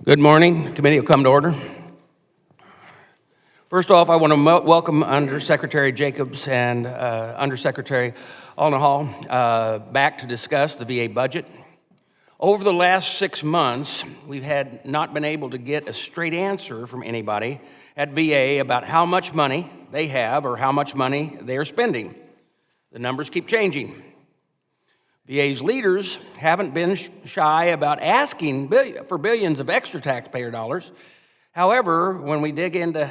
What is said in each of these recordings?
Good morning. The committee will come to order. First off, I want to welcome Undersecretary Jacobs and Undersecretary Elnahal back to discuss the VA budget. Over the last 6 months, we've not been able to get a straight answer from anybody at VA about how much money they have or how much money they are spending. The numbers keep changing. VA's leaders haven't been shy about asking for billions of extra taxpayer dollars. However, when we dig into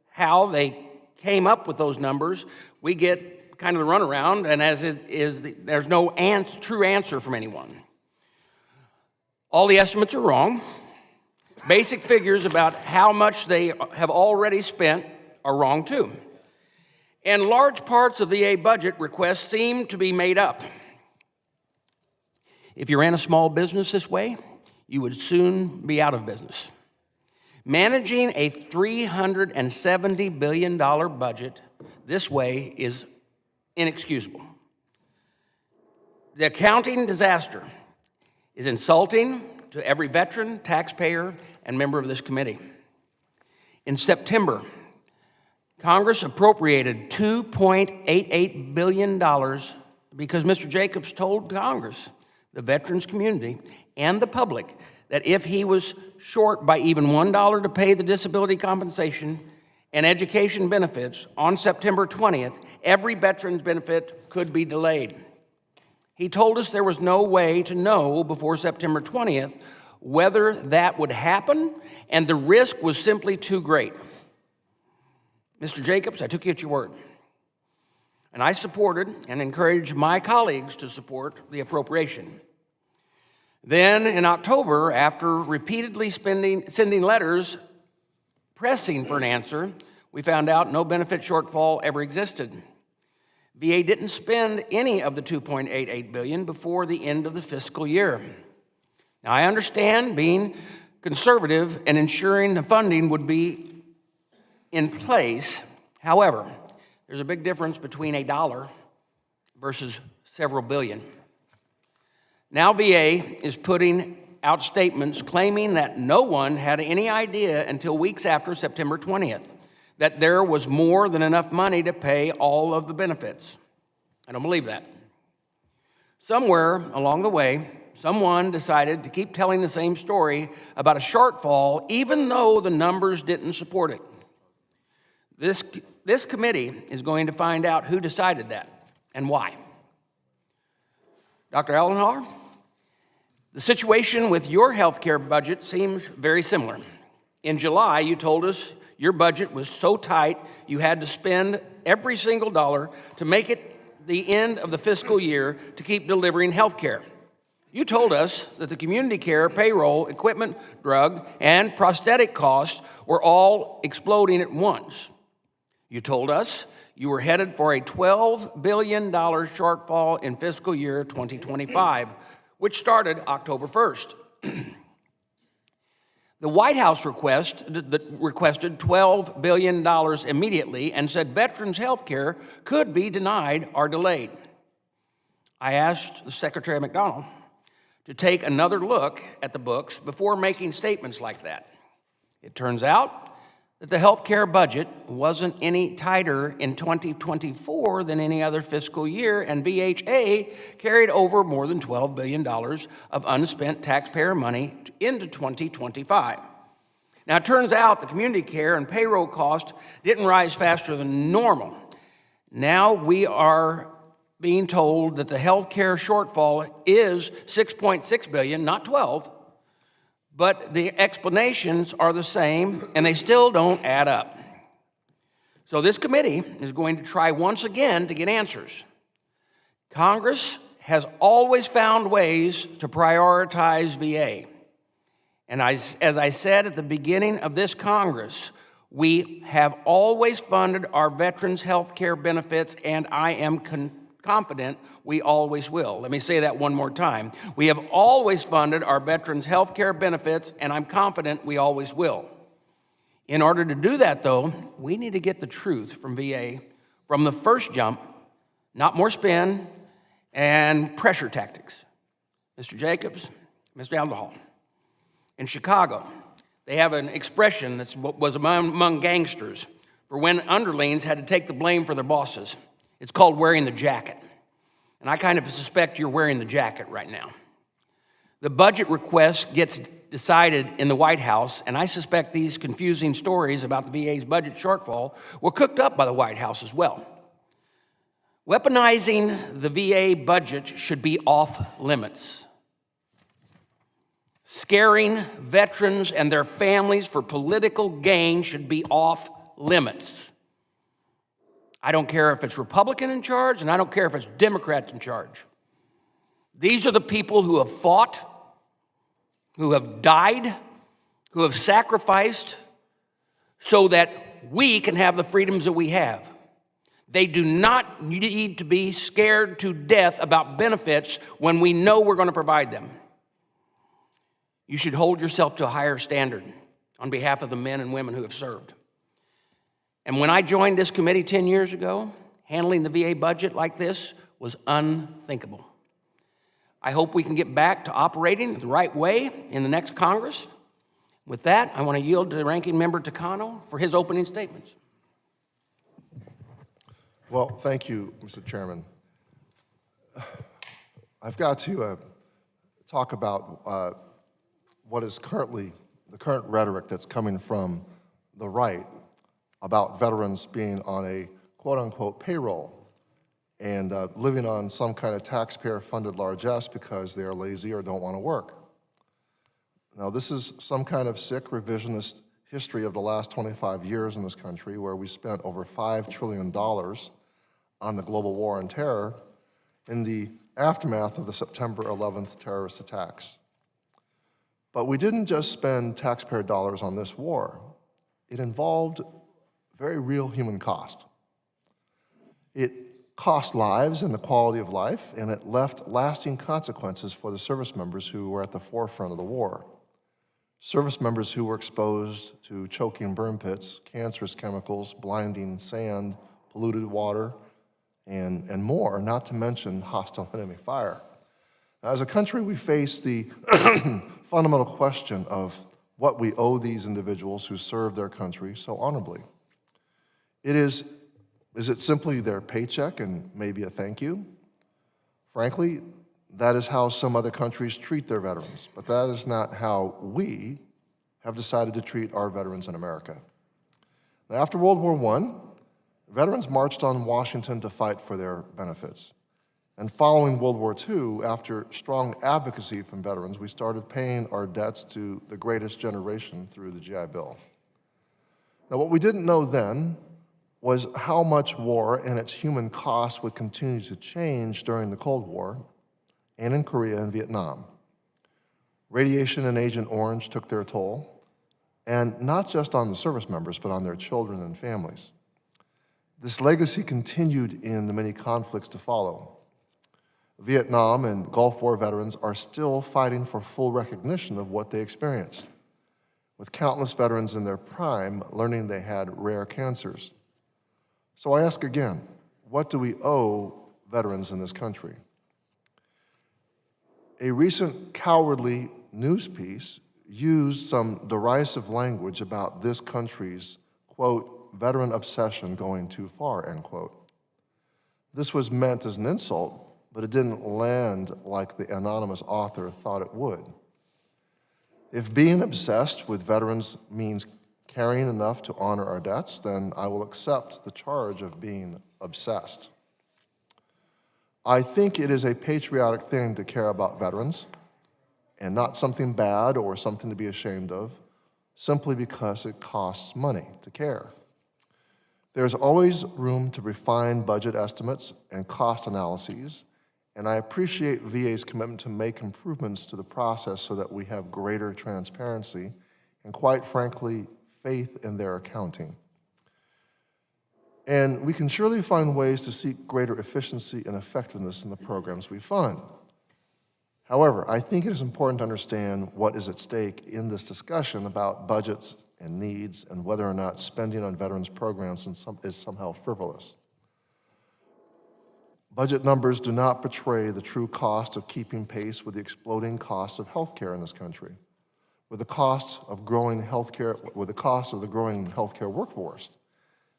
how they came up with those numbers, we get kind of the runaround, and there's no true answer from anyone. All the estimates are wrong. Basic figures about how much they have already spent are wrong too. And large parts of the VA budget requests seem to be made up. If you ran a small business this way, you would soon be out of business. Managing a $370 billion budget this way is inexcusable. The accounting disaster is insulting to every veteran, taxpayer, and member of this committee. In September, Congress appropriated $2.88 billion because Mr. Jacobs told Congress, the veterans community, and the public that if he was short by even $1 to pay the disability compensation and education benefits on September 20th, every veteran's benefit could be delayed. He told us there was no way to know before September 20th whether that would happen, and the risk was simply too great. Mr. Jacobs, I took you at your word, and I supported and encouraged my colleagues to support the appropriation. Then in October, after repeatedly sending letters pressing for an answer, we found out no benefit shortfall ever existed. VA didn't spend any of the $2.88 billion before the end of the fiscal year. Now, I understand being conservative and ensuring the funding would be in place. However, there's a big difference between $1 versus several billion. Now VA is putting out statements claiming that no one had any idea until weeks after September 20th that there was more than enough money to pay all of the benefits. I don't believe that. Somewhere along the way, someone decided to keep telling the same story about a shortfall even though the numbers didn't support it. This committee is going to find out who decided that and why. Dr. Elnahal, the situation with your health care budget seems very similar. In July, you told us your budget was so tight you had to spend every single dollar to make it the end of the fiscal year to keep delivering health care. You told us that the community care, payroll, equipment, drug, and prosthetic costs were all exploding at once. You told us you were headed for a $12 billion shortfall in fiscal year 2025, which started October 1st. The White House requested $12 billion immediately and said veterans' health care could be denied or delayed. I asked Secretary McDonald to take another look at the books before making statements like that. It turns out that the health care budget wasn't any tighter in 2024 than any other fiscal year, and VHA carried over more than $12 billion of unspent taxpayer money into 2025. Now, it turns out the community care and payroll cost didn't rise faster than normal. Now we are being told that the health care shortfall is $6.6 billion, not 12. But the explanations are the same, and they still don't add up. So this committee is going to try once again to get answers. Congress has always found ways to prioritize VA. And as I said at the beginning of this Congress, we have always funded our veterans' health care benefits, and I am confident we always will. Let me say that one more time. We have always funded our veterans' health care benefits, and I'm confident we always will. In order to do that, though, we need to get the truth from VA from the first jump, not more spin and pressure tactics. Mr. Jacobs, Mr. Elnahal, in Chicago, They have an expression that was among gangsters for when underlings had to take the blame for their bosses. It's called wearing the jacket. And I kind of suspect you're wearing the jacket right now. The budget request gets decided in the White House, and I suspect these confusing stories about the VA's budget shortfall were cooked up by the White House as well. Weaponizing the VA budget should be off limits. Scaring veterans and their families for political gain should be off limits. I don't care if it's Republican in charge, and I don't care if it's Democrat in charge. These are the people who have fought, who have died, who have sacrificed so that we can have the freedoms that we have. They do not need to be scared to death about benefits when we know we're going to provide them. You should hold yourself to a higher standard on behalf of the men and women who have served. And when I joined this committee 10 years ago, handling the VA budget like this was unthinkable. I hope we can get back to operating the right way in the next Congress. With that, I want to yield to the ranking member Takano for his opening statements. Well, thank you, Mr. Chairman. I've got to talk about what is currently the current rhetoric that's coming from the right about veterans being on a quote-unquote payroll and living on some kind of taxpayer-funded largesse because they are lazy or don't want to work. Now, this is some kind of sick revisionist history of the last 25 years in this country where we spent over $5 trillion on the global war on terror in the aftermath of the September 11th terrorist attacks. But we didn't just spend taxpayer dollars on this war. It involved very real human cost. It cost lives and the quality of life, and it left lasting consequences for the service members who were at the forefront of the war. Service members who were exposed to choking burn pits, cancerous chemicals, blinding sand, polluted water, and more, not to mention hostile enemy fire. Now, as a country, we face the fundamental question of what we owe these individuals who serve their country so honorably. Is it simply their paycheck and maybe a thank you? Frankly, that is how some other countries treat their veterans, but that is not how we have decided to treat our veterans in America. Now, after World War I, veterans marched on Washington to fight for their benefits. And following World War II, after strong advocacy from veterans, we started paying our debts to the greatest generation through the GI Bill. Now, what we didn't know then was how much war and its human cost would continue to change during the Cold War and in Korea and Vietnam. Radiation and Agent Orange took their toll, and not just on the service members, but on their children and families. This legacy continued in the many conflicts to follow. Vietnam and Gulf War veterans are still fighting for full recognition of what they experienced, with countless veterans in their prime learning they had rare cancers. So I ask again, what do we owe veterans in this country? A recent cowardly news piece used some derisive language about this country's, quote, veteran obsession going too far, end quote. This was meant as an insult, but it didn't land like the anonymous author thought it would. If being obsessed with veterans means caring enough to honor our debts, then I will accept the charge of being obsessed. I think it is a patriotic thing to care about veterans, and not something bad or something to be ashamed of, simply because it costs money to care. There's always room to refine budget estimates and cost analyses, and I appreciate VA's commitment to make improvements to the process so that we have greater transparency and, quite frankly, faith in their accounting. And we can surely find ways to seek greater efficiency and effectiveness in the programs we fund. However, I think it is important to understand what is at stake in this discussion about budgets and needs and whether or not spending on veterans programs is somehow frivolous. Budget numbers do not portray the true cost of keeping pace with the exploding cost of health care in this country. with the cost of growing healthcare, with the cost of the growing healthcare workforce,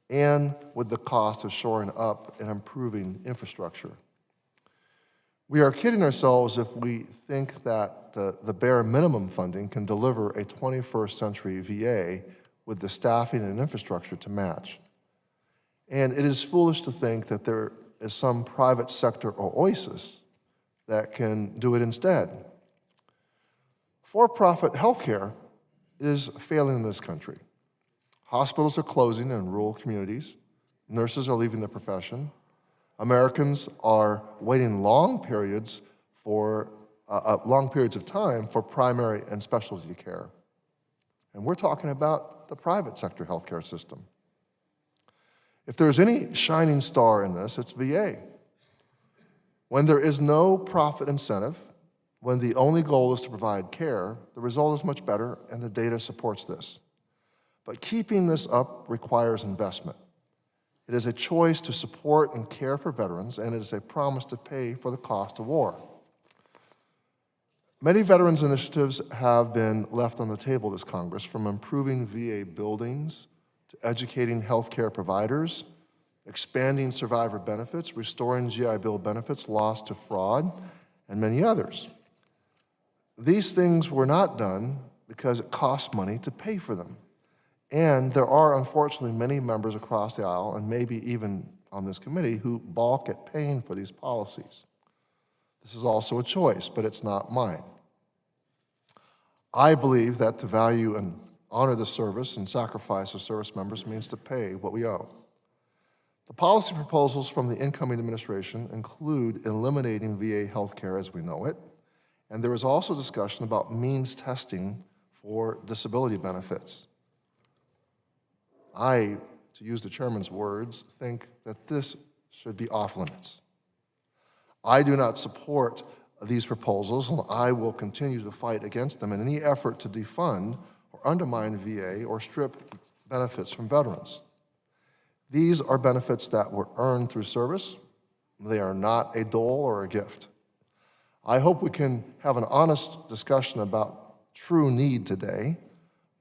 and with the cost of shoring up and improving infrastructure. We are kidding ourselves if we think that the bare minimum funding can deliver a 21st century VA with the staffing and infrastructure to match. And it is foolish to think that there is some private sector oasis that can do it instead. For-profit healthcare is failing in this country. Hospitals are closing in rural communities. Nurses are leaving the profession. Americans are waiting long periods of time for primary and specialty care. And we're talking about the private sector healthcare system. If there's any shining star in this, it's VA. When there is no profit incentive, when the only goal is to provide care, the result is much better, and the data supports this. But keeping this up requires investment. It is a choice to support and care for veterans, and it is a promise to pay for the cost of war. Many veterans initiatives have been left on the table this Congress, from improving VA buildings to educating healthcare providers, expanding survivor benefits, restoring GI Bill benefits lost to fraud, and many others. These things were not done because it costs money to pay for them. And there are, unfortunately, many members across the aisle, and maybe even on this committee, who balk at paying for these policies. This is also a choice, but it's not mine. I believe that to value and honor the service and sacrifice of service members means to pay what we owe. The policy proposals from the incoming administration include eliminating VA health care as we know it, and there is also discussion about means testing for disability benefits. I, to use the chairman's words, think that this should be off limits. I do not support these proposals, and I will continue to fight against them in any effort to defund or undermine VA or strip benefits from veterans. These are benefits that were earned through service. They are not a dole or a gift. I hope we can have an honest discussion about true need today,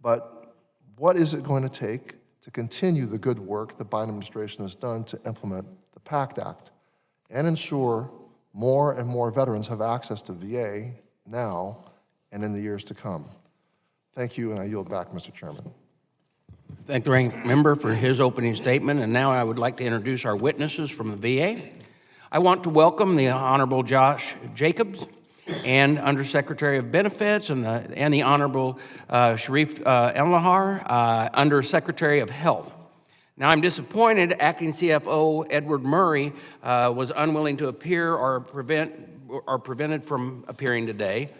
but what is it going to take to continue the good work the Biden administration has done to implement the PACT Act and ensure more and more veterans have access to VA now and in the years to come? Thank you, and I yield back, Mr. Chairman. Thank the ranking member for his opening statement, and now I would like to introduce our witnesses from the VA. I want to welcome the Honorable Josh Jacobs and Undersecretary of Benefits, and the Honorable Sharif Elnahal, Undersecretary of Health. Now, I'm disappointed Acting CFO Edward Murray was unwilling to appear or prevented from appearing today.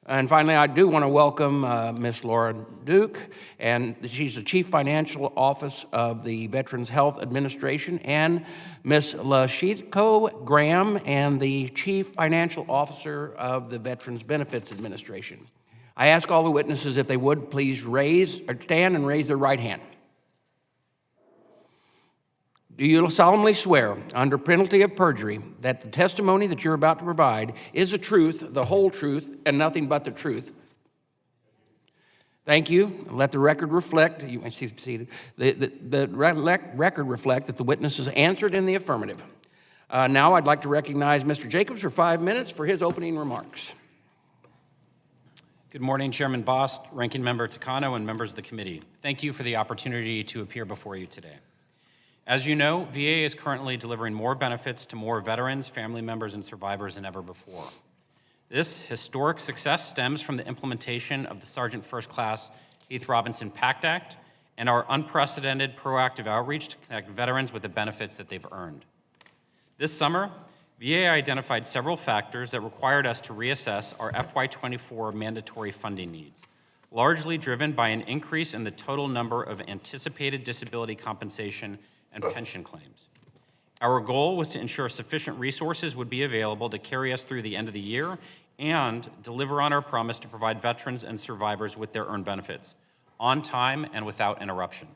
And finally, I do want to welcome Ms. Laura Duke, and she's the Chief Financial Officer of the Veterans Health Administration, and Ms. Lashiko Graham, and the Chief Financial Officer of the Veterans Benefits Administration. I ask all the witnesses if they would please stand and raise their right hand. Do you solemnly swear, under penalty of perjury, that the testimony that you're about to provide is the truth, the whole truth, and nothing but the truth? Thank you. Let the record reflect, you may be seated, the record reflect that the witnesses answered in the affirmative. Now I'd like to recognize Mr. Jacobs for 5 minutes for his opening remarks. Good morning, Chairman Bost, Ranking Member Takano, and members of the committee. Thank you for the opportunity to appear before you today. As you know, VA is currently delivering more benefits to more veterans, family members, and survivors than ever before. This historic success stems from the implementation of the Sergeant First Class Heath Robinson PACT Act and our unprecedented proactive outreach to connect veterans with the benefits that they've earned. This summer, VA identified several factors that required us to reassess our FY24 mandatory funding needs, largely driven by an increase in the total number of anticipated disability compensation and pension claims. Our goal was to ensure sufficient resources would be available to carry us through the end of the year and deliver on our promise to provide veterans and survivors with their earned benefits, on time and without interruption.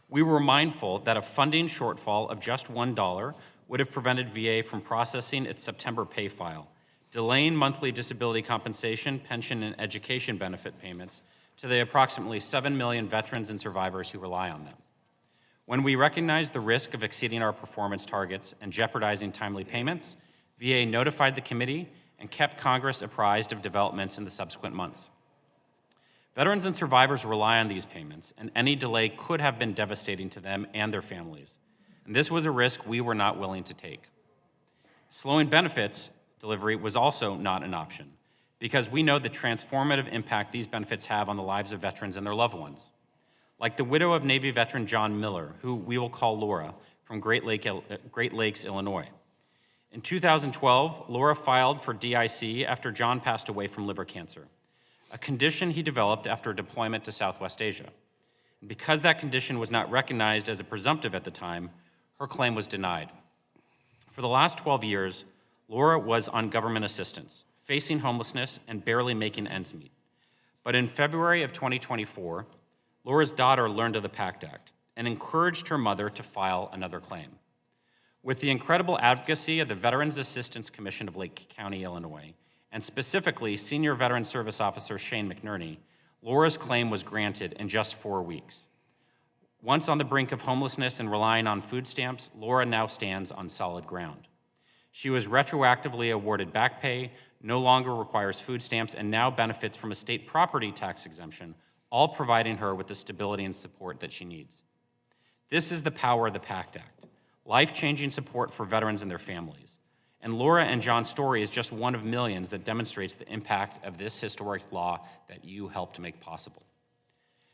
We were mindful that a funding shortfall of just $1 would have prevented VA from processing its September pay file, delaying monthly disability compensation, pension, and education benefit payments to the approximately 7 million veterans and survivors who rely on them. When we recognized the risk of exceeding our performance targets and jeopardizing timely payments, VA notified the committee and kept Congress apprised of developments in the subsequent months. Veterans and survivors rely on these payments, and any delay could have been devastating to them and their families. And this was a risk we were not willing to take. Slowing benefits delivery was also not an option, because we know the transformative impact these benefits have on the lives of veterans and their loved ones. Like the widow of Navy veteran John Miller, who we will call Laura, from Great Lakes, Illinois. In 2012, Laura filed for DIC after John passed away from liver cancer, a condition he developed after a deployment to Southwest Asia. And because that condition was not recognized as a presumptive at the time, her claim was denied. For the last 12 years, Laura was on government assistance, facing homelessness and barely making ends meet. But in February of 2024, Laura's daughter learned of the PACT Act and encouraged her mother to file another claim. With the incredible advocacy of the Veterans Assistance Commission of Lake County, Illinois, and specifically Senior Veteran Service Officer Shane McNerney, Laura's claim was granted in just 4 weeks. Once on the brink of homelessness and relying on food stamps, Laura now stands on solid ground. She was retroactively awarded back pay, no longer requires food stamps, and now benefits from a state property tax exemption, all providing her with the stability and support that she needs. This is the power of the PACT Act, life-changing support for veterans and their families. And Laura and John's story is just one of millions that demonstrates the impact of this historic law that you helped make possible.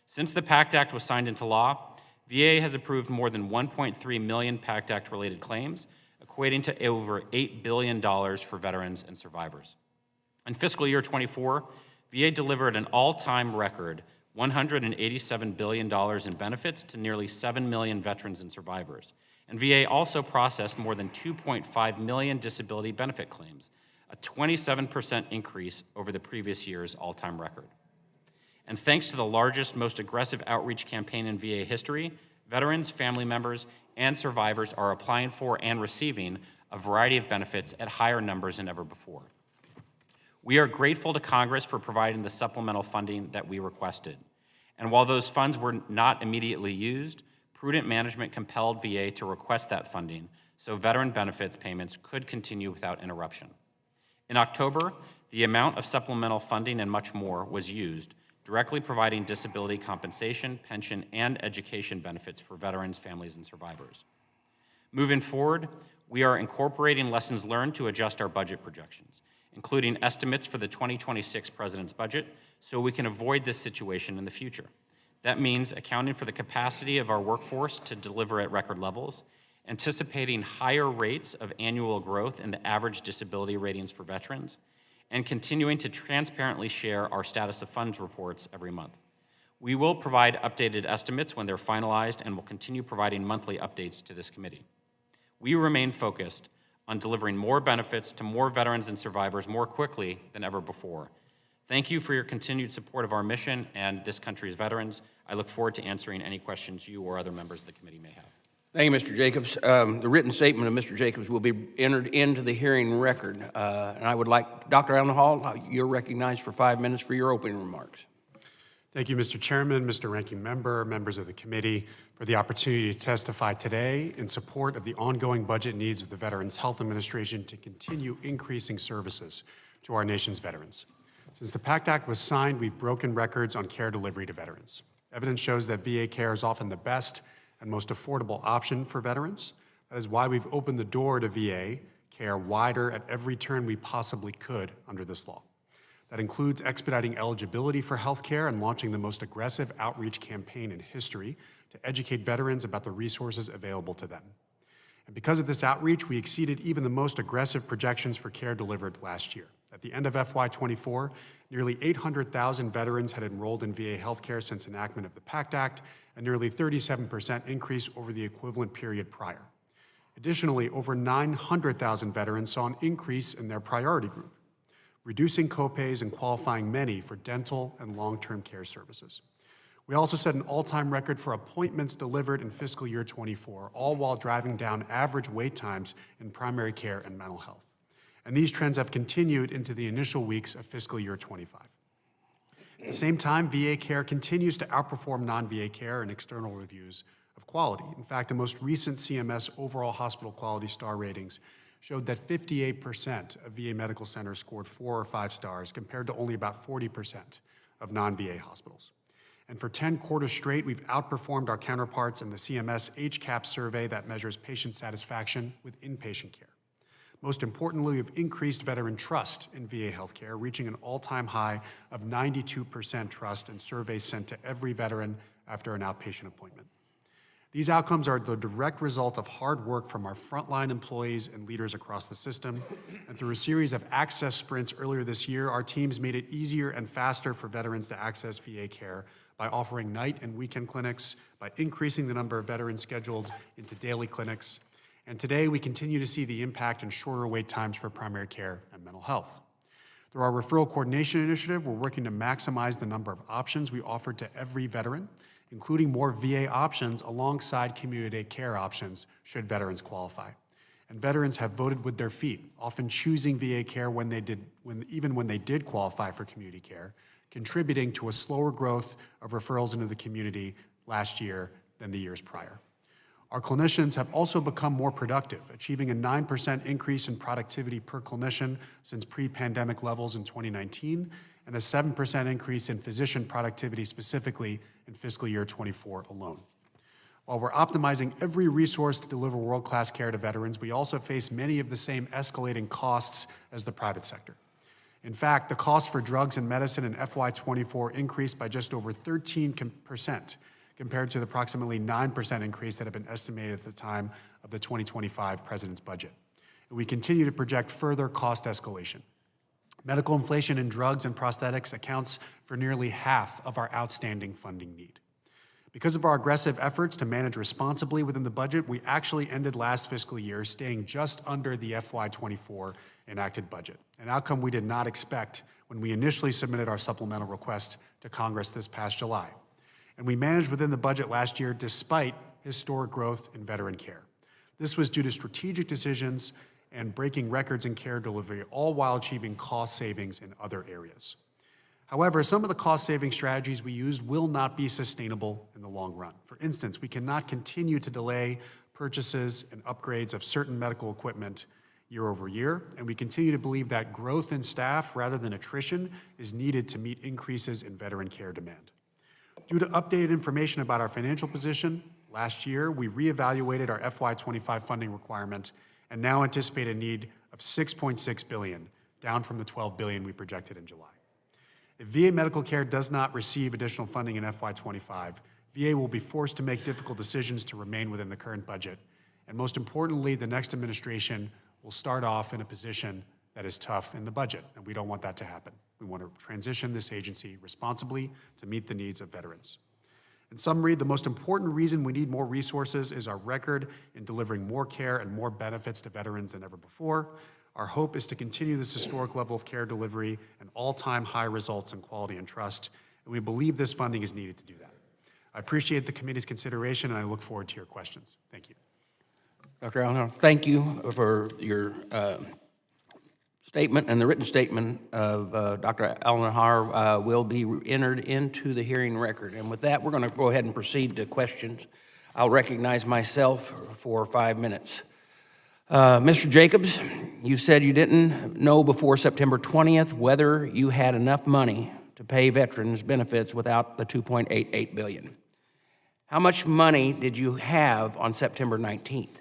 Since the PACT Act was signed into law, VA has approved more than 1.3 million PACT Act-related claims, equating to over $8 billion for veterans and survivors. In fiscal year 24, VA delivered an all-time record $187 billion in benefits to nearly 7 million veterans and survivors. And VA also processed more than 2.5 million disability benefit claims, a 27% increase over the previous year's all-time record. And thanks to the largest, most aggressive outreach campaign in VA history, veterans, family members, and survivors are applying for and receiving a variety of benefits at higher numbers than ever before. We are grateful to Congress for providing the supplemental funding that we requested. And while those funds were not immediately used, prudent management compelled VA to request that funding so veteran benefits payments could continue without interruption. In October, the amount of supplemental funding and much more was used, directly providing disability compensation, pension, and education benefits for veterans, families, and survivors. Moving forward, we are incorporating lessons learned to adjust our budget projections, including estimates for the 2026 President's budget, so we can avoid this situation in the future. That means accounting for the capacity of our workforce to deliver at record levels, anticipating higher rates of annual growth in the average disability ratings for veterans, and continuing to transparently share our status of funds reports every month. We will provide updated estimates when they're finalized and will continue providing monthly updates to this committee. We remain focused on delivering more benefits to more veterans and survivors more quickly than ever before. Thank you for your continued support of our mission and this country's veterans. I look forward to answering any questions you or other members of the committee may have. Thank you, Mr. Jacobs. The written statement of Mr. Jacobs will be entered into the hearing record. And I would like, Dr. Elnahal, you're recognized for 5 minutes for your opening remarks. Thank you, Mr. Chairman, Mr. Ranking Member, members of the committee, for the opportunity to testify today in support of the ongoing budget needs of the Veterans Health Administration to continue increasing services to our nation's veterans. Since the PACT Act was signed, we've broken records on care delivery to veterans. Evidence shows that VA care is often the best and most affordable option for veterans. That is why we've opened the door to VA care wider at every turn we possibly could under this law. That includes expediting eligibility for health care and launching the most aggressive outreach campaign in history to educate veterans about the resources available to them. And because of this outreach, we exceeded even the most aggressive projections for care delivered last year. At the end of FY24, nearly 800,000 veterans had enrolled in VA healthcare since enactment of the PACT Act, a nearly 37% increase over the equivalent period prior. Additionally, over 900,000 veterans saw an increase in their priority group, reducing copays and qualifying many for dental and long-term care services. We also set an all-time record for appointments delivered in fiscal year 24, all while driving down average wait times in primary care and mental health. And these trends have continued into the initial weeks of fiscal year 25. At the same time, VA care continues to outperform non-VA care in external reviews of quality. In fact, the most recent CMS overall hospital quality star ratings showed that 58% of VA medical centers scored 4 or 5 stars, compared to only about 40% of non-VA hospitals. And for 10 quarters straight, we've outperformed our counterparts in the CMS HCAP survey that measures patient satisfaction with inpatient care. Most importantly, we've increased veteran trust in VA healthcare, reaching an all-time high of 92% trust in surveys sent to every veteran after an outpatient appointment. These outcomes are the direct result of hard work from our frontline employees and leaders across the system. And through a series of access sprints earlier this year, our teams made it easier and faster for veterans to access VA care by offering night and weekend clinics, by increasing the number of veterans scheduled into daily clinics. And today, we continue to see the impact in shorter wait times for primary care and mental health. Through our referral coordination initiative, we're working to maximize the number of options we offer to every veteran, including more VA options alongside community care options should veterans qualify. And veterans have voted with their feet, often choosing VA care even when they did qualify for community care, contributing to a slower growth of referrals into the community last year than the years prior. Our clinicians have also become more productive, achieving a 9% increase in productivity per clinician since pre-pandemic levels in 2019, and a 7% increase in physician productivity specifically in fiscal year 24 alone. While we're optimizing every resource to deliver world-class care to veterans, we also face many of the same escalating costs as the private sector. In fact, the cost for drugs and medicine in FY24 increased by just over 13%, compared to the approximately 9% increase that had been estimated at the time of the 2025 President's budget. And we continue to project further cost escalation. Medical inflation in drugs and prosthetics accounts for nearly half of our outstanding funding need. Because of our aggressive efforts to manage responsibly within the budget, we actually ended last fiscal year staying just under the FY24 enacted budget, an outcome we did not expect when we initially submitted our supplemental request to Congress this past July. And we managed within the budget last year despite historic growth in veteran care. This was due to strategic decisions and breaking records in care delivery, all while achieving cost savings in other areas. However, some of the cost-saving strategies we used will not be sustainable in the long run. For instance, we cannot continue to delay purchases and upgrades of certain medical equipment year over year, and we continue to believe that growth in staff rather than attrition is needed to meet increases in veteran care demand. Due to updated information about our financial position, last year we reevaluated our FY25 funding requirement and now anticipate a need of $6.6 billion, down from the $12 billion we projected in July. If VA medical care does not receive additional funding in FY25, VA will be forced to make difficult decisions to remain within the current budget. And most importantly, the next administration will start off in a position that is tough in the budget, and we don't want that to happen. We want to transition this agency responsibly to meet the needs of veterans. In summary, the most important reason we need more resources is our record in delivering more care and more benefits to veterans than ever before. Our hope is to continue this historic level of care delivery and all-time high results in quality and trust, and we believe this funding is needed to do that. I appreciate the committee's consideration, and I look forward to your questions. Thank you. Dr. Elnahal, thank you for your statement, and the written statement of Dr. Elnahal will be entered into the hearing record. And with that, we're going to go ahead and proceed to questions. I'll recognize myself for 5 minutes. Mr. Jacobs, you said you didn't know before September 20th whether you had enough money to pay veterans benefits without the $2.88 billion. How much money did you have on September 19th?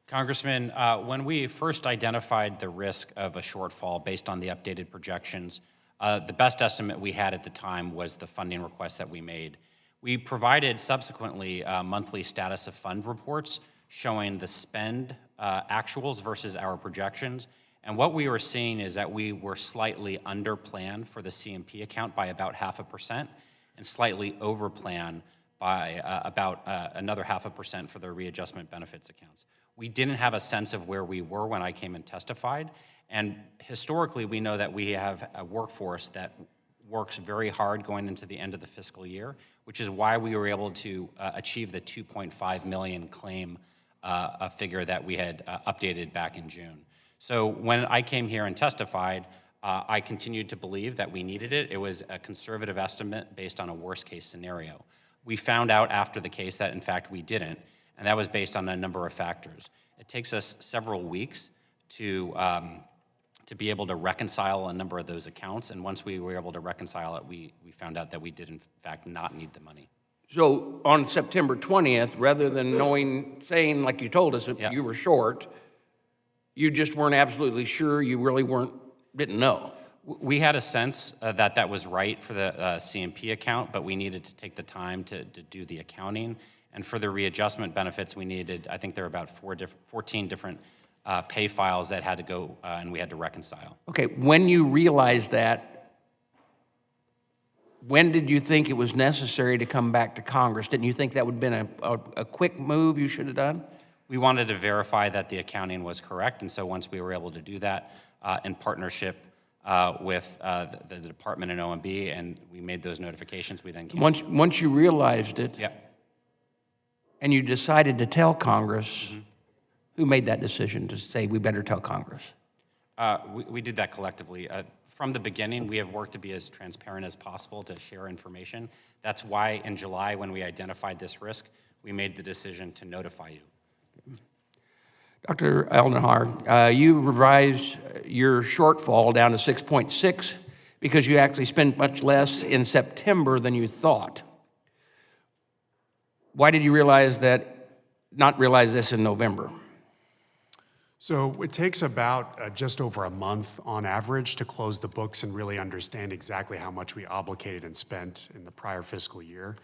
Congressman, when we first identified the risk of a shortfall based on the updated projections, the best estimate we had at the time was the funding request that we made. We provided subsequently monthly status of fund reports showing the spend actuals versus our projections. And what we were seeing is that we were slightly under plan for the CMP account by about 0.5% and slightly over plan by about another 0.5% for the readjustment benefits accounts. We didn't have a sense of where we were when I came and testified. And historically, we know that we have a workforce that works very hard going into the end of the fiscal year, which is why we were able to achieve the $2.5 million claim a figure that we had updated back in June. So when I came here and testified, I continued to believe that we needed it. It was a conservative estimate based on a worst-case scenario. We found out after the case that, in fact, we didn't, and that was based on a number of factors. It takes us several weeks to be able to reconcile a number of those accounts, and once we were able to reconcile it, we found out that we did, in fact, not need the money. So on September 20th, rather than saying like you told us, Yeah. you were short, you just weren't absolutely sure, you really didn't know. We had a sense that that was right for the CMP account, but we needed to take the time to do the accounting. And for the readjustment benefits, we needed, I think there were about 14 different pay files that had to go and we had to reconcile. Okay, when you realized that, when did you think it was necessary to come back to Congress? Didn't you think that would have been a quick move you should have done? We wanted to verify that the accounting was correct, and so once we were able to do that in partnership with the department and OMB, and we made those notifications, we then came. Once you realized it, Yeah. and you decided to tell Congress, who made that decision to say we better tell Congress? We did that collectively. From the beginning, we have worked to be as transparent as possible to share information. That's why in July, when we identified this risk, we made the decision to notify you. Dr. Elnahal, you revised your shortfall down to 6.6 because you actually spent much less in September than you thought. Why did you not realize this in November? So it takes about just over a month on average to close the books and really understand exactly how much we obligated and spent in the prior fiscal year.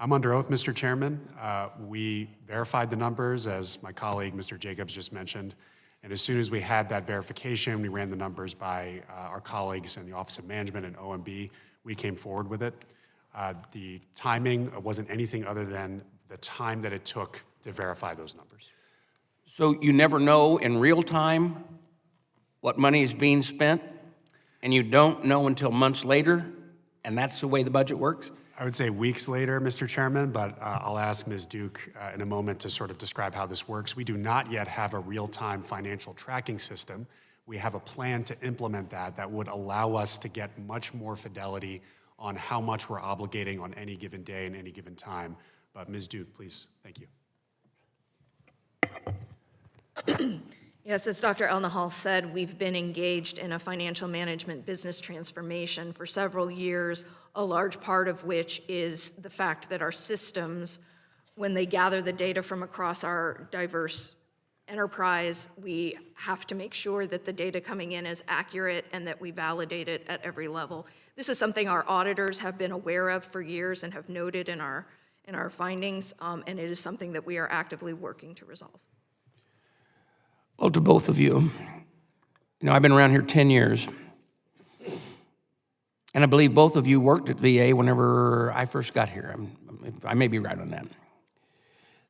I'm under oath, Mr. Chairman. We verified the numbers, as my colleague, Mr. Jacobs, just mentioned. And as soon as we had that verification, we ran the numbers by our colleagues in the Office of Management and OMB. We came forward with it. The timing wasn't anything other than the time that it took to verify those numbers. So you never know in real time what money is being spent, and you don't know until months later, and that's the way the budget works? I would say weeks later, Mr. Chairman, but I'll ask Ms. Duke in a moment to sort of describe how this works. We do not yet have a real-time financial tracking system. We have a plan to implement that would allow us to get much more fidelity on how much we're obligating on any given day and any given time. But Ms. Duke, please, thank you. Yes, as Dr. Elnahal said, we've been engaged in a financial management business transformation for several years, a large part of which is the fact that our systems, when they gather the data from across our diverse enterprise, we have to make sure that the data coming in is accurate and that we validate it at every level. This is something our auditors have been aware of for years and have noted in our findings, and it is something that we are actively working to resolve. Well, to both of you, I've been around here 10 years, and I believe both of you worked at VA whenever I first got here. I may be right on that.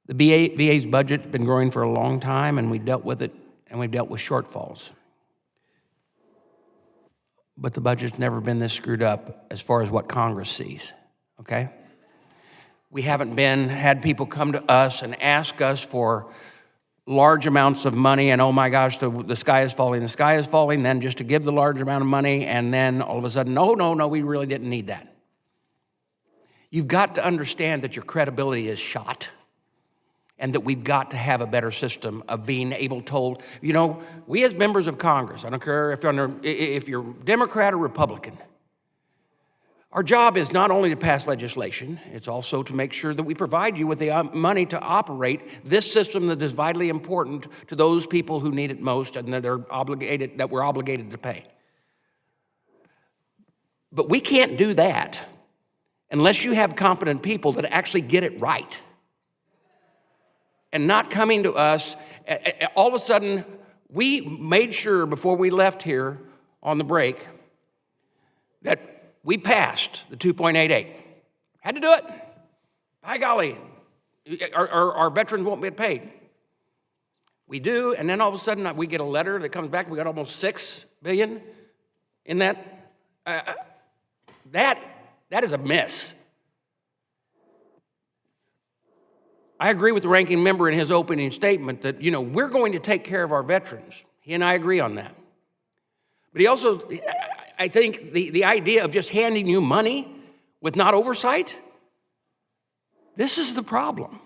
The VA's budget's been growing for a long time, and we dealt with it, and we've dealt with shortfalls. But the budget's never been this screwed up as far as what Congress sees, okay? We haven't had people come to us and ask us for large amounts of money, and oh my gosh, the sky is falling, then just to give the large amount of money, and then all of a sudden, no, we really didn't need that. You've got to understand that your credibility is shot, and that we've got to have a better system of being able told, we as members of Congress, I don't care if you're Democrat or Republican, our job is not only to pass legislation, it's also to make sure that we provide you with the money to operate this system that is vitally important to those people who need it most and that we're obligated to pay. But we can't do that unless you have competent people that actually get it right. And not coming to us, all of a sudden, we made sure before we left here on the break that we passed the 2.88. Had to do it. By golly, our veterans won't get paid. We do, and then all of a sudden we get a letter that comes back, we got almost $6 billion in that. That is a miss. I agree with the ranking member in his opening statement that, we're going to take care of our veterans. He and I agree on that. But he also, I think the idea of just handing you money with not oversight, this is the problem.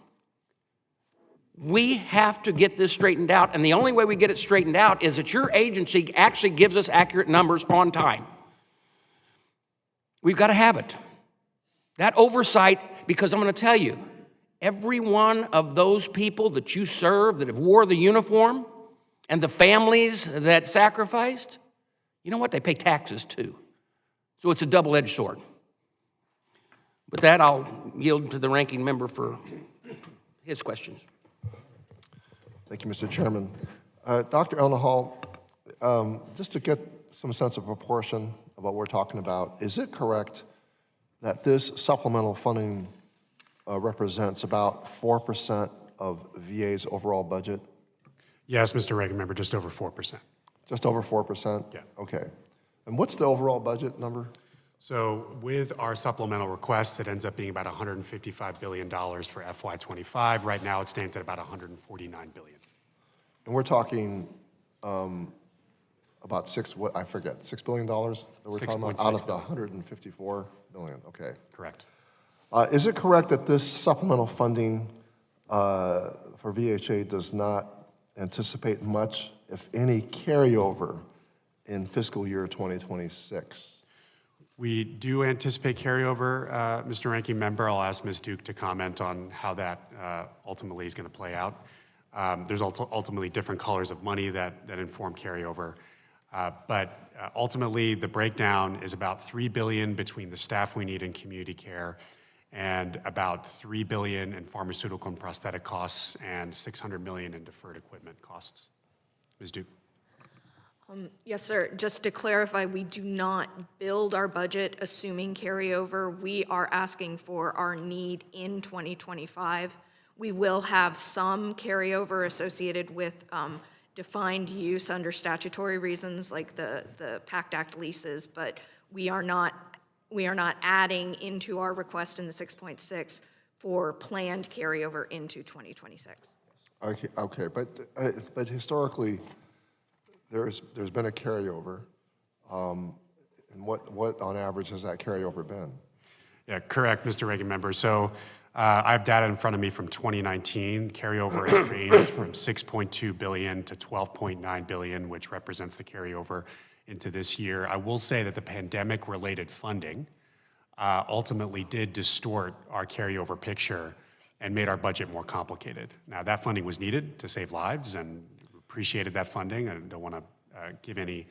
We have to get this straightened out, and the only way we get it straightened out is that your agency actually gives us accurate numbers on time. We've got to have it. That oversight, because I'm going to tell you, every one of those people that you serve that have wore the uniform and the families that sacrificed, you know what? They pay taxes too. So it's a double-edged sword. With that, I'll yield to the ranking member for his questions. Thank you, Mr. Chairman. Dr. Elnahal, just to get some sense of proportion of what we're talking about, is it correct that this supplemental funding represents about 4% of VA's overall budget? Yes, Mr. Ranking Member, just over 4%. Just over 4%? Yeah. Okay. And what's the overall budget number? So with our supplemental request, it ends up being about $155 billion for FY25. Right now, it stands at about $149 billion. And we're talking about $6 billion that we're talking about out of the $154 billion, okay. Correct. Is it correct that this supplemental funding for VHA does not anticipate much, if any, carryover in fiscal year 2026? We do anticipate carryover, Mr. Ranking Member. I'll ask Ms. Duke to comment on how that ultimately is going to play out. There's ultimately different colors of money that inform carryover. But ultimately, the breakdown is about $3 billion between the staff we need in community care and about $3 billion in pharmaceutical and prosthetic costs and $600 million in deferred equipment costs. Ms. Duke. Yes, sir. Just to clarify, we do not build our budget assuming carryover. We are asking for our need in 2025. We will have some carryover associated with defined use under statutory reasons like the PACT Act leases, but we are not adding into our request in the 6.6 for planned carryover into 2026. Okay, but historically, there's been a carryover, and what on average has that carryover been? Yeah, correct, Mr. Ranking Member. So I have data in front of me from 2019. Carryover has ranged from $6.2 billion to $12.9 billion, which represents the carryover into this year. I will say that the pandemic-related funding ultimately did distort our carryover picture and made our budget more complicated. Now, that funding was needed to save lives, and appreciated that funding. I don't want to give any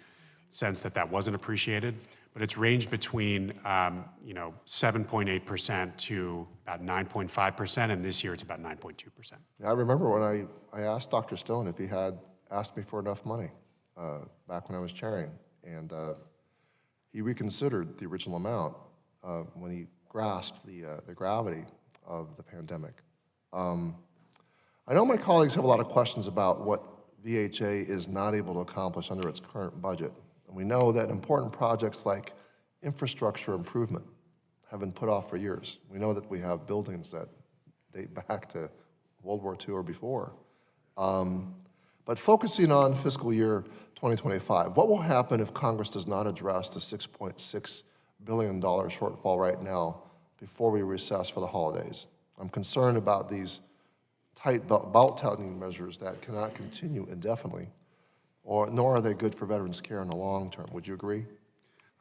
sense that that wasn't appreciated, but it's ranged between 7.8% to about 9.5%, and this year it's about 9.2%. I remember when I asked Dr. Stone if he had asked me for enough money back when I was chairing, and he reconsidered the original amount when he grasped the gravity of the pandemic. I know my colleagues have a lot of questions about what VHA is not able to accomplish under its current budget. And we know that important projects like infrastructure improvement have been put off for years. We know that we have buildings that date back to World War II or before. But focusing on fiscal year 2025, what will happen if Congress does not address the $6.6 billion shortfall right now before we recess for the holidays? I'm concerned about these tight belt-tightening measures that cannot continue indefinitely, nor are they good for veterans' care in the long term. Would you agree?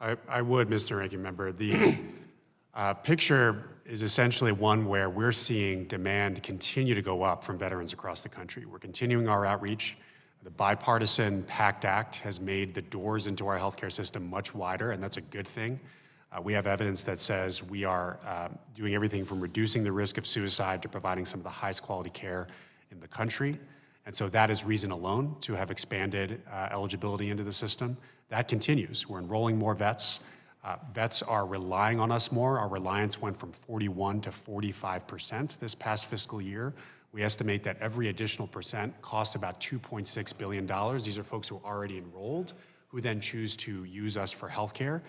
I would, Mr. Ranking Member. The picture is essentially one where we're seeing demand continue to go up from veterans across the country. We're continuing our outreach. The bipartisan PACT Act has made the doors into our healthcare system much wider, and that's a good thing. We have evidence that says we are doing everything from reducing the risk of suicide to providing some of the highest quality care in the country. And so that is reason alone to have expanded eligibility into the system. That continues. We're enrolling more vets. Vets are relying on us more. Our reliance went from 41 to 45% this past fiscal year. We estimate that every additional percent costs about $2.6 billion. These are folks who are already enrolled, who then choose to use us for healthcare.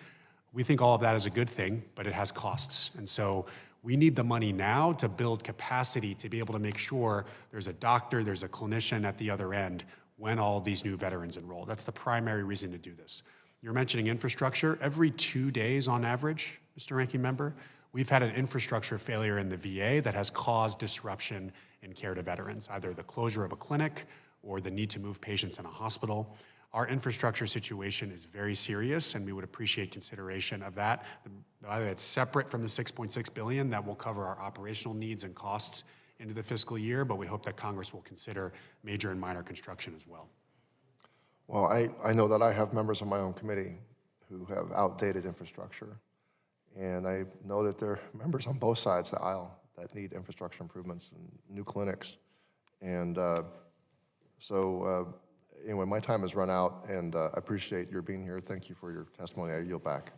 We think all of that is a good thing, but it has costs. And so We need the money now to build capacity to be able to make sure there's a doctor, there's a clinician at the other end when all of these new veterans enroll. That's the primary reason to do this. You're mentioning infrastructure. Every 2 days on average, Mr. Ranking Member, we've had an infrastructure failure in the VA that has caused disruption in care to veterans, either the closure of a clinic or the need to move patients in a hospital. Our infrastructure situation is very serious, and we would appreciate consideration of that. It's separate from the $6.6 billion that will cover our operational needs and costs into the fiscal year, but we hope that Congress will consider major and minor construction as well. Well, I know that I have members on my own committee who have outdated infrastructure, and I know that there are members on both sides of the aisle that need infrastructure improvements and new clinics. And anyway, my time has run out, and I appreciate your being here. Thank you for your testimony. I yield back.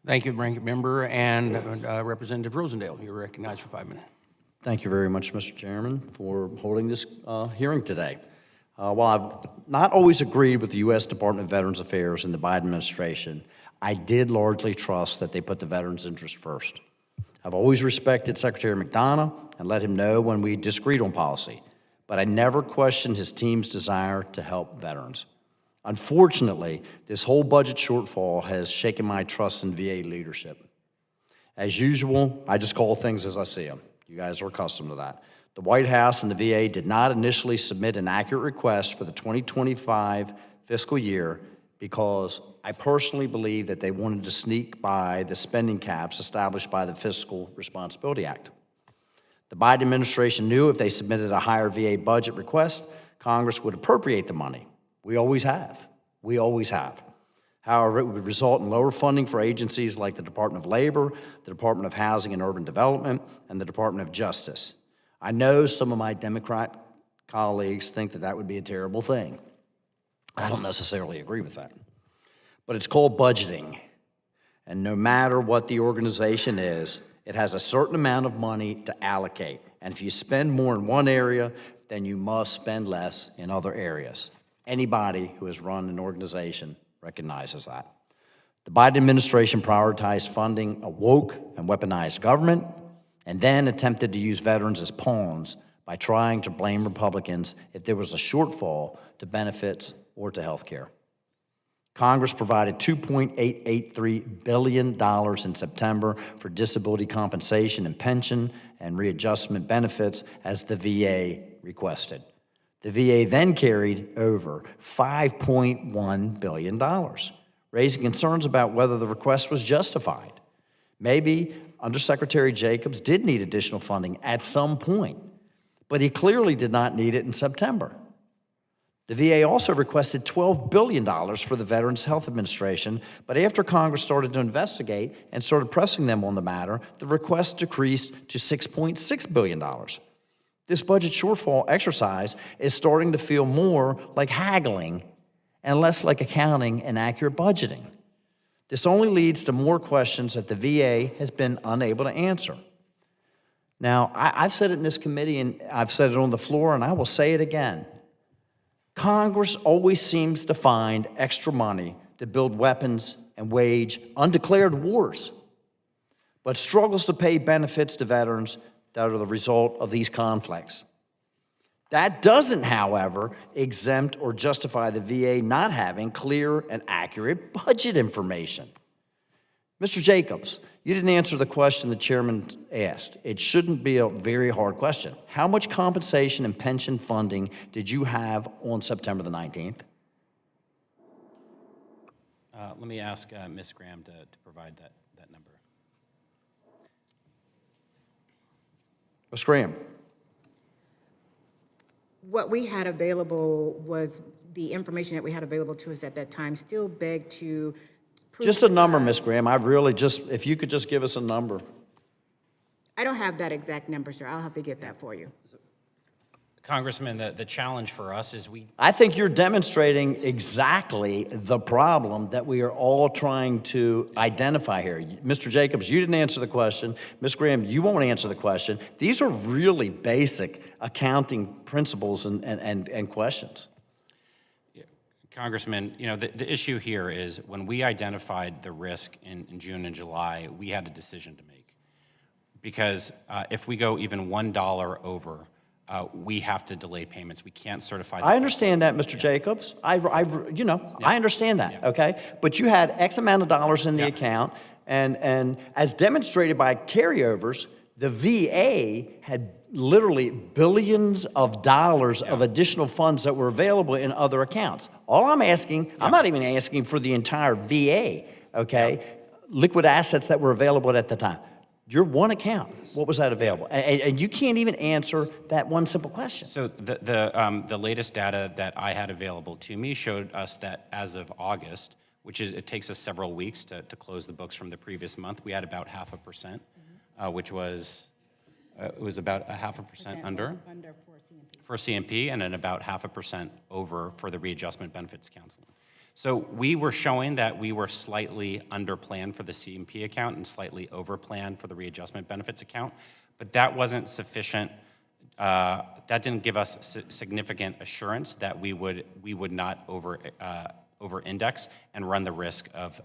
Thank you, Ranking Member, and Representative Rosendale. You're recognized for 5 minutes. Thank you very much, Mr. Chairman, for holding this hearing today. While I've not always agreed with the U.S. Department of Veterans Affairs and the Biden administration, I did largely trust that they put the veterans' interest first. I've always respected Secretary McDonough and let him know when we disagreed on policy, but I never questioned his team's desire to help veterans. Unfortunately, this whole budget shortfall has shaken my trust in VA leadership. As usual, I just call things as I see them. You guys are accustomed to that. The White House and the VA did not initially submit an accurate request for the 2025 fiscal year because I personally believe that they wanted to sneak by the spending caps established by the Fiscal Responsibility Act. The Biden administration knew if they submitted a higher VA budget request, Congress would appropriate the money. We always have. We always have. However, it would result in lower funding for agencies like the Department of Labor, the Department of Housing and Urban Development, and the Department of Justice. I know some of my Democrat colleagues think that that would be a terrible thing. I don't necessarily agree with that. But it's called budgeting. And no matter what the organization is, it has a certain amount of money to allocate. And if you spend more in one area, then you must spend less in other areas. Anybody who has run an organization recognizes that. The Biden administration prioritized funding a woke and weaponized government and then attempted to use veterans as pawns by trying to blame Republicans if there was a shortfall to benefits or to health care. Congress provided $2.883 billion in September for disability compensation and pension and readjustment benefits as the VA requested. The VA then carried over $5.1 billion, raising concerns about whether the request was justified. Maybe Undersecretary Jacobs did need additional funding at some point, but he clearly did not need it in September. The VA also requested $12 billion for the Veterans Health Administration, but after Congress started to investigate and started pressing them on the matter, the request decreased to $6.6 billion. This budget shortfall exercise is starting to feel more like haggling and less like accounting and accurate budgeting. This only leads to more questions that the VA has been unable to answer. Now, I've said it in this committee and I've said it on the floor, and I will say it again. Congress always seems to find extra money to build weapons and wage undeclared wars, but struggles to pay benefits to veterans that are the result of these conflicts. That doesn't, however, exempt or justify the VA not having clear and accurate budget information. Mr. Jacobs, you didn't answer the question the chairman asked. It shouldn't be a very hard question. How much compensation and pension funding did you have on September the 19th? Let me ask Ms. Graham to provide that number. Ms. Graham. What we had available was the information that we had available to us at that time still begged to prove. Just a number, Ms. Graham. If you could just give us a number. I don't have that exact number, sir. I'll have to get that for you. Congressman, the challenge for us is I think you're demonstrating exactly the problem that we are all trying to identify here. Mr. Jacobs, you didn't answer the question. Ms. Graham, you won't answer the question. These are really basic accounting principles and questions. Congressman, the issue here is when we identified the risk in June and July, we had a decision to make. because if we go even $1 over, we have to delay payments. We can't certify. I understand that, Mr. Jacobs. I understand that, okay? But you had X amount of dollars in the account, and as demonstrated by carryovers, the VA had literally billions of dollars of additional funds that were available in other accounts. All I'm asking, I'm not even asking for the entire VA, okay? Liquid assets that were available at the time. Your one account, what was that available? And you can't even answer that one simple question. So the latest data that I had available to me showed us that as of August, which is, it takes us several weeks to close the books from the previous month, we had about 0.5%, which was, it was about 0.5% under for CMP and then about 0.5% over for the readjustment benefits counseling. So we were showing that we were slightly under plan for the CMP account and slightly over plan for the readjustment benefits account, but that wasn't sufficient. That didn't give us significant assurance that we would not over index and run the risk of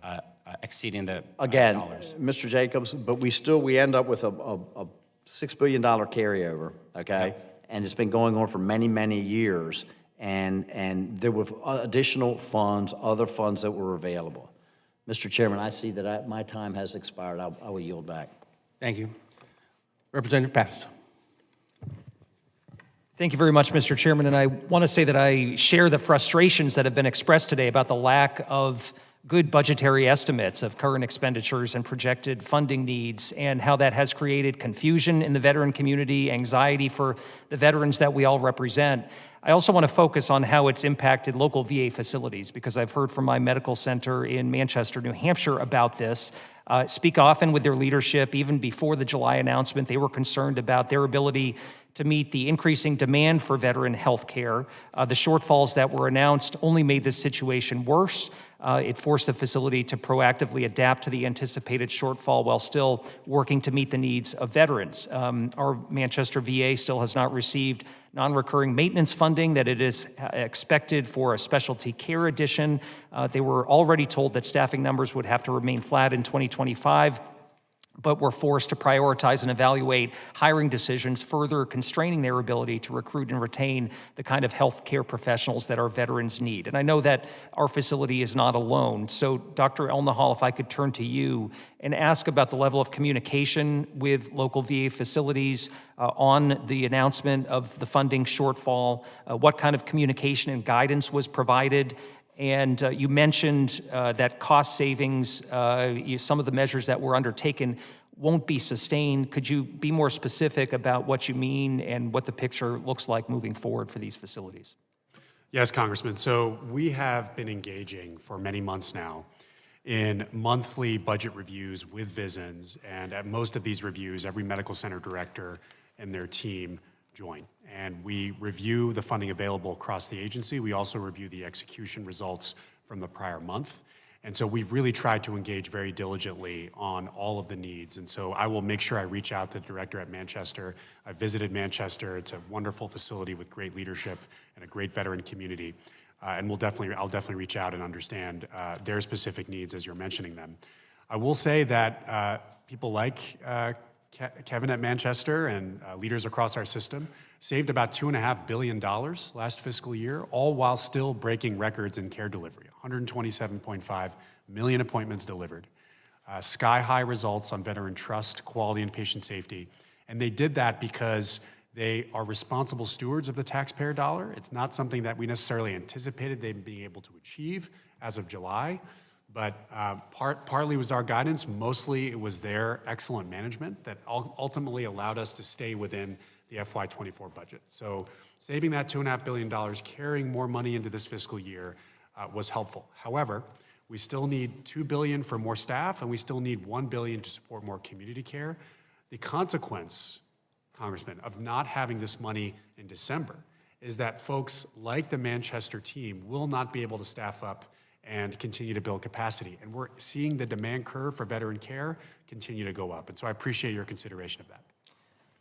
exceeding the Again, dollars. Mr. Jacobs, but we end up with a $6 billion carryover, okay? And it's been going on for many, many years. And there were additional funds, other funds that were available. Mr. Chairman, I see that my time has expired. I will yield back. Thank you. Representative Pappas. Thank you very much, Mr. Chairman. And I want to say that I share the frustrations that have been expressed today about the lack of good budgetary estimates of current expenditures and projected funding needs, and how that has created confusion in the veteran community, anxiety for the veterans that we all represent. I also want to focus on how it's impacted local VA facilities, because I've heard from my medical center in Manchester, New Hampshire about this. Speak often with their leadership. Even before the July announcement, they were concerned about their ability to meet the increasing demand for veteran health care. The shortfalls that were announced only made this situation worse. It forced the facility to proactively adapt to the anticipated shortfall while still working to meet the needs of veterans. Our Manchester VA still has not received non-recurring maintenance funding that it is expected for a specialty care addition. They were already told that staffing numbers would have to remain flat in 2025. But were forced to prioritize and evaluate hiring decisions, further constraining their ability to recruit and retain the kind of healthcare professionals that our veterans need. And I know that our facility is not alone. So, Dr. Elnahal, if I could turn to you and ask about the level of communication with local VA facilities on the announcement of the funding shortfall, what kind of communication and guidance was provided. And you mentioned that cost savings, some of the measures that were undertaken won't be sustained. Could you be more specific about what you mean and what the picture looks like moving forward for these facilities? Yes, Congressman. So we have been engaging for many months now in monthly budget reviews with VISNs, and at most of these reviews, every medical center director and their team join. And we review the funding available across the agency. We also review the execution results from the prior month. And so we've really tried to engage very diligently on all of the needs. And so I will make sure I reach out to the director at Manchester. I visited Manchester. It's a wonderful facility with great leadership and a great veteran community. And I'll definitely reach out and understand their specific needs as you're mentioning them. I will say that people like Kevin at Manchester and leaders across our system saved about $2.5 billion last fiscal year, all while still breaking records in care delivery. 127.5 million appointments delivered. Sky-high results on veteran trust, quality, and patient safety. And they did that because they are responsible stewards of the taxpayer dollar. It's not something that we necessarily anticipated them being able to achieve as of July. But partly was our guidance, mostly it was their excellent management that ultimately allowed us to stay within the FY24 budget. So saving that $2.5 billion, carrying more money into this fiscal year was helpful. However, we still need $2 billion for more staff, and we still need $1 billion to support more community care. The consequence, Congressman, of not having this money in December is that folks like the Manchester team will not be able to staff up and continue to build capacity. And we're seeing the demand curve for veteran care continue to go up. And so I appreciate your consideration of that.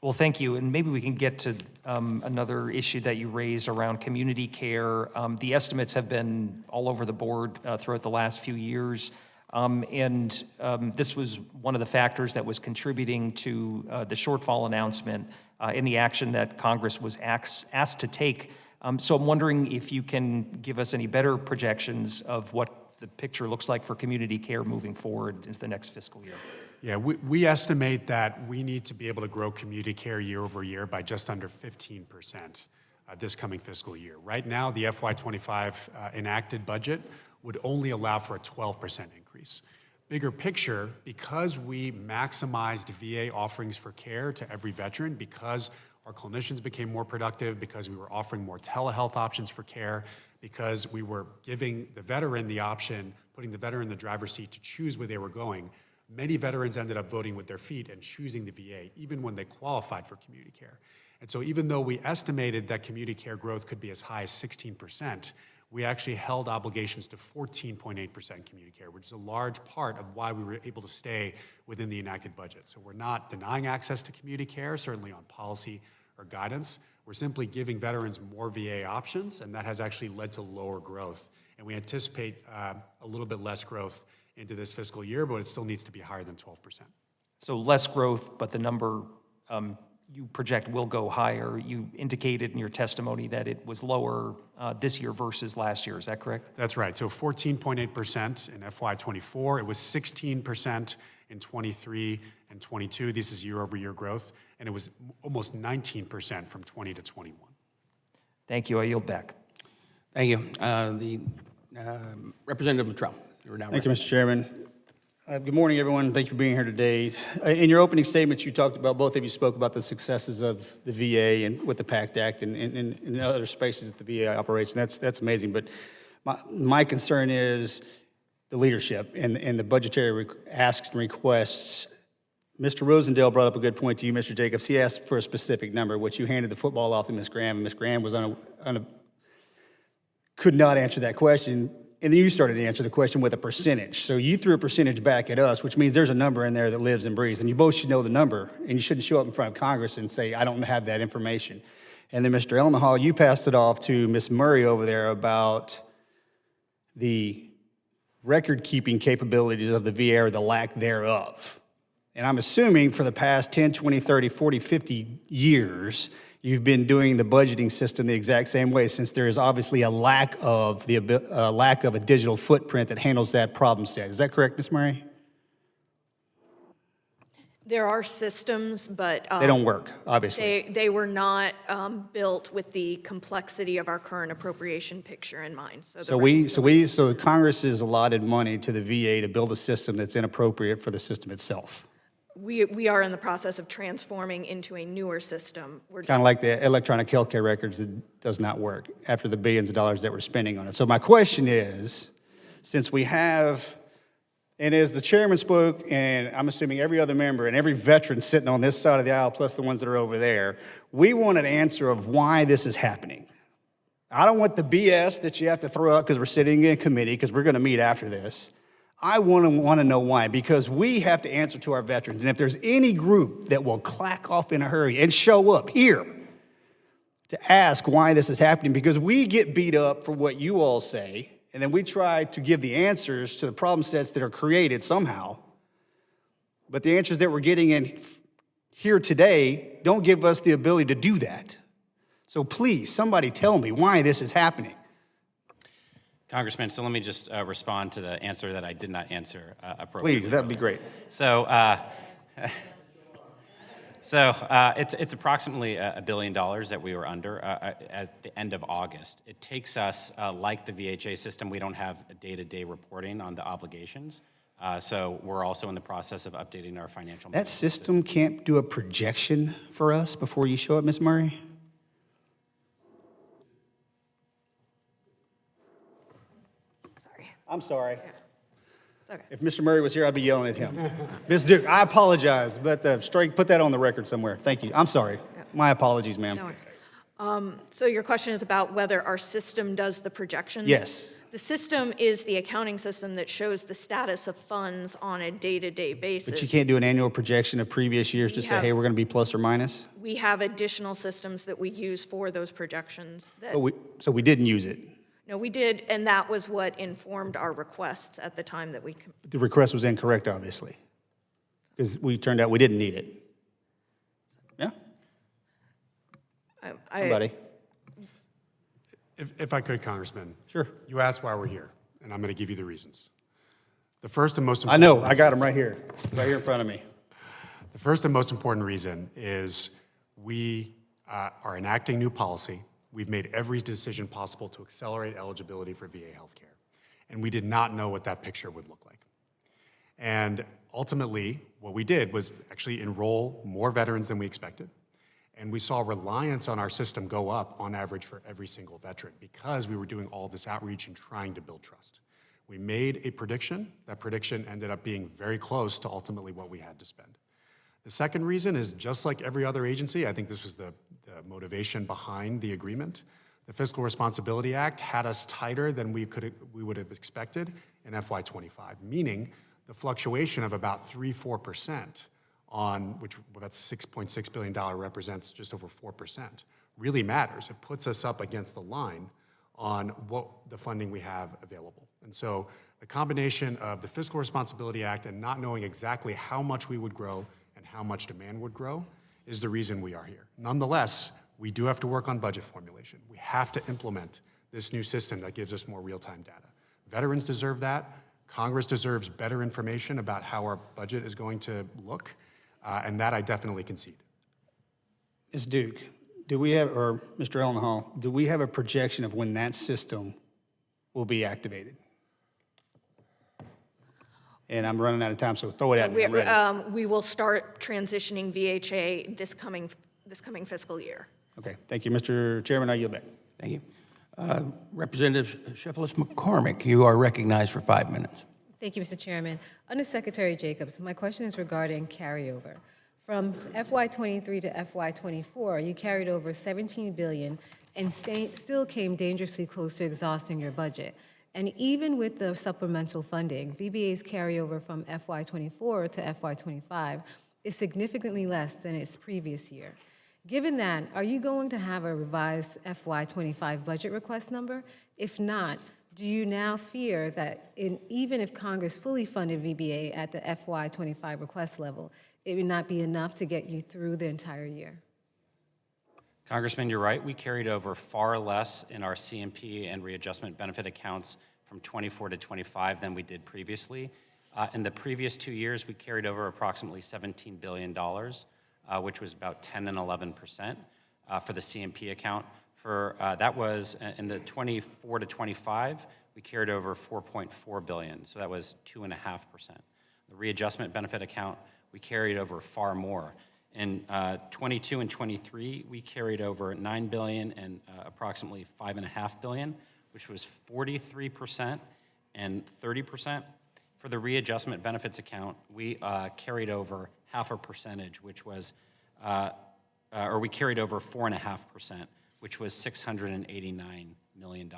Well, thank you. And maybe we can get to another issue that you raised around community care. The estimates have been all over the board throughout the last few years. This was one of the factors that was contributing to the shortfall announcement in the action that Congress was asked to take. So I'm wondering if you can give us any better projections of what the picture looks like for community care moving forward into the next fiscal year. Yeah, we estimate that we need to be able to grow community care year over year by just under 15% this coming fiscal year. Right now, the FY25 enacted budget would only allow for a 12% increase. Bigger picture, because we maximized VA offerings for care to every veteran, because our clinicians became more productive, because we were offering more telehealth options for care, because we were giving the veteran the option, putting the veteran in the driver's seat to choose where they were going, many veterans ended up voting with their feet and choosing the VA, even when they qualified for community care. And so even though we estimated that community care growth could be as high as 16%, we actually held obligations to 14.8% community care, which is a large part of why we were able to stay within the enacted budget. So we're not denying access to community care, certainly on policy or guidance. We're simply giving veterans more VA options, and that has actually led to lower growth. And we anticipate a little bit less growth into this fiscal year, but it still needs to be higher than 12%. So less growth, but the number you project will go higher. You indicated in your testimony that it was lower this year versus last year. Is that correct? That's right. So 14.8% in FY24. It was 16% in 23 and 22. This is year over year growth. And it was almost 19% from 20 to 21. Thank you. I yield back. Thank you. Representative Latrell, you're now Thank you, Mr. Chairman. Good morning, everyone. Thank you for being here today. In your opening statements, you talked about, both of you spoke about the successes of the VA and with the PACT Act and in other spaces that the VA operates, and that's amazing. But my concern is the leadership and the budgetary asks and requests. Mr. Rosendale brought up a good point to you, Mr. Jacobs. He asked for a specific number, which you handed the football off to Ms. Graham, and Ms. Graham was could not answer that question. And then you started to answer the question with a percentage. So you threw a percentage back at us, which means there's a number in there that lives and breathes. And you both should know the number. And you shouldn't show up in front of Congress and say, I don't have that information. And then Mr. Elnahal, you passed it off to Ms. Murray over there about the record-keeping capabilities of the VA or the lack thereof. And I'm assuming for the past 10, 20, 30, 40, 50 years, you've been doing the budgeting system the exact same way, since there is obviously a lack of a digital footprint that handles that problem set. Is that correct, Ms. Murray? There are systems, but They don't work, obviously. they were not built with the complexity of our current appropriation picture in mind. So Congress has allotted money to the VA to build a system that's inappropriate for the system itself. We are in the process of transforming into a newer system. We're Kind of like the electronic healthcare records that does not work after the billions of dollars that we're spending on it. So my question is, since we have, and as the chairman spoke, and I'm assuming every other member and every veteran sitting on this side of the aisle, plus the ones that are over there, we want an answer of why this is happening. I don't want the BS that you have to throw out because we're sitting in a committee, because we're going to meet after this. I want to know why, because we have to answer to our veterans. And if there's any group that will clack off in a hurry and show up here to ask why this is happening, because we get beat up for what you all say, and then we try to give the answers to the problem sets that are created somehow. But the answers that we're getting in here today don't give us the ability to do that. So please, somebody tell me why this is happening. Congressman, so let me just respond to the answer that I did not answer appropriately. Please, that'd be great. So, it's approximately $1 billion that we were under at the end of August. It takes us, like the VHA system, we don't have a day-to-day reporting on the obligations. So we're also in the process of updating our financial. That system can't do a projection for us before you show up, Ms. Murray? I'm sorry. Yeah. It's okay. If Mr. Murray was here, I'd be yelling at him. Ms. Duke, I apologize, but put that on the record somewhere. Thank you. I'm sorry. Yeah. My apologies, ma'am. No worries. So your question is about whether our system does the projections? Yes. The system is the accounting system that shows the status of funds on a day-to-day basis. But you can't do an annual projection of previous years to say, hey, we're going to be plus or minus? We have additional systems that we use for those projections. So we didn't use it. No, we did, and that was what informed our requests at the time that we, The request was incorrect, obviously, because we turned out we didn't need it. Yeah? Somebody? If I could, Congressman. Sure. You asked why we're here, and I'm going to give you the reasons. The first and most I important. know, I got them right here in front of me. The first and most important reason is we are enacting new policy. We've made every decision possible to accelerate eligibility for VA healthcare, and we did not know what that picture would look like. And ultimately, what we did was actually enroll more veterans than we expected, and we saw reliance on our system go up on average for every single veteran because we were doing all this outreach and trying to build trust. We made a prediction. That prediction ended up being very close to ultimately what we had to spend. The second reason is just like every other agency, I think this was the motivation behind the agreement. The Fiscal Responsibility Act had us tighter than we would have expected in FY25, meaning the fluctuation of about 3-4% on which about $6.6 billion represents just over 4%, really matters. It puts us up against the line on what the funding we have available. And so the combination of the Fiscal Responsibility Act and not knowing exactly how much we would grow and how much demand would grow is the reason we are here. Nonetheless, we do have to work on budget formulation. We have to implement this new system that gives us more real-time data. Veterans deserve that. Congress deserves better information about how our budget is going to look, and that I definitely concede. Ms. Duke, do we have, or Mr. Elnahal, do we have a projection of when that system will be activated? And I'm running out of time, so throw it at me. I'm ready. we will start transitioning VHA this coming fiscal year. Okay, thank you. Mr. Chairman, I yield back. Thank you. Representative Sheffield McCormick, you are recognized for 5 minutes. Thank you, Mr. Chairman. Under Secretary Jacobs, my question is regarding carryover. From FY23 to FY24, you carried over $17 billion and still came dangerously close to exhausting your budget. And even with the supplemental funding, VBA's carryover from FY24 to FY25 is significantly less than its previous year. Given that, are you going to have a revised FY25 budget request number? If not, do you now fear that even if Congress fully funded VBA at the FY25 request level, it would not be enough to get you through the entire year? Congressman, you're right. We carried over far less in our CMP and readjustment benefit accounts from 24 to 25 than we did previously. In the previous 2 years, we carried over approximately $17 billion, which was about 10 and 11% for the CMP account. That was in the 24 to 25, we carried over $4.4 billion, so that was 2.5%. The readjustment benefit account, we carried over far more. In 22 and 23, we carried over $9 billion and approximately $5.5 billion, which was 43% and 30%. For the readjustment benefits account, we carried over half a percentage, which was, or we carried over 4.5%, which was $689 million.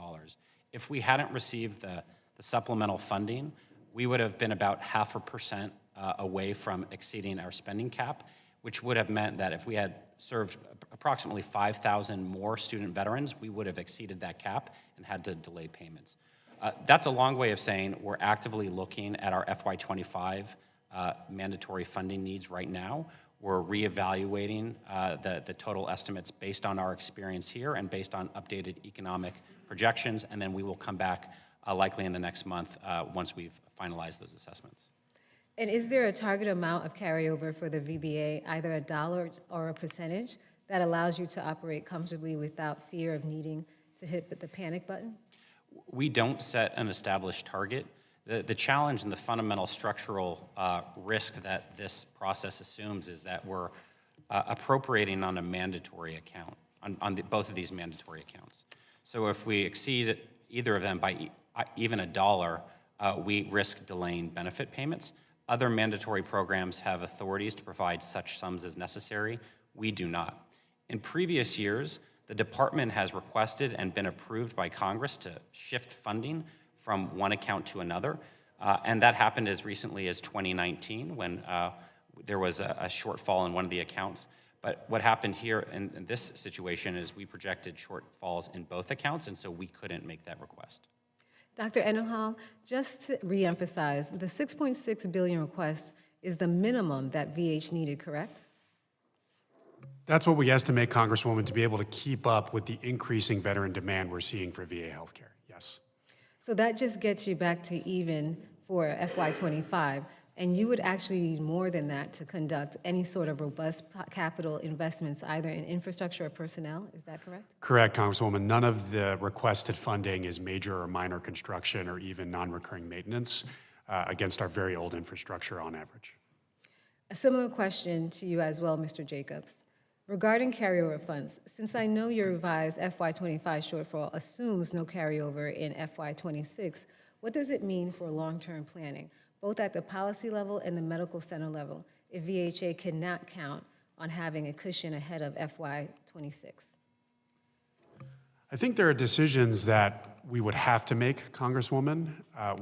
If we hadn't received the supplemental funding, we would have been about 0.5% away from exceeding our spending cap, which would have meant that if we had served approximately 5,000 more student veterans, we would have exceeded that cap and had to delay payments. That's a long way of saying we're actively looking at our FY25 mandatory funding needs right now. We're reevaluating the total estimates based on our experience here and based on updated economic projections, and then we will come back likely in the next month once we've finalized those assessments. And is there a target amount of carryover for the VBA, either a dollar or a percentage, that allows you to operate comfortably without fear of needing to hit the panic button? We don't set an established target. The challenge and the fundamental structural risk that this process assumes is that we're appropriating on a mandatory account, on both of these mandatory accounts. So if we exceed either of them by even a dollar, we risk delaying benefit payments. Other mandatory programs have authorities to provide such sums as necessary. We do not. In previous years, the department has requested and been approved by Congress to shift funding from one account to another, and that happened as recently as 2019 when there was a shortfall in one of the accounts. But what happened here in this situation is we projected shortfalls in both accounts, and so we couldn't make that request. Dr. Elnahal, just to reemphasize, the $6.6 billion request is the minimum that VH needed, correct? That's what we estimate, Congresswoman, to be able to keep up with the increasing veteran demand we're seeing for VA healthcare. Yes. So that just gets you back to even for FY25, and you would actually need more than that to conduct any sort of robust capital investments, either in infrastructure or personnel. Is that correct? Correct, Congresswoman. None of the requested funding is major or minor construction or even non-recurring maintenance against our very old infrastructure on average. A similar question to you as well, Mr. Jacobs. Regarding carryover funds, since I know your revised FY25 shortfall assumes no carryover in FY26, what does it mean for long-term planning, both at the policy level and the medical center level, if VHA cannot count on having a cushion ahead of FY26? I think there are decisions that we would have to make, Congresswoman,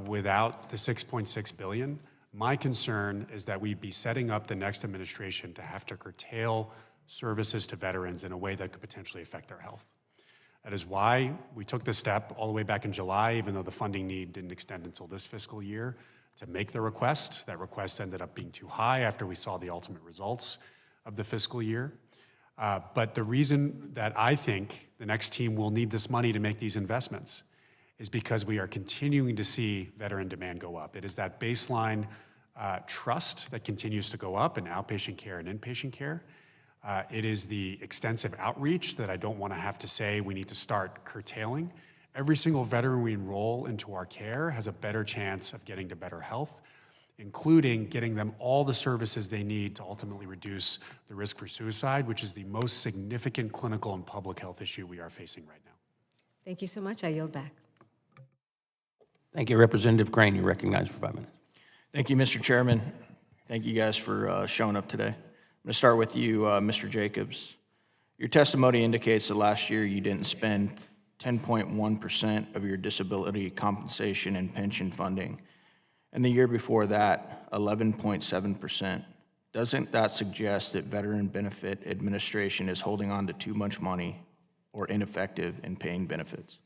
without the $6.6 billion. My concern is that we'd be setting up the next administration to have to curtail services to veterans in a way that could potentially affect their health. That is why we took this step all the way back in July, even though the funding need didn't extend until this fiscal year, to make the request. That request ended up being too high after we saw the ultimate results of the fiscal year. But the reason that I think the next team will need this money to make these investments is because we are continuing to see veteran demand go up. It is that baseline trust that continues to go up in outpatient care and inpatient care. It is the extensive outreach that I don't want to have to say we need to start curtailing. Every single veteran we enroll into our care has a better chance of getting to better health, including getting them all the services they need to ultimately reduce the risk for suicide, which is the most significant clinical and public health issue we are facing right now. Thank you so much. I yield back. Thank you. Representative Crane, you're recognized for 5 minutes. Thank you, Mr. Chairman. Thank you guys for showing up today. I'm going to start with you, Mr. Jacobs. Your testimony indicates that last year you didn't spend 10.1% of your disability compensation and pension funding, and the year before that, 11.7%. Doesn't that suggest that Veteran Benefit Administration is holding on to too much money or ineffective in paying benefits?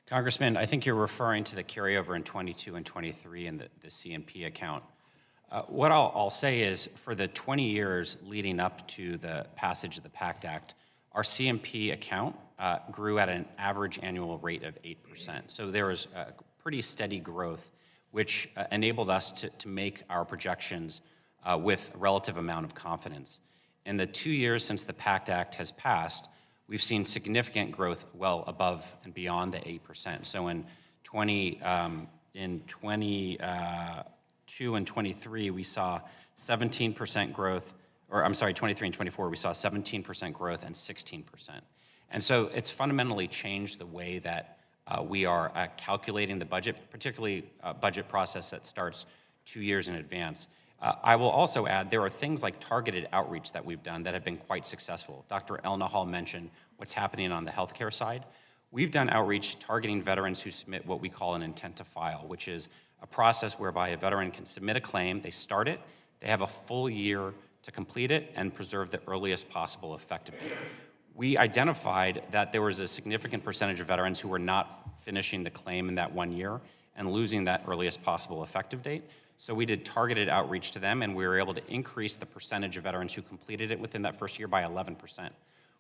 Congressman, I think you're referring to the carryover in 22 and 23 in the CMP account. What I'll say is for the 20 years leading up to the passage of the PACT Act, our CMP account grew at an average annual rate of 8%. So there was a pretty steady growth, which enabled us to make our projections with a relative amount of confidence. In the 2 years since the PACT Act has passed, we've seen significant growth well above and beyond the 8%. So in 22 and 23, we saw 17% growth, or I'm sorry, 23 and 24, we saw 17% growth and 16%. And so it's fundamentally changed the way that we are calculating the budget, particularly a budget process that starts 2 years in advance. I will also add there are things like targeted outreach that we've done that have been quite successful. Dr. Elnahal mentioned what's happening on the healthcare side. We've done outreach targeting veterans who submit what we call an intent to file, which is a process whereby a veteran can submit a claim, they start it, they have a full year to complete it and preserve the earliest possible effective date. We identified that there was a significant percentage of veterans who were not finishing the claim in that 1 year and losing that earliest possible effective date. So we did targeted outreach to them, and we were able to increase the percentage of veterans who completed it within that first year by 11%.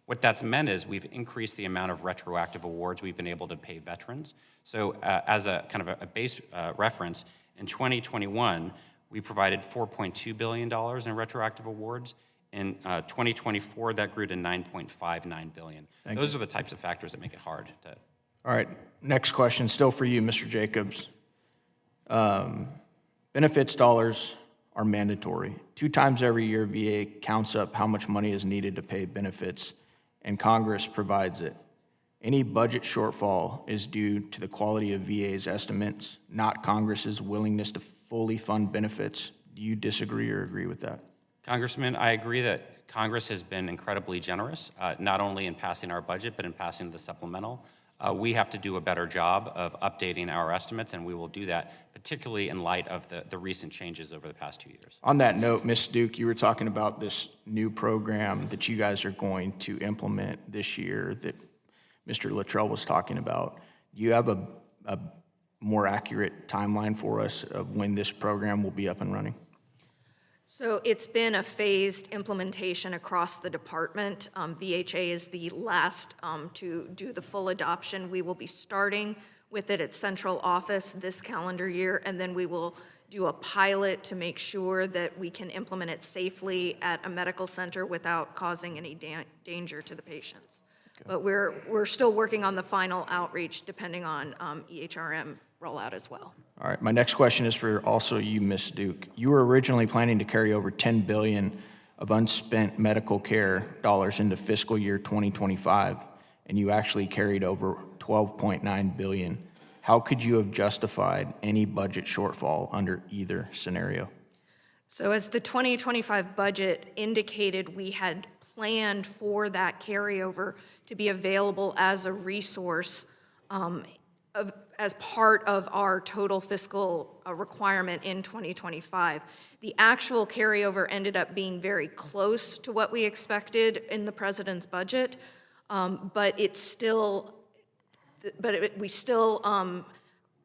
What that's meant is we've increased the amount of retroactive awards we've been able to pay veterans. So as a kind of a base reference, in 2021, we provided $4.2 billion in retroactive awards. In 2024, that grew to $9.59 billion. Those are the types of factors that make it hard to. All right, next question, still for you, Mr. Jacobs. Benefits dollars are mandatory. 2 times every year, VA counts up how much money is needed to pay benefits, and Congress provides it. Any budget shortfall is due to the quality of VA's estimates, not Congress's willingness to fully fund benefits. Do you disagree or agree with that? Congressman, I agree that Congress has been incredibly generous, not only in passing our budget, but in passing the supplemental. we have to do a better job of updating our estimates, and we will do that, particularly in light of the recent changes over the past 2 years. On that note, Ms. Duke, you were talking about this new program that you guys are going to implement this year that Mr. Latrell was talking about. Do you have a more accurate timeline for us of when this program will be up and running? So it's been a phased implementation across the department. VHA is the last to do the full adoption. We will be starting with it at central office this calendar year, and then we will do a pilot to make sure that we can implement it safely at a medical center without causing any danger to the patients. Okay. But we're still working on the final outreach depending on EHRM rollout as well. All right, my next question is for also you, Ms. Duke. You were originally planning to carry over $10 billion of unspent medical care dollars into fiscal year 2025, and you actually carried over $12.9 billion. How could you have justified any budget shortfall under either scenario? So as the 2025 budget indicated, we had planned for that carryover to be available as a resource as part of our total fiscal requirement in 2025. The actual carryover ended up being very close to what we expected in the president's budget, but we still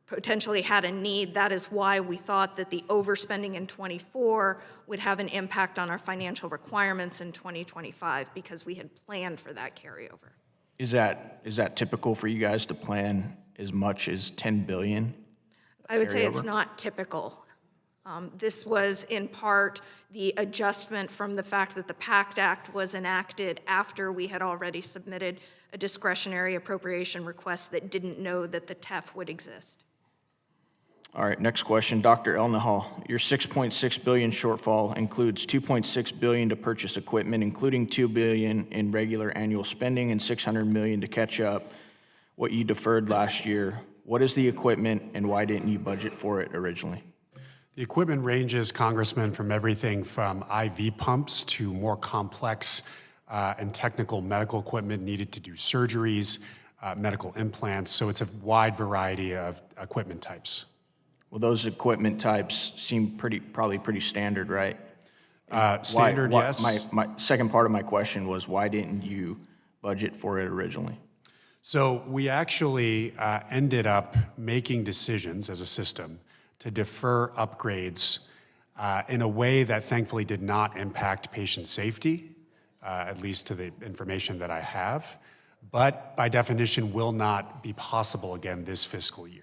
potentially had a need. That is why we thought that the overspending in 24 would have an impact on our financial requirements in 2025 because we had planned for that carryover. Is that typical for you guys to plan as much as $10 billion? I would say it's not typical. This was in part the adjustment from the fact that the PACT Act was enacted after we had already submitted a discretionary appropriation request that didn't know that the TEF would exist. All right, next question. Dr. Elnahal, your $6.6 billion shortfall includes $2.6 billion to purchase equipment, including $2 billion in regular annual spending and $600 million to catch up what you deferred last year. What is the equipment and why didn't you budget for it originally? The equipment ranges, Congressman, from everything from IV pumps to more complex and technical medical equipment needed to do surgeries, medical implants. So it's a wide variety of equipment types. Well, those equipment types seem probably pretty standard, right? Standard, yes. My second part of my question was, why didn't you budget for it originally? So we actually ended up making decisions as a system to defer upgrades in a way that thankfully did not impact patient safety, at least to the information that I have, but by definition will not be possible again this fiscal year.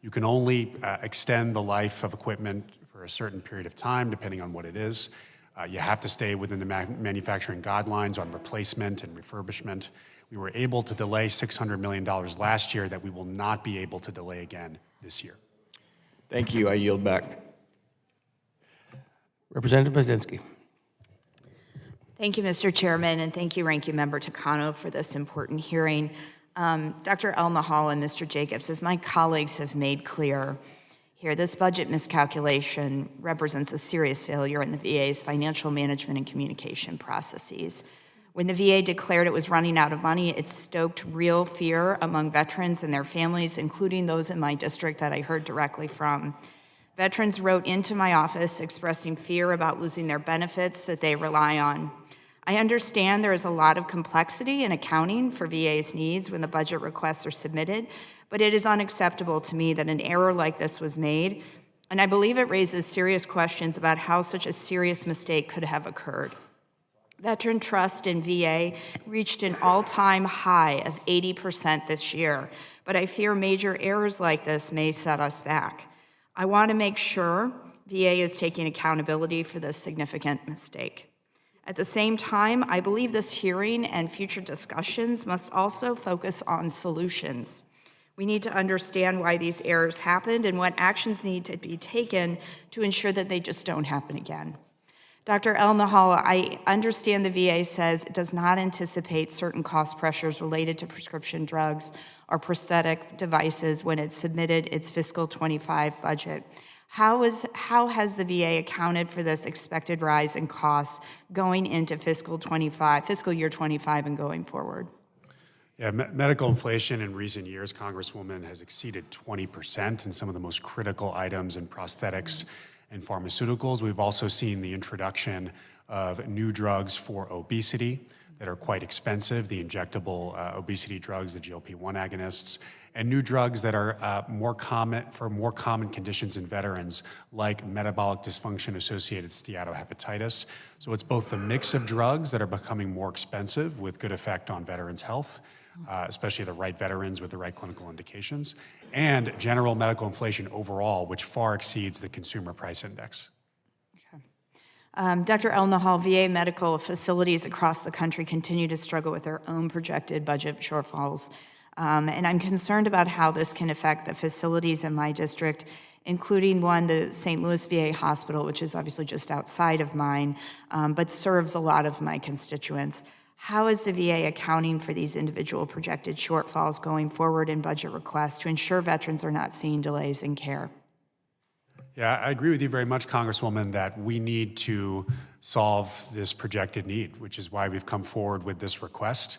You can only extend the life of equipment for a certain period of time, depending on what it is. You have to stay within the manufacturing guidelines on replacement and refurbishment. We were able to delay $600 million last year that we will not be able to delay again this year. Thank you. I yield back. Representative Bazinski. Thank you, Mr. Chairman, and thank you, Ranking Member Takano, for this important hearing. Dr. Elnahal and Mr. Jacobs, as my colleagues have made clear here, this budget miscalculation represents a serious failure in the VA's financial management and communication processes. When the VA declared it was running out of money, it stoked real fear among veterans and their families, including those in my district that I heard directly from. Veterans wrote into my office expressing fear about losing their benefits that they rely on. I understand there is a lot of complexity in accounting for VA's needs when the budget requests are submitted, but it is unacceptable to me that an error like this was made, and I believe it raises serious questions about how such a serious mistake could have occurred. Veteran trust in VA reached an all-time high of 80% this year, but I fear major errors like this may set us back. I want to make sure VA is taking accountability for this significant mistake. At the same time, I believe this hearing and future discussions must also focus on solutions. We need to understand why these errors happened and what actions need to be taken to ensure that they just don't happen again. Dr. Elnahal, I understand the VA says it does not anticipate certain cost pressures related to prescription drugs or prosthetic devices when it submitted its fiscal 25 budget. How has the VA accounted for this expected rise in costs going into fiscal year 25 and going forward? Yeah, medical inflation in recent years, Congresswoman, has exceeded 20% in some of the most critical items in prosthetics and pharmaceuticals. We've also seen the introduction of new drugs for obesity that are quite expensive, the injectable obesity drugs, the GLP-1 agonists, and new drugs that are more common conditions in veterans, like metabolic dysfunction-associated steatohepatitis. So it's both the mix of drugs that are becoming more expensive with good effect on veterans' health, especially the right veterans with the right clinical indications, and general medical inflation overall, which far exceeds the consumer price index. Dr. Elnahal, VA medical facilities across the country continue to struggle with their own projected budget shortfalls. And I'm concerned about how this can affect the facilities in my district, including one, the St. Louis VA Hospital, which is obviously just outside of mine, but serves a lot of my constituents. How is the VA accounting for these individual projected shortfalls going forward in budget requests to ensure veterans are not seeing delays in care? Yeah, I agree with you very much, Congresswoman, that we need to solve this projected need, which is why we've come forward with this request.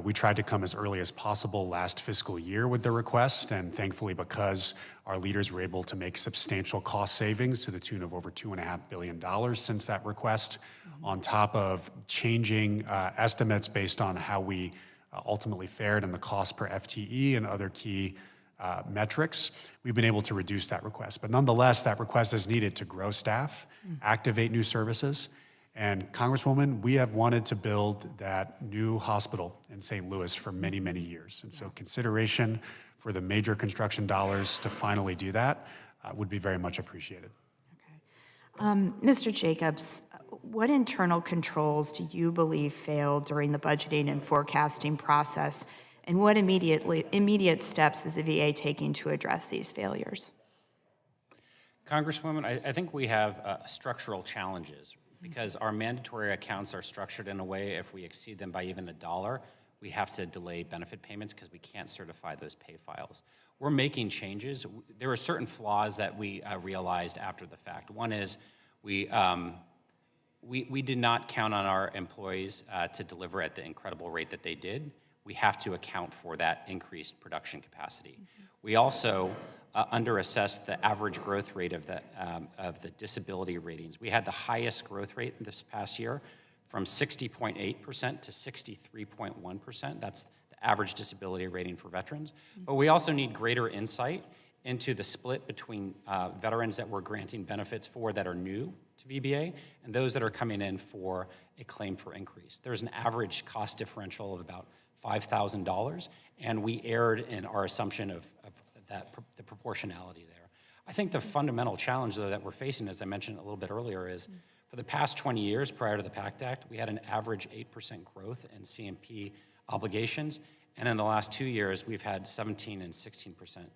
We tried to come as early as possible last fiscal year with the request, and thankfully, because our leaders were able to make substantial cost savings to the tune of over $2.5 billion since that request, on top of changing estimates based on how we ultimately fared in the cost per FTE and other key metrics, we've been able to reduce that request. But nonetheless, that request is needed to grow staff, activate new services. And Congresswoman, we have wanted to build that new hospital in St. Louis for many, many years. And so consideration for the major construction dollars to finally do that would be very much appreciated. Mr. Jacobs, what internal controls do you believe failed during the budgeting and forecasting process? And what immediate steps is the VA taking to address these failures? Congresswoman, I think we have structural challenges because our mandatory accounts are structured in a way, if we exceed them by even $1, we have to delay benefit payments because we can't certify those pay files. We're making changes. There are certain flaws that we realized after the fact. One is we did not count on our employees to deliver at the incredible rate that they did. We have to account for that increased production capacity. We also underassessed the average growth rate of the disability ratings. We had the highest growth rate this past year, from 60.8% to 63.1%. That's the average disability rating for veterans. But we also need greater insight into the split between veterans that we're granting benefits for that are new to VBA and those that are coming in for a claim for increase. There's an average cost differential of about $5,000, and we erred in our assumption of the proportionality there. I think the fundamental challenge, though, that we're facing, as I mentioned a little bit earlier, is for the past 20 years prior to the PACT Act, we had an average 8% growth in CMP obligations, and in the last 2 years, we've had 17 and 16%.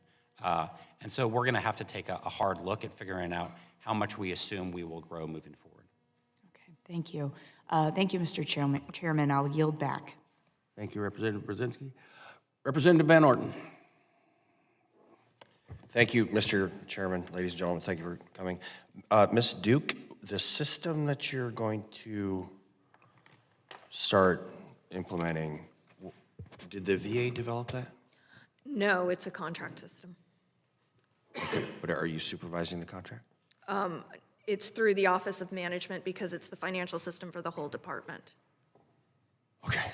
And so we're going to have to take a hard look at figuring out how much we assume we will grow moving forward. Okay, thank you. Thank you, Mr. Chairman. I'll yield back. Thank you, Representative Brzezinski. Representative Van Orten. Thank you, Mr. Chairman. Ladies and gentlemen, thank you for coming. Ms. Duke, the system that you're going to start implementing, did the VA develop that? No, it's a contract system. Okay, but are you supervising the contract? It's through the Office of Management because it's the financial system for the whole department. Okay.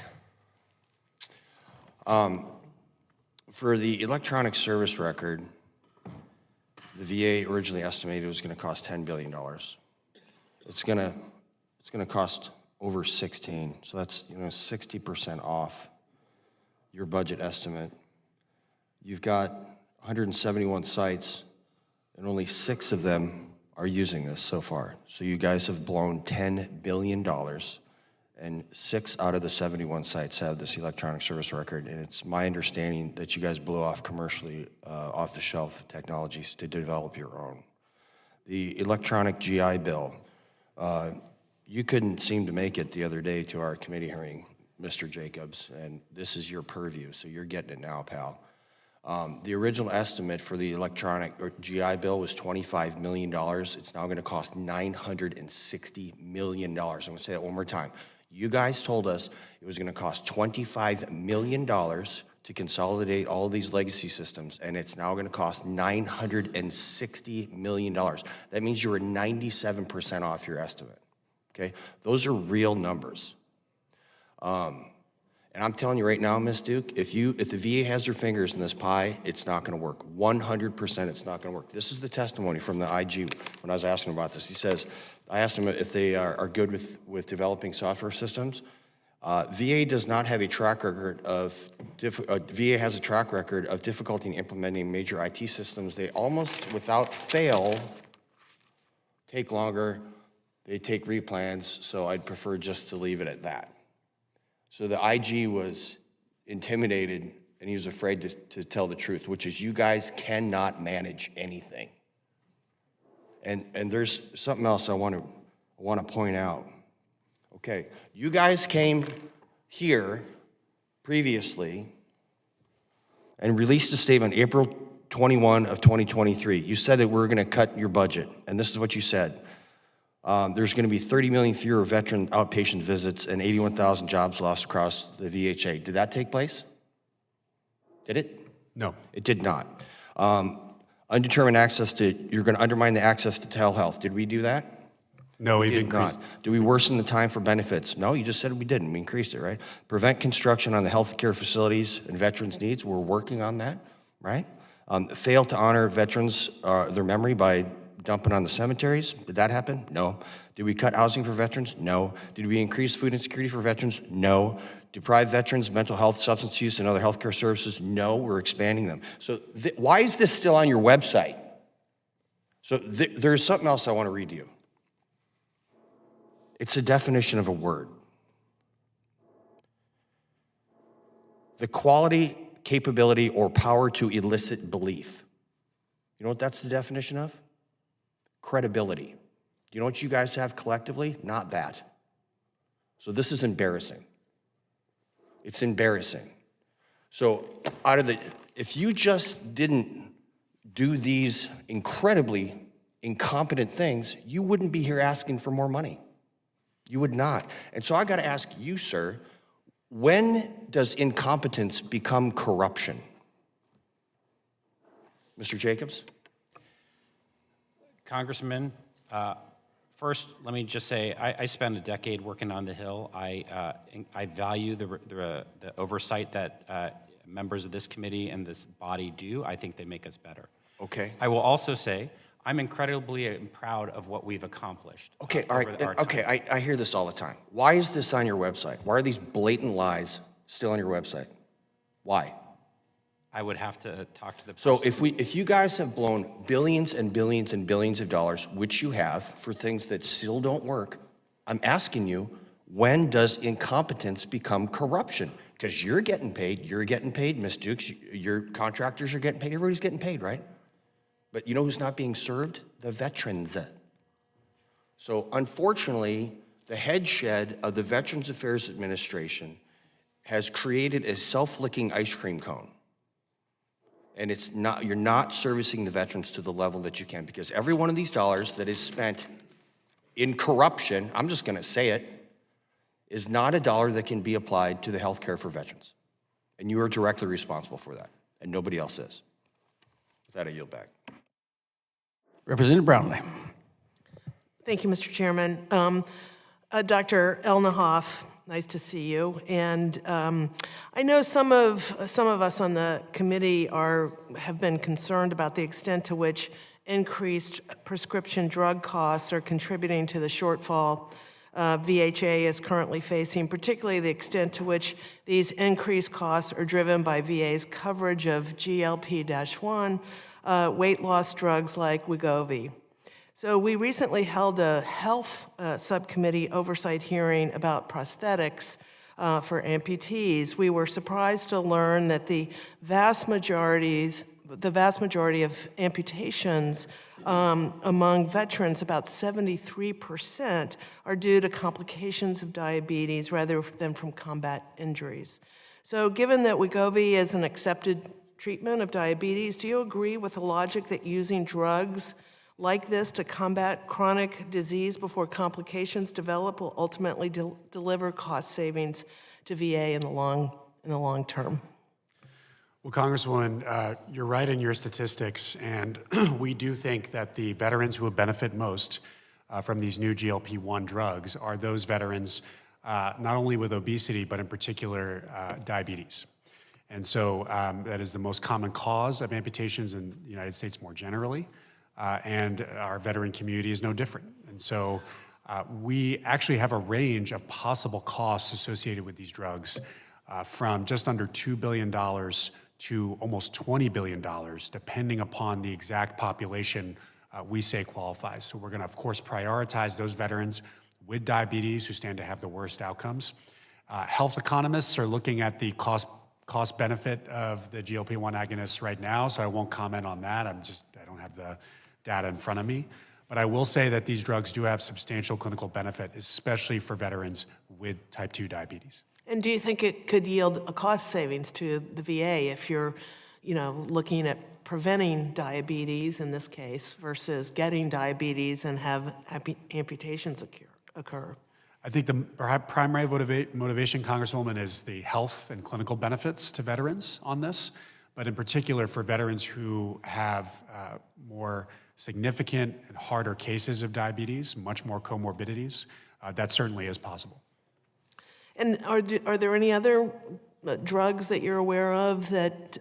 For the electronic service record, the VA originally estimated it was going to cost $10 billion. It's going to cost over 16, so that's 60% off your budget estimate. You've got 171 sites, and only 6 of them are using this so far. So you guys have blown $10 billion, and 6 out of the 71 sites have this electronic service record, and it's my understanding that you guys blew off commercially off-the-shelf technologies to develop your own. The electronic GI Bill, you couldn't seem to make it the other day to our committee hearing, Mr. Jacobs, and this is your purview, so you're getting it now, pal. The original estimate for the electronic or GI Bill was $25 million. It's now going to cost $960 million. I'm going to say that one more time. You guys told us it was going to cost $25 million to consolidate all of these legacy systems, and it's now going to cost $960 million. That means you were 97% off your estimate, okay? Those are real numbers. And I'm telling you right now, Ms. Duke, if the VA has their fingers in this pie, it's not going to work. 100% it's not going to work. This is the testimony from the IG when I was asking him about this. He says, I asked him if they are good with developing software systems. VA does not have a track record of, VA has a track record of difficulty in implementing major IT systems. They almost, without fail, take longer. They take replans, so I'd prefer just to leave it at that. So the IG was intimidated, and he was afraid to tell the truth, which is you guys cannot manage anything. And there's something else I want to point out. Okay, you guys came here previously and released a statement April 21 of 2023. You said that we're going to cut your budget, and this is what you said. There's going to be 30 million fewer veteran outpatient visits and 81,000 jobs lost across the VHA. Did that take place? Did it? No. It did not. Undetermined access to, you're going to undermine the access to telehealth. Did we do that? No, we've Did increased. not. Did we worsen the time for benefits? No, you just said we didn't. We increased it, right? Prevent construction on the healthcare facilities and veterans' needs. We're working on that, right? Fail to honor veterans, their memory by dumping on the cemeteries. Did that happen? No. Did we cut housing for veterans? No. Did we increase food insecurity for veterans? No. Deprive veterans of mental health, substance use, and other healthcare services? No, we're expanding them. So why is this still on your website? So there's something else I want to read to you. It's a definition of a word. The quality, capability, or power to elicit belief. You know what that's the definition of? Credibility. Do you know what you guys have collectively? Not that. So this is embarrassing. It's embarrassing. So if you just didn't do these incredibly incompetent things, you wouldn't be here asking for more money. You would not. And so I got to ask you, sir, when does incompetence become corruption? Mr. Jacobs? Congressman, first, let me just say, I spent a decade working on the Hill. I value the oversight that members of this committee and this body do. I think they make us better. Okay. I will also say, I'm incredibly proud of what we've accomplished. Okay, all right. Okay, I hear this all the time. Why is this on your website? Why are these blatant lies still on your website? Why? I would have to talk to the So person. if you guys have blown billions and billions and billions of dollars, which you have, for things that still don't work, I'm asking you, when does incompetence become corruption? Because you're getting paid, Ms. Dukes, your contractors are getting paid, everybody's getting paid, right? But you know who's not being served? The veterans. So unfortunately, the head shed of the Veterans Affairs Administration has created a self-licking ice cream cone. And you're not servicing the veterans to the level that you can, because every one of these dollars that is spent in corruption, I'm just gonna say it, is not a dollar that can be applied to the health care for veterans. And you are directly responsible for that, and nobody else is. With that, I yield back. Representative Brownley. Thank you, Mr. Chairman. Dr. Elnahal, nice to see you. And I know some of us on the committee have been concerned about the extent to which increased prescription drug costs are contributing to the shortfall VHA is currently facing, particularly the extent to which these increased costs are driven by VA's coverage of GLP-1 weight loss drugs like Wegovy. So we recently held a health subcommittee oversight hearing about prosthetics for amputees. We were surprised to learn that the vast majority of amputations among veterans, about 73%, are due to complications of diabetes rather than from combat injuries. So given that Wegovy is an accepted treatment of diabetes, do you agree with the logic that using drugs like this to combat chronic disease before complications develop will ultimately deliver cost savings to VA in the long term. Well, Congresswoman, you're right in your statistics, and we do think that the veterans who will benefit most from these new GLP-1 drugs are those veterans not only with obesity, but in particular diabetes. And so that is the most common cause of amputations in the United States more generally, and our veteran community is no different. And so we actually have a range of possible costs associated with these drugs from just under $2 billion to almost $20 billion, depending upon the exact population we say qualifies. So we're going to, of course, prioritize those veterans with diabetes who stand to have the worst outcomes. Health economists are looking at the cost benefit of the GLP-1 agonists right now, so I won't comment on that. I don't have the data in front of me. But I will say that these drugs do have substantial clinical benefit, especially for veterans with type 2 diabetes. And do you think it could yield a cost savings to the VA if you're, looking at preventing diabetes in this case versus getting diabetes and have amputations occur? I think the primary motivation, Congresswoman, is the health and clinical benefits to veterans on this, but in particular for veterans who have more significant and harder cases of diabetes, much more comorbidities, that certainly is possible. And are there any other drugs that you're aware of that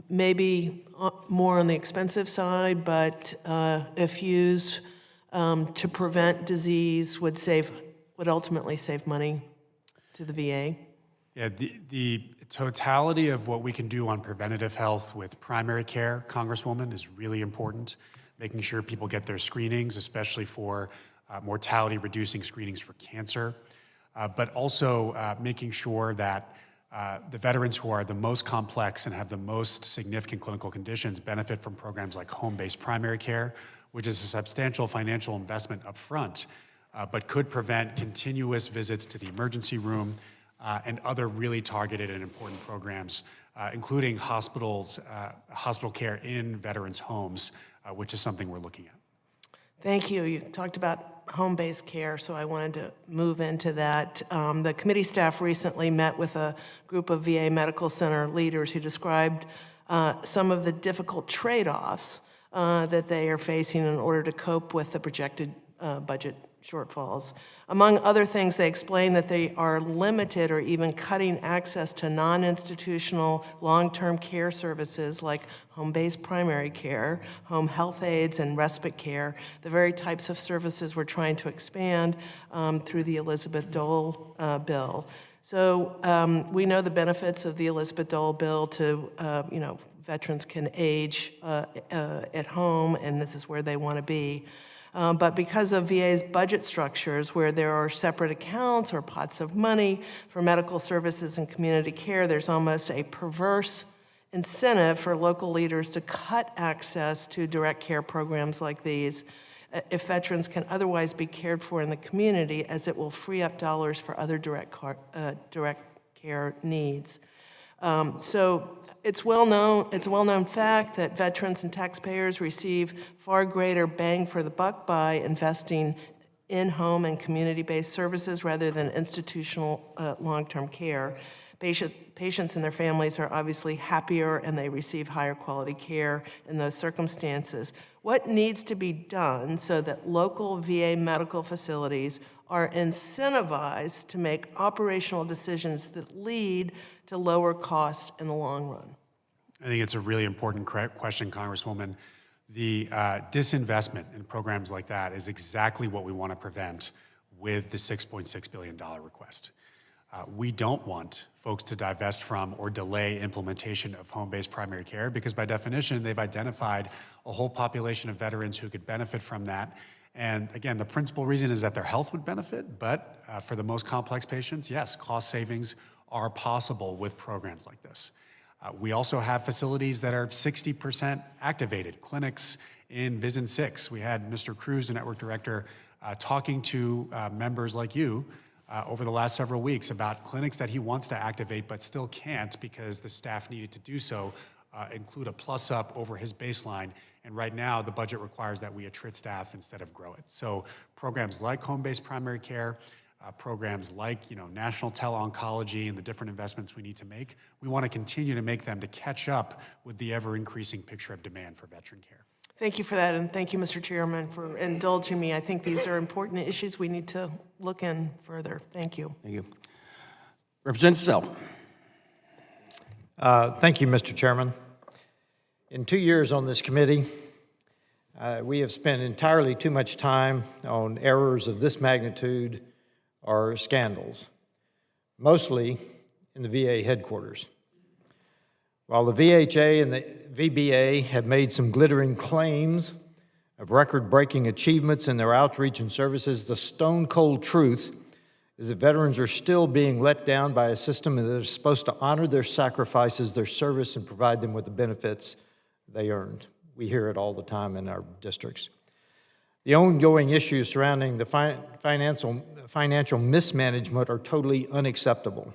may be more on the expensive side, but if used to prevent disease would ultimately save money to the VA? Yeah, the totality of what we can do on preventative health with primary care, Congresswoman, is really important. Making sure people get their screenings, especially for mortality-reducing screenings for cancer, but also making sure that the veterans who are the most complex and have the most significant clinical conditions benefit from programs like home-based primary care, which is a substantial financial investment up front, but could prevent continuous visits to the emergency room and other really targeted and important programs, including hospital care in veterans' homes, which is something we're looking at. Thank you. You talked about home-based care, so I wanted to move into that. The committee staff recently met with a group of VA Medical Center leaders who described some of the difficult trade-offs that they are facing in order to cope with the projected budget shortfalls. Among other things, they explain that they are limited or even cutting access to non-institutional long-term care services like home-based primary care, home health aides, and respite care, the very types of services we're trying to expand through the Elizabeth Dole bill. So we know the benefits of the Elizabeth Dole bill to, veterans can age at home, and this is where they want to be. But because of VA's budget structures, where there are separate accounts or pots of money for medical services and community care, there's almost a perverse incentive for local leaders to cut access to direct care programs like these if veterans can otherwise be cared for in the community, as it will free up dollars for other direct care needs. So it's a well-known fact that veterans and taxpayers receive far greater bang for the buck by investing in home and community-based services rather than institutional long-term care. Patients and their families are obviously happier and they receive higher quality care in those circumstances. What needs to be done so that local VA medical facilities are incentivized to make operational decisions that lead to lower costs in the long run? I think it's a really important question, Congresswoman. The disinvestment in programs like that is exactly what we want to prevent with the $6.6 billion request. We don't want folks to divest from or delay implementation of home-based primary care because by definition, they've identified a whole population of veterans who could benefit from that. And again, the principal reason is that their health would benefit, but for the most complex patients, yes, cost savings are possible with programs like this. We also have facilities that are 60% activated, clinics in Vision 6. We had Mr. Cruz, the network director, talking to members like you over the last several weeks about clinics that he wants to activate but still can't because the staff needed to do so include a plus up over his baseline. And right now, the budget requires that we attrit staff instead of grow it. So programs like home-based primary care, programs like national tele-oncology and the different investments we need to make, we want to continue to make them to catch up with the ever-increasing picture of demand for veteran care. Thank you for that, and thank you, Mr. Chairman, for indulging me. I think these are important issues we need to look in further. Thank you. Thank you. Representative Zell. Thank you, Mr. Chairman. In 2 years on this committee, we have spent entirely too much time on errors of this magnitude or scandals, mostly in the VA headquarters. While the VHA and the VBA have made some glittering claims of record-breaking achievements in their outreach and services, the stone-cold truth is that veterans are still being let down by a system that is supposed to honor their sacrifices, their service, and provide them with the benefits they earned. We hear it all the time in our districts. The ongoing issues surrounding the financial mismanagement are totally unacceptable.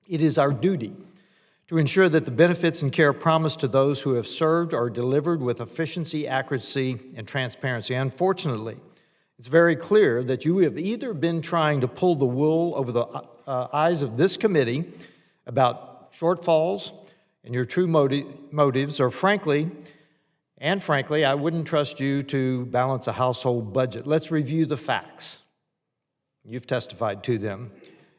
It is our duty to ensure that the benefits and care promised to those who have served are delivered with efficiency, accuracy, and transparency. Unfortunately, it's very clear that you have either been trying to pull the wool over the eyes of this committee about shortfalls and your true motives, or frankly, I wouldn't trust you to balance a household budget. Let's review the facts. You've testified to them.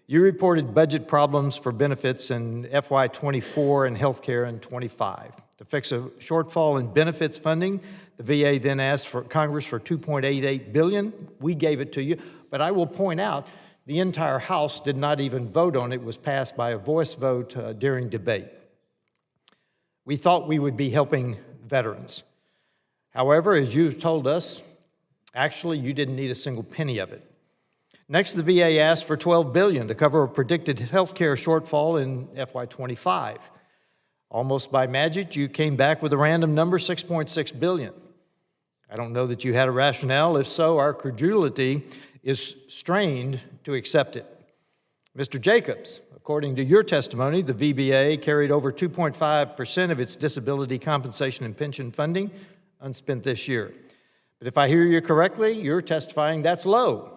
You reported budget problems for benefits in FY24 and healthcare in 25. To fix a shortfall in benefits funding, the VA then asked for Congress for $2.88 billion. We gave it to you, but I will point out the entire House did not even vote on it. It was passed by a voice vote during debate. We thought we would be helping veterans. However, as you've told us, actually you didn't need a single penny of it. Next, the VA asked for $12 billion to cover a predicted health care shortfall in FY25. Almost by magic, you came back with a random number, $6.6 billion. I don't know that you had a rationale. If so, our credulity is strained to accept it. Mr. Jacobs, according to your testimony, the VBA carried over 2.5% of its disability compensation and pension funding unspent this year. But if I hear you correctly, you're testifying that's low.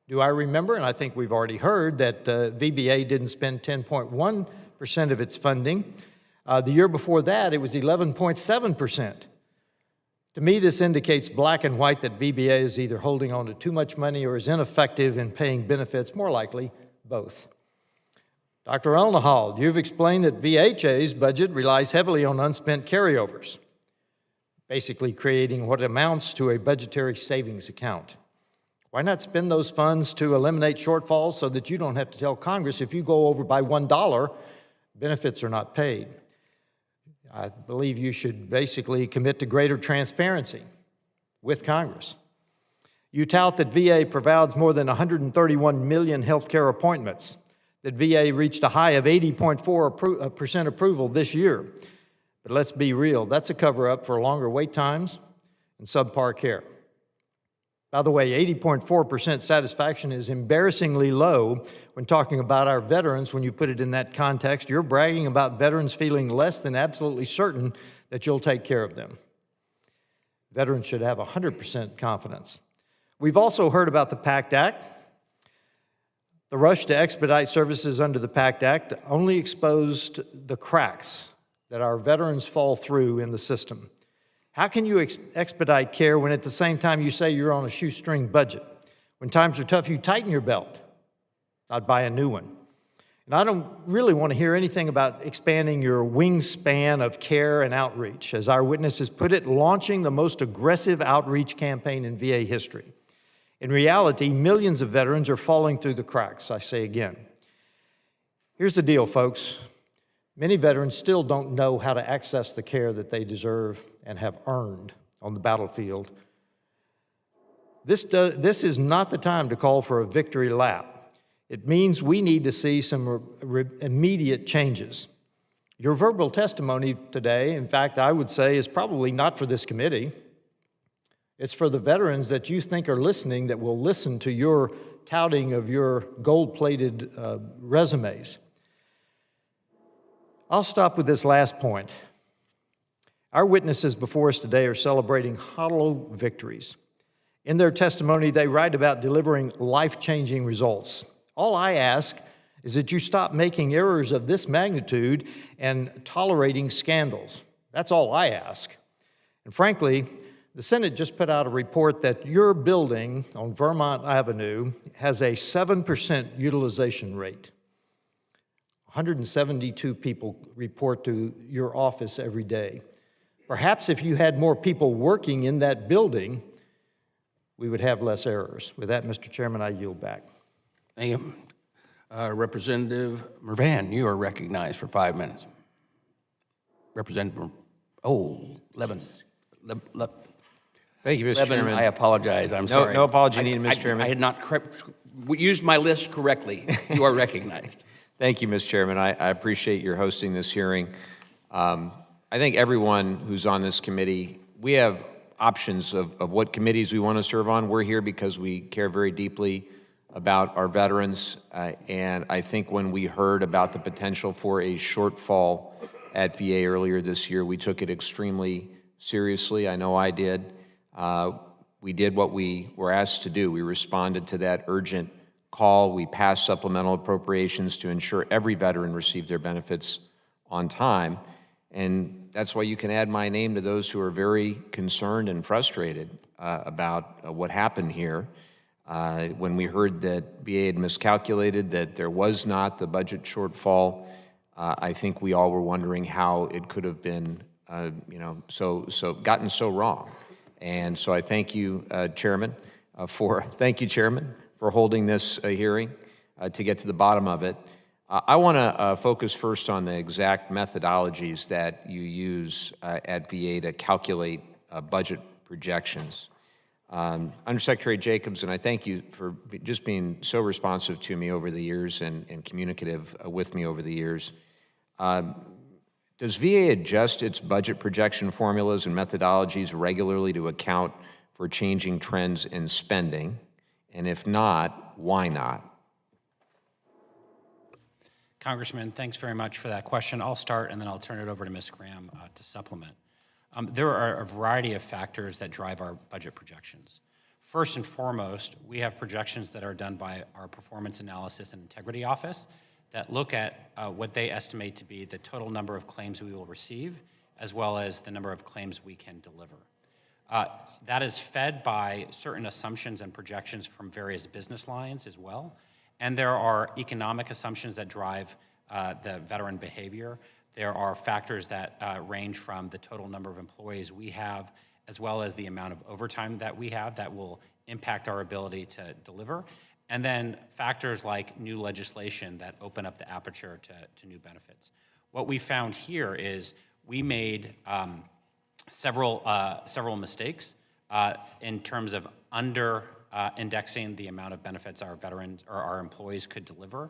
Do I remember, and I think we've already heard, that VBA didn't spend 10.1% of its funding. The year before that, it was 11.7%. To me, this indicates black and white that VBA is either holding on to too much money or is ineffective in paying benefits, more likely both. Dr. Elnahal, you've explained that VHA's budget relies heavily on unspent carryovers, basically creating what amounts to a budgetary savings account. Why not spend those funds to eliminate shortfalls so that you don't have to tell Congress if you go over by $1, benefits are not paid? I believe you should basically commit to greater transparency with Congress. You tout that VA provides more than 131 million health care appointments, that VA reached a high of 80.4% approval this year. But let's be real, that's a cover-up for longer wait times and subpar care. By the way, 80.4% satisfaction is embarrassingly low when talking about our veterans. When you put it in that context, you're bragging about veterans feeling less than absolutely certain that you'll take care of them. Veterans should have 100% confidence. We've also heard about the PACT Act. The rush to expedite services under the PACT Act only exposed the cracks that our veterans fall through in the system. How can you expedite care when at the same time you say you're on a shoestring budget? When times are tough, you tighten your belt, not buy a new one. And I don't really want to hear anything about expanding your wingspan of care and outreach. As our witnesses put it, launching the most aggressive outreach campaign in VA history. In reality, millions of veterans are falling through the cracks, I say again. Here's the deal, folks. Many veterans still don't know how to access the care that they deserve and have earned on the battlefield. This is not the time to call for a victory lap. It means we need to see some immediate changes. Your verbal testimony today, in fact, I would say, is probably not for this committee. It's for the veterans that you think are listening, that will listen to your touting of your gold-plated resumes. I'll stop with this last point. Our witnesses before us today are celebrating hollow victories. In their testimony, they write about delivering life-changing results. All I ask is that you stop making errors of this magnitude and tolerating scandals. That's all I ask. And frankly, the Senate just put out a report that your building on Vermont Avenue has a 7% utilization rate. 172 people report to your office every day. Perhaps if you had more people working in that building, we would have less errors. With that, Mr. Chairman, I yield back. Thank you. Representative Mrvan, you are recognized for 5 minutes. Representative, Levin. Thank you, Mr. Levin, Chairman. I apologize, I'm sorry. No apology needed, Mr. Chairman. I had not used my list correctly. You are recognized. Thank you, Mr. Chairman. I appreciate your hosting this hearing. I think everyone who's on this committee, we have options of what committees we want to serve on. We're here because we care very deeply about our veterans, and I think when we heard about the potential for a shortfall at VA earlier this year, we took it extremely seriously. I know I did. We did what we were asked to do. We responded to that urgent call. We passed supplemental appropriations to ensure every veteran received their benefits on time. And that's why you can add my name to those who are very concerned and frustrated about what happened here. When we heard that VA had miscalculated, that there was not the budget shortfall, I think we all were wondering how it could have been, gotten so wrong. And so I thank you, Chairman, for holding this hearing to get to the bottom of it. I want to focus first on the exact methodologies that you use at VA to calculate budget projections. Undersecretary Jacobs, and I thank you for just being so responsive to me over the years and communicative with me over the years. Does VA adjust its budget projection formulas and methodologies regularly to account for changing trends in spending? And if not, why not? Congressman, thanks very much for that question. I'll start and then I'll turn it over to Ms. Graham to supplement. There are a variety of factors that drive our budget projections. First and foremost, we have projections that are done by our Performance Analysis and Integrity Office that look at what they estimate to be the total number of claims we will receive, as well as the number of claims we can deliver. That is fed by certain assumptions and projections from various business lines as well. And there are economic assumptions that drive the veteran behavior. There are factors that range from the total number of employees we have, as well as the amount of overtime that we have that will impact our ability to deliver. And then factors like new legislation that open up the aperture to new benefits. What we found here is we made several mistakes in terms of indexing the amount of benefits our veterans or our employees could deliver,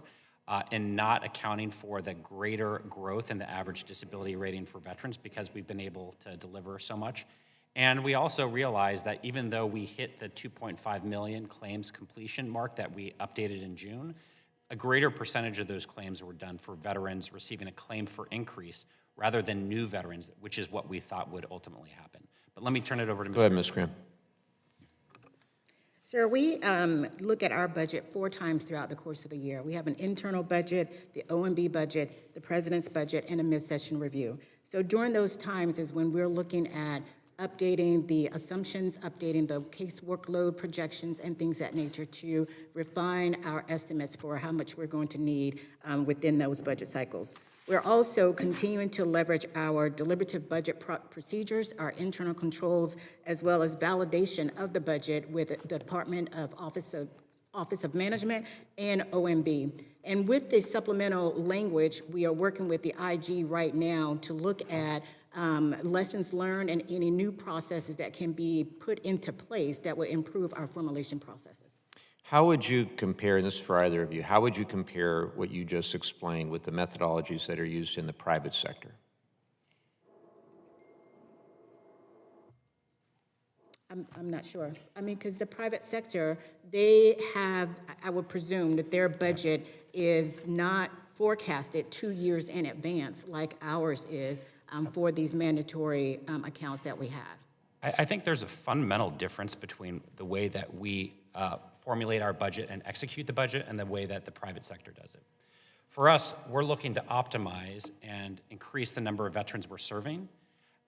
and not accounting for the greater growth in the average disability rating for veterans because we've been able to deliver so much. And we also realized that even though we hit the 2.5 million claims completion mark that we updated in June, a greater percentage of those claims were done for veterans receiving a claim for increase rather than new veterans, which is what we thought would ultimately happen. But let me turn it over to Ms. Go ahead, Ms. Graham. Sir, we look at our budget 4 times throughout the course of the year. We have an internal budget, the OMB budget, the president's budget, and a mid-session review. So during those times is when we're looking at updating the assumptions, updating the case workload projections, and things of that nature to refine our estimates for how much we're going to need within those budget cycles. We're also continuing to leverage our deliberative budget procedures, our internal controls, as well as validation of the budget with the Department of Office of Management and OMB. And with the supplemental language, we are working with the IG right now to look at lessons learned and any new processes that can be put into place that will improve our formulation processes. How would you compare, and this is for either of you, how would you compare what you just explained with the methodologies that are used in the private sector? I'm not sure. I mean, because the private sector, they have, I would presume that their budget is not forecasted 2 years in advance like ours is for these mandatory accounts that we have. I think there's a fundamental difference between the way that we formulate our budget and execute the budget and the way that the private sector does it. For us, we're looking to optimize and increase the number of veterans we're serving.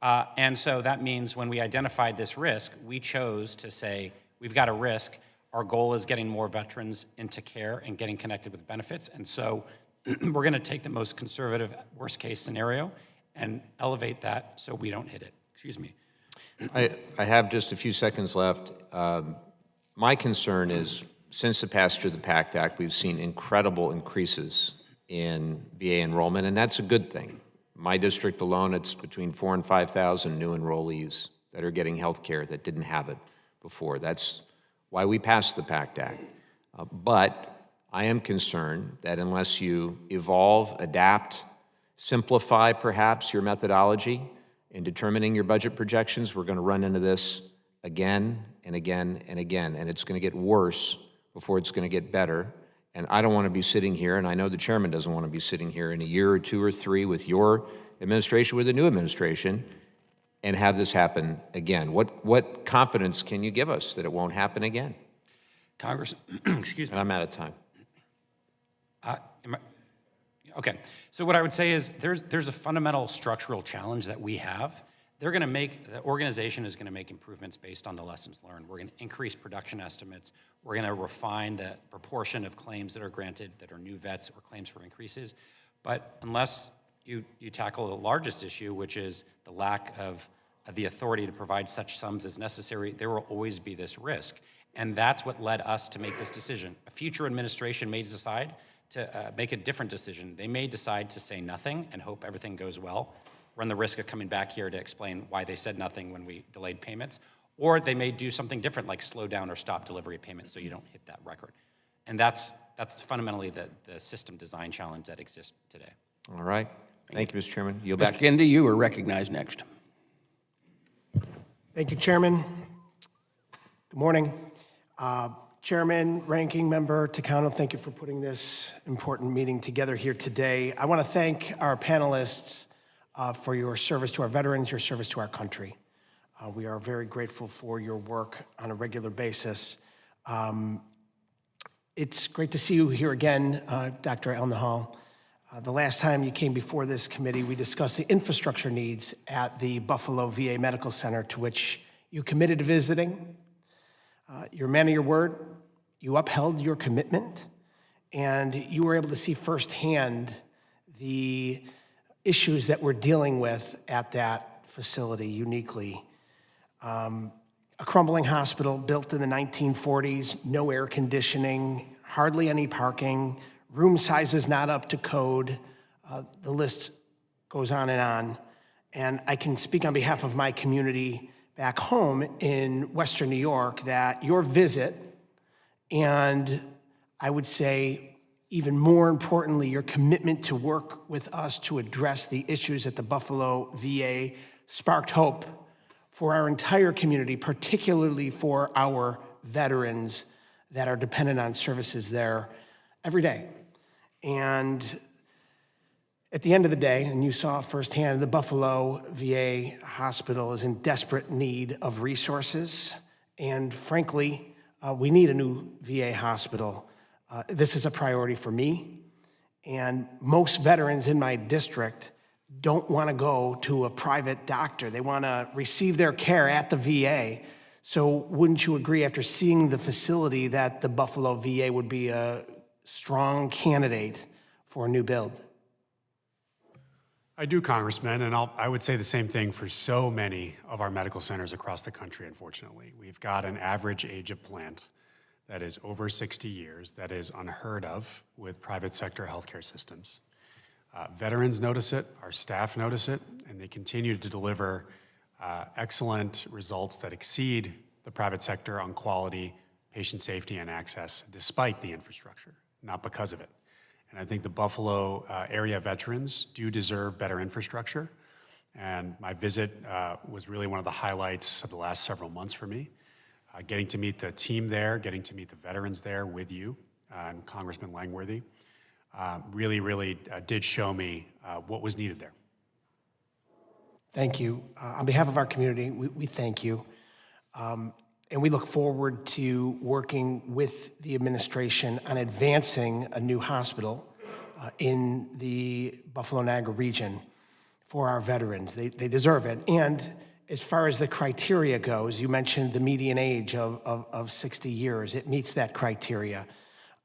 And so that means when we identified this risk, we chose to say, we've got a risk. Our goal is getting more veterans into care and getting connected with benefits. And so we're going to take the most conservative worst case scenario and elevate that so we don't hit it. Excuse me. I have just a few seconds left. My concern is, since the passage of the PACT Act, we've seen incredible increases in VA enrollment, and that's a good thing. My district alone, it's between 4,000 and 5,000 new enrollees that are getting health care that didn't have it before. That's why we passed the PACT Act. But I am concerned that unless you evolve, adapt, simplify perhaps your methodology in determining your budget projections, we're going to run into this again and again and again, and it's going to get worse before it's going to get better. And I don't want to be sitting here, and I know the chairman doesn't want to be sitting here in a year or 2 or 3 with your administration, with the new administration, and have this happen again. What confidence can you give us that it won't happen again? Congress, excuse me. And I'm out of time. Okay, so what I would say is there's a fundamental structural challenge that we have. The organization is going to make improvements based on the lessons learned. We're going to increase production estimates. We're going to refine the proportion of claims that are granted that are new vets or claims for increases. But unless you tackle the largest issue, which is the lack of the authority to provide such sums as necessary, there will always be this risk. And that's what led us to make this decision. A future administration may decide to make a different decision. They may decide to say nothing and hope everything goes well, run the risk of coming back here to explain why they said nothing when we delayed payments, or they may do something different like slow down or stop delivery of payments so you don't hit that record. And that's fundamentally the system design challenge that exists today. All right. Thank you, Mr. Chairman. Yield Mr. back. Kennedy, you are recognized next. Thank you, Chairman. Good morning. Chairman, Ranking Member Takano, thank you for putting this important meeting together here today. I want to thank our panelists for your service to our veterans, your service to our country. We are very grateful for your work on a regular basis. It's great to see you here again, Dr. Elnahal. The last time you came before this committee, we discussed the infrastructure needs at the Buffalo VA Medical Center, to which you committed to visiting. You're a man of your word. You upheld your commitment, and you were able to see firsthand the issues that we're dealing with at that facility uniquely. A crumbling hospital built in the 1940s, no air conditioning, hardly any parking, room sizes not up to code. The list goes on. And I can speak on behalf of my community back home in Western New York that your visit, and I would say even more importantly, your commitment to work with us to address the issues at the Buffalo VA sparked hope for our entire community, particularly for our veterans that are dependent on services there every day. And at the end of the day, and you saw firsthand, the Buffalo VA hospital is in desperate need of resources. And frankly, we need a new VA hospital. This is a priority for me. And most veterans in my district don't want to go to a private doctor. They want to receive their care at the VA. So wouldn't you agree, after seeing the facility, that the Buffalo VA would be a strong candidate for a new build? I do, Congressman, and I would say the same thing for so many of our medical centers across the country, unfortunately. We've got an average age of plant that is over 60 years. That is unheard of with private sector healthcare systems. Veterans notice it, our staff notice it, and they continue to deliver excellent results that exceed the private sector on quality, patient safety, and access, despite the infrastructure, not because of it. And I think the Buffalo area veterans do deserve better infrastructure. And my visit was really one of the highlights of the last several months for me. Getting to meet the team there, getting to meet the veterans there with you and Congressman Langworthy. really did show me what was needed there. Thank you. On behalf of our community, we thank you. And we look forward to working with the administration on advancing a new hospital in the Buffalo-Niagara region for our veterans. They deserve it. And as far as the criteria goes, you mentioned the median age of 60 years. It meets that criteria.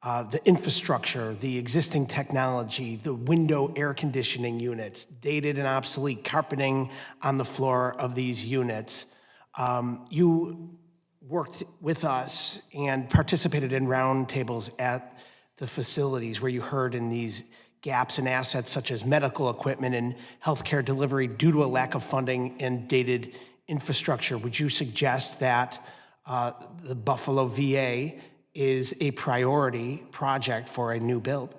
The infrastructure, the existing technology, the window air conditioning units, dated and obsolete carpeting on the floor of these units. You worked with us and participated in roundtables at the facilities where you heard in these gaps in assets such as medical equipment and healthcare delivery due to a lack of funding and dated infrastructure. Would you suggest that the Buffalo VA is a priority project for a new build?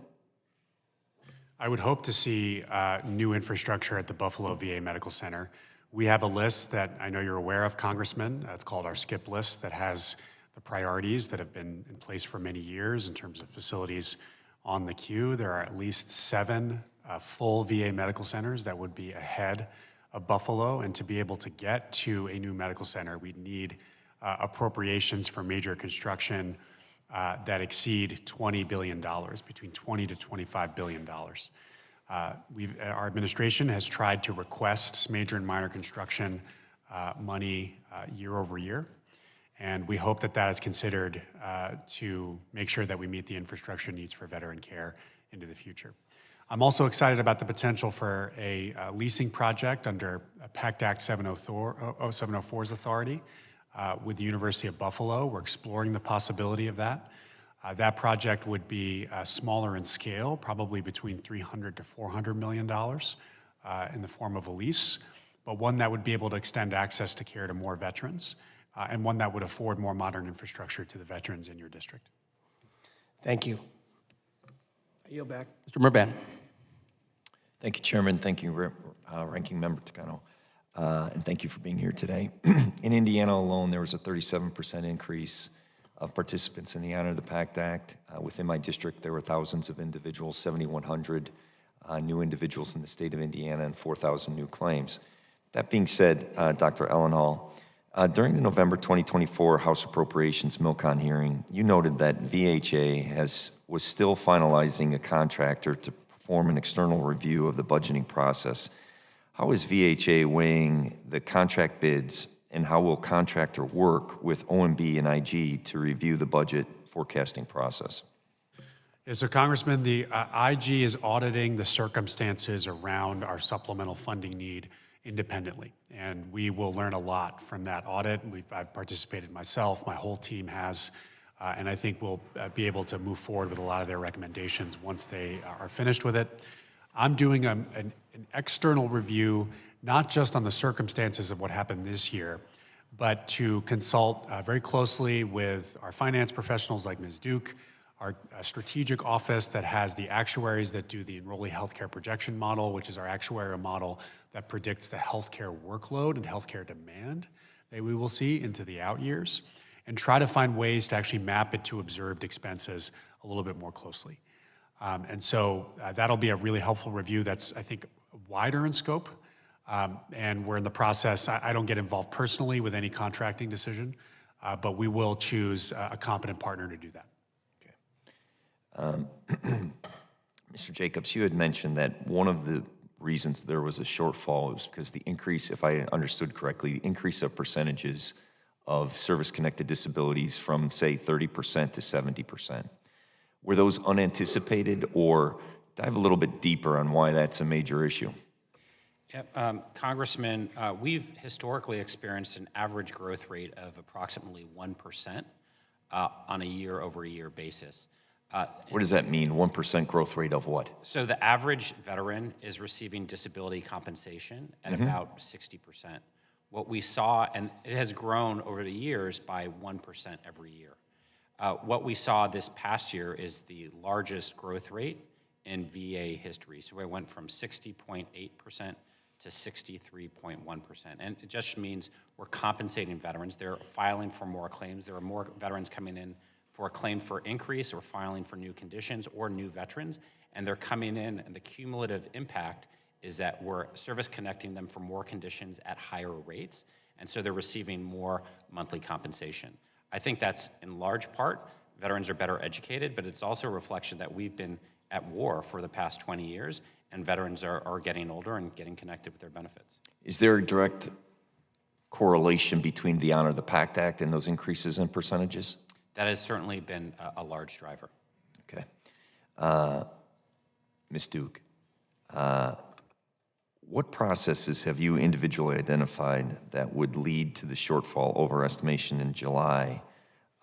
I would hope to see new infrastructure at the Buffalo VA Medical Center. We have a list that I know you're aware of, Congressman. It's called our SKIP list that has the priorities that have been in place for many years in terms of facilities on the queue. There are at least 7 full VA medical centers that would be ahead of Buffalo. And to be able to get to a new medical center, we'd need appropriations for major construction that exceed $20 billion, between $20 to $25 billion. Our administration has tried to request major and minor construction money year over year, and we hope that that is considered to make sure that we meet the infrastructure needs for veteran care into the future. I'm also excited about the potential for a leasing project under PACT Act 704's authority with the University of Buffalo. We're exploring the possibility of that. That project would be smaller in scale, probably between $300 to $400 million in the form of a lease, but one that would be able to extend access to care to more veterans, and one that would afford more modern infrastructure to the veterans in your district. Thank you. I yield back. Mr. Mrvan. Thank you, Chairman. Thank you, Ranking Member Takano. And thank you for being here today. In Indiana alone, there was a 37% increase of participants in the Honor of the PACT Act. Within my district, there were thousands of individuals, 7,100 new individuals in the state of Indiana, and 4,000 new claims. That being said, Dr. Elnahal, during the November 2024 House Appropriations MILCON hearing, you noted that VHA was still finalizing a contractor to perform an external review of the budgeting process. How is VHA weighing the contract bids, and how will contractor work with OMB and IG to review the budget forecasting process? Yeah, so Congressman, the IG is auditing the circumstances around our supplemental funding need independently, and we will learn a lot from that audit. I've participated myself, my whole team has, and I think we'll be able to move forward with a lot of their recommendations once they are finished with it. I'm doing an external review, not just on the circumstances of what happened this year, but to consult very closely with our finance professionals like Ms. Duke, our strategic office that has the actuaries that do the enrollee healthcare projection model, which is our actuarial model that predicts the healthcare workload and healthcare demand that we will see into the out years, and try to find ways to actually map it to observed expenses a little bit more closely. And so that'll be a really helpful review that's, I think, wider in scope. And we're in the process. I don't get involved personally with any contracting decision, but we will choose a competent partner to do that. Mr. Jacobs, you had mentioned that one of the reasons there was a shortfall was because the increase, if I understood correctly, the increase of percentages of service-connected disabilities from, say, 30% to 70%. Were those unanticipated, or dive a little bit deeper on why that's a major issue? Yep, Congressman, we've historically experienced an average growth rate of approximately 1% on a year-over-year basis. What does that mean, 1% growth rate of what? So the average veteran is receiving disability compensation at about 60%. What we saw, and it has grown over the years by 1% every year. What we saw this past year is the largest growth rate in VA history. So we went from 60.8% to 63.1%. And it just means we're compensating veterans. They're filing for more claims. There are more veterans coming in for a claim for increase or filing for new conditions or new veterans, and they're coming in, and the cumulative impact is that we're service connecting them for more conditions at higher rates, and so they're receiving more monthly compensation. I think that's in large part, veterans are better educated, but it's also a reflection that we've been at war for the past 20 years, and veterans are getting older and getting connected with their benefits. Is there a direct correlation between the Honor the PACT Act and those increases in percentages? That has certainly been a large driver. Okay. Ms. Duke, what processes have you individually identified that would lead to the shortfall overestimation in July?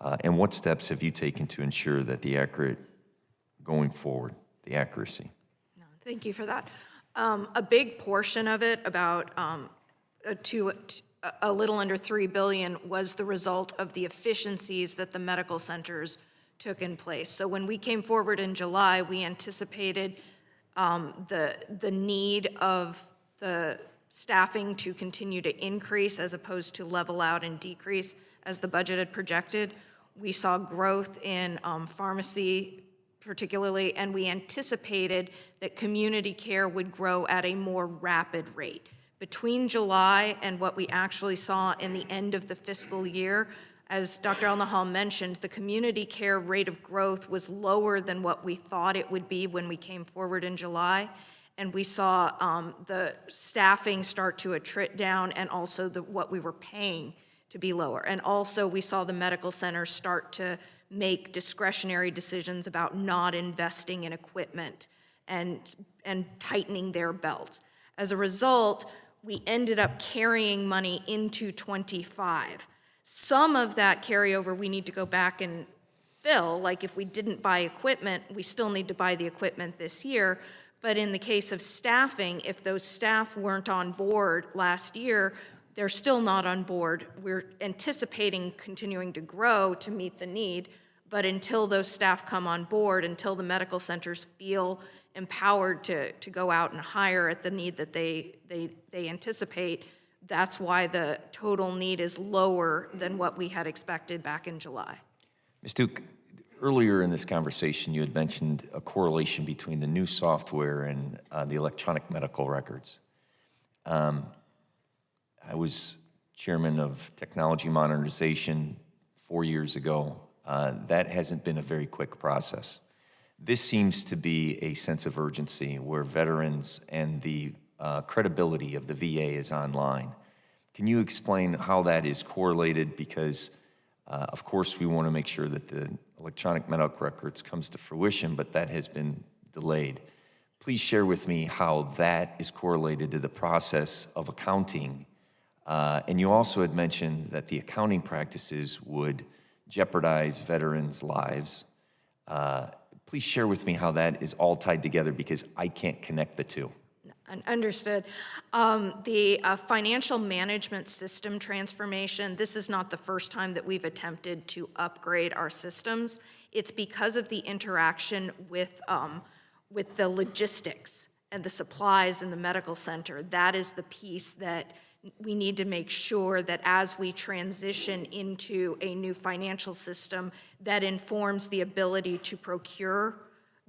And what steps have you taken to ensure that the accuracy? Thank you for that. A big portion of it, about a little under $3 billion, was the result of the efficiencies that the medical centers took in place. So when we came forward in July, we anticipated the need of the staffing to continue to increase as opposed to level out and decrease as the budget had projected. We saw growth in pharmacy particularly, and we anticipated that community care would grow at a more rapid rate. Between July and what we actually saw in the end of the fiscal year, as Dr. Elnahal mentioned, the community care rate of growth was lower than what we thought it would be when we came forward in July. And we saw the staffing start to attrit down, and also what we were paying to be lower. And also we saw the medical centers start to make discretionary decisions about not investing in equipment and tightening their belts. As a result, we ended up carrying money into 25. Some of that carryover we need to go back and fill, like if we didn't buy equipment, we still need to buy the equipment this year. But in the case of staffing, if those staff weren't on board last year, they're still not on board. We're anticipating continuing to grow to meet the need, but until those staff come on board, until the medical centers feel empowered to go out and hire at the need that they anticipate, that's why the total need is lower than what we had expected back in July. Ms. Duke, earlier in this conversation, you had mentioned a correlation between the new software and the electronic medical records. I was chairman of technology modernization 4 years ago. That hasn't been a very quick process. This seems to be a sense of urgency where veterans and the credibility of the VA is online. Can you explain how that is correlated? Because, of course, we want to make sure that the electronic medical records comes to fruition, but that has been delayed. Please share with me how that is correlated to the process of accounting. And you also had mentioned that the accounting practices would jeopardize veterans' lives. Please share with me how that is all tied together, because I can't connect the two. Understood. The financial management system transformation, this is not the first time that we've attempted to upgrade our systems. It's because of the interaction with the logistics and the supplies in the medical center. That is the piece that we need to make sure that as we transition into a new financial system that informs the ability to procure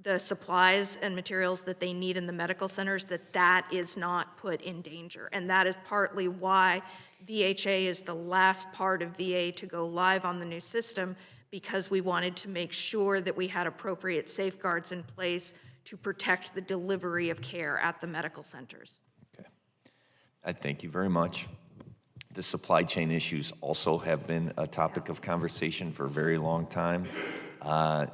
the supplies and materials that they need in the medical centers, that is not put in danger. And that is partly why VHA is the last part of VA to go live on the new system, because we wanted to make sure that we had appropriate safeguards in place to protect the delivery of care at the medical centers. I thank you very much. The supply chain issues also have been a topic of conversation for a very long time.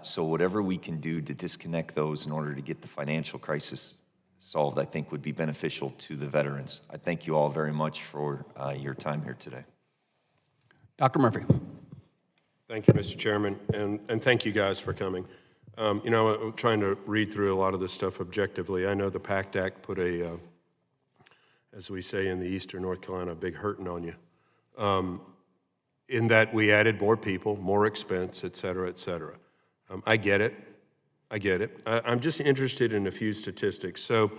So whatever we can do to disconnect those in order to get the financial crisis solved, I think would be beneficial to the veterans. I thank you all very much for your time here today. Dr. Murphy. Thank you, Mr. Chairman, and thank you guys for coming. I'm trying to read through a lot of this stuff objectively. I know the PACT Act put a, as we say in the eastern North Carolina, a big hurting on you. In that we added more people, more expense, et cetera, et cetera. I get it. I'm just interested in a few statistics. So,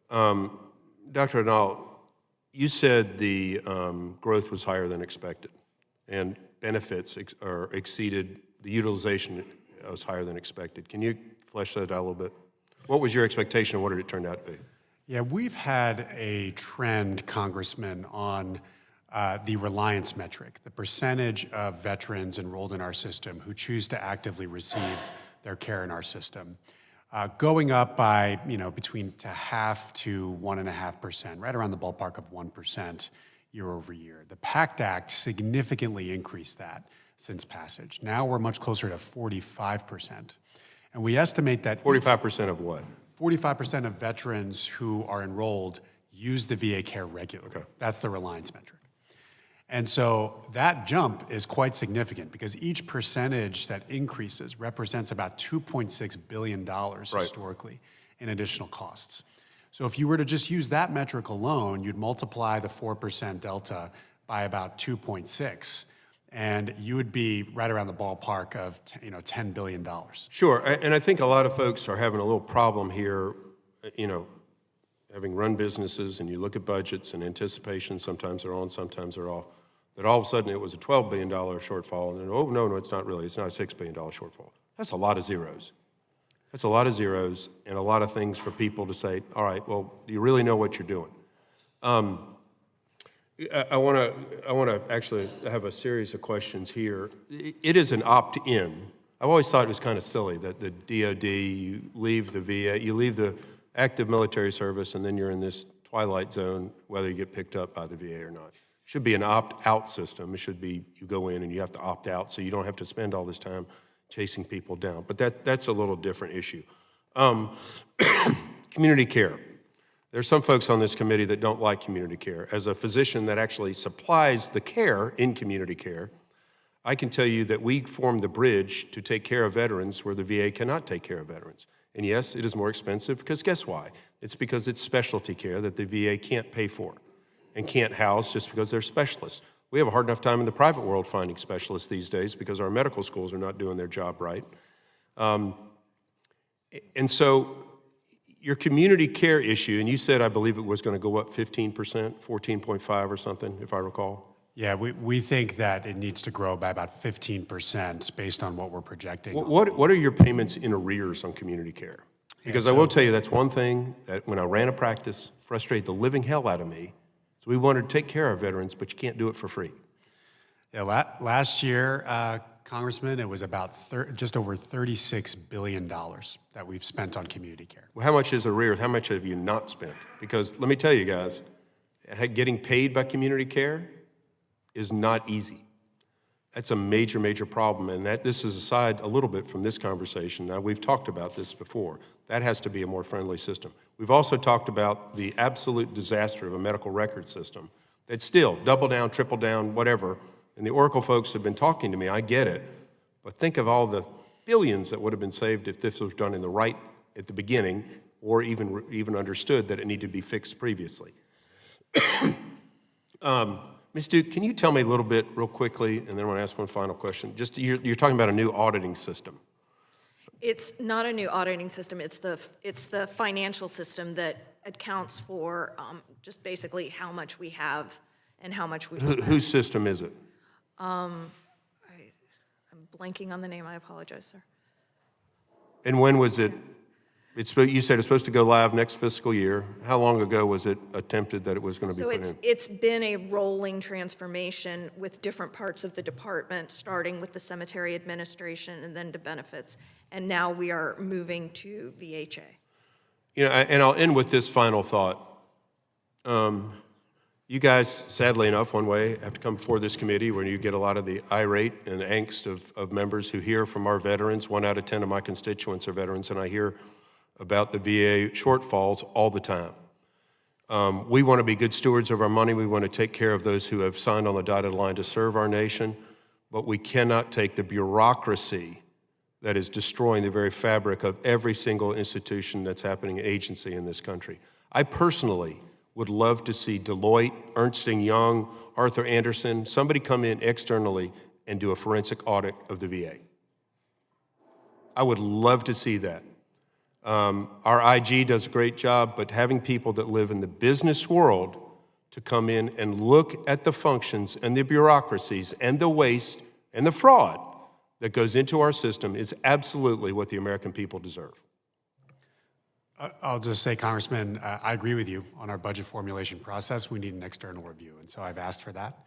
Dr. Elnahal, you said the growth was higher than expected, and benefits exceeded the utilization was higher than expected. Can you flesh that out a little bit? What was your expectation and what did it turn out to be? Yeah, we've had a trend, Congressman, on the reliance metric, the percentage of veterans enrolled in our system who choose to actively receive their care in our system, going up by, between to 0.5% to 1.5%, right around the ballpark of 1% year over year. The PACT Act significantly increased that since passage. Now we're much closer to 45%. And we estimate that 45% of what? 45% of veterans who are enrolled use the VA care regularly. Okay. That's the reliance metric. And so that jump is quite significant because each percentage that increases represents about $2.6 billion historically in additional costs. So if you were to just use that metric alone, you'd multiply the 4% delta by about 2.6, and you would be right around the ballpark of $10 billion. Sure, and I think a lot of folks are having a little problem here, having run businesses, and you look at budgets and anticipation, sometimes they're on, sometimes they're off, that all of a sudden it was a $12 billion shortfall, and then, oh, no, it's not really, it's not a $6 billion shortfall. That's a lot of zeros. That's a lot of zeros and a lot of things for people to say, all right, well, do you really know what you're doing? I want to actually have a series of questions here. It is an opt-in. I've always thought it was kind of silly that the DOD, you leave the VA, you leave the active military service, and then you're in this twilight zone, whether you get picked up by the VA or not. It should be an opt-out system. It should be you go in and you have to opt out so you don't have to spend all this time chasing people down. But that's a little different issue. Community care. There's some folks on this committee that don't like community care. As a physician that actually supplies the care in community care, I can tell you that we form the bridge to take care of veterans where the VA cannot take care of veterans. And yes, it is more expensive because guess why? It's because it's specialty care that the VA can't pay for and can't house just because they're specialists. We have a hard enough time in the private world finding specialists these days because our medical schools are not doing their job right. And so your community care issue, and you said, I believe it was going to go up 15%, 14.5 or something, if I recall. Yeah, we think that it needs to grow by about 15% based on what we're projecting. What are your payments in arrears on community care? Because I will tell you, that's one thing that when I ran a practice, frustrated the living hell out of me. So we wanted to take care of veterans, but you can't do it for free. Yeah, last year, Congressman, it was about just over $36 billion that we've spent on community care. Well, how much is arrears? How much have you not spent? Because let me tell you guys, getting paid by community care is not easy. That's a major, major problem, and this is aside a little bit from this conversation. Now, we've talked about this before. That has to be a more friendly system. We've also talked about the absolute disaster of a medical record system that's still double down, triple down, whatever. And the Oracle folks have been talking to me, I get it, but think of all the billions that would have been saved if this was done in the right at the beginning, or even understood that it needed to be fixed previously. Ms. Duke, can you tell me a little bit real quickly, and then I want to ask one final question. Just you're talking about a new auditing system. It's not a new auditing system. It's the financial system that accounts for just basically how much we have and how much we spend. Whose system is it? I'm blanking on the name. I apologize, sir. And when was it? You said it's supposed to go live next fiscal year. How long ago was it attempted that it was going to be put in? So it's been a rolling transformation with different parts of the department, starting with the cemetery administration and then to benefits. And now we are moving to VHA. And I'll end with this final thought. You guys, sadly enough, one way, have to come before this committee where you get a lot of the irate and angst of members who hear from our veterans. 1 out of 10 of my constituents are veterans, and I hear about the VA shortfalls all the time. We want to be good stewards of our money. We want to take care of those who have signed on the dotted line to serve our nation, but we cannot take the bureaucracy that is destroying the very fabric of every single institution that's happening, agency in this country. I personally would love to see Deloitte, Ernst & Young, Arthur Anderson, somebody come in externally and do a forensic audit of the VA. I would love to see that. Our IG does a great job, but having people that live in the business world to come in and look at the functions and the bureaucracies and the waste and the fraud that goes into our system is absolutely what the American people deserve. I'll just say, Congressman, I agree with you on our budget formulation process. We need an external review, and so I've asked for that.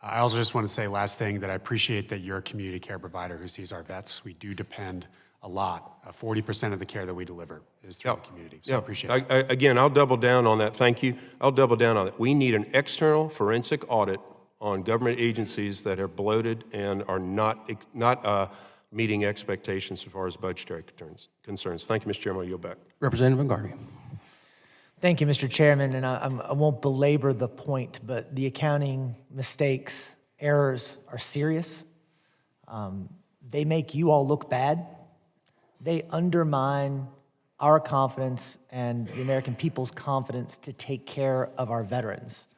I also just want to say, last thing, that I appreciate that you're a community care provider who sees our vets. We do depend a lot. 40% of the care that we deliver is through the community, so I appreciate it. Again, I'll double down on that. Thank you. I'll double down on that. We need an external forensic audit on government agencies that are bloated and are not meeting expectations as far as budgetary concerns. Thank you, Mr. Chairman. I'll yield back. Representative Garvey. Thank you, Mr. Chairman, and I won't belabor the point, but the accounting mistakes, errors are serious. They make you all look bad. They undermine our confidence and the American people's confidence to take care of our veterans.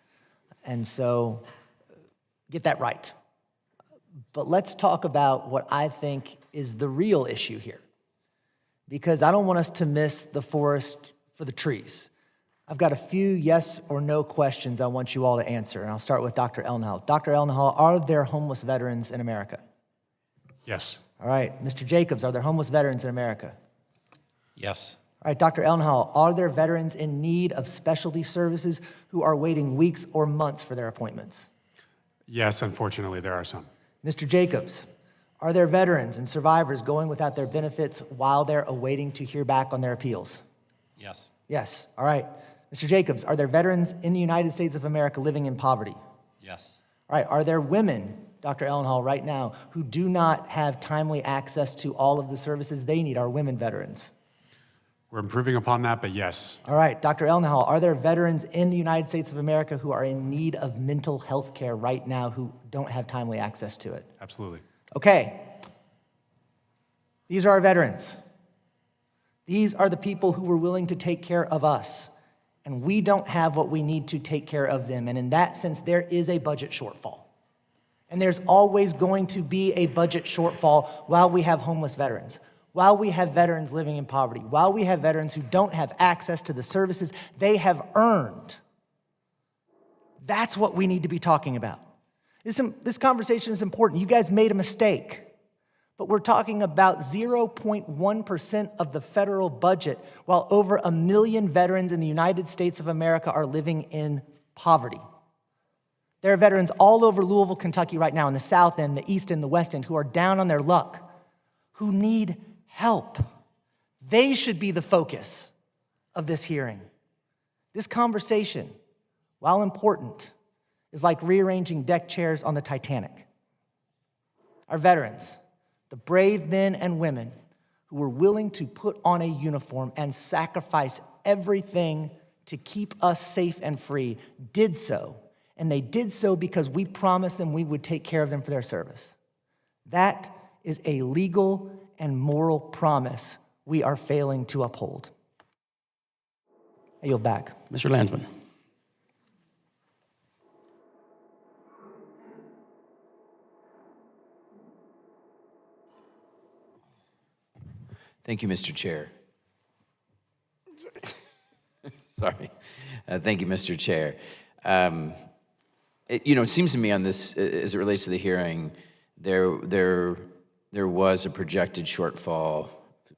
And so, get that right. But let's talk about what I think is the real issue here, because I don't want us to miss the forest for the trees. I've got a few yes or no questions I want you all to answer, and I'll start with Dr. Elnahal. Dr. Elnahal, are there homeless veterans in America? Yes. All right. Mr. Jacobs, are there homeless veterans in America? Yes. All right, Dr. Elnahal, are there veterans in need of specialty services who are waiting weeks or months for their appointments? Yes, unfortunately, there are some. Mr. Jacobs, are there veterans and survivors going without their benefits while they're awaiting to hear back on their appeals? Yes. Yes. All right. Mr. Jacobs, are there veterans in the United States of America living in poverty? Yes. All right. Are there women, Dr. Elnahal, right now, who do not have timely access to all of the services they need? Are women veterans? We're improving upon that, but yes. All right. Dr. Elnahal, are there veterans in the United States of America who are in need of mental health care right now who don't have timely access to it? Absolutely. Okay. These are our veterans. These are the people who were willing to take care of us. And we don't have what we need to take care of them. And in that sense, there is a budget shortfall. And there's always going to be a budget shortfall while we have homeless veterans, while we have veterans living in poverty, while we have veterans who don't have access to the services they have earned. That's what we need to be talking about. This conversation is important. You guys made a mistake. But we're talking about 0.1% of the federal budget, while over 1 million veterans in the United States of America are living in poverty. There are veterans all over Louisville, Kentucky right now, in the South End, the East End, the West End, who are down on their luck, who need help. They should be the focus of this hearing. This conversation, while important, is like rearranging deck chairs on the Titanic. Our veterans, the brave men and women who were willing to put on a uniform and sacrifice everything to keep us safe and free, did so. And they did so because we promised them we would take care of them for their service. That is a legal and moral promise we are failing to uphold. I yield back. Mr. Landsman. Thank you, Mr. Chair. Sorry. Thank you, Mr. Chair. It seems to me on this, as it relates to the hearing, there was a projected shortfall,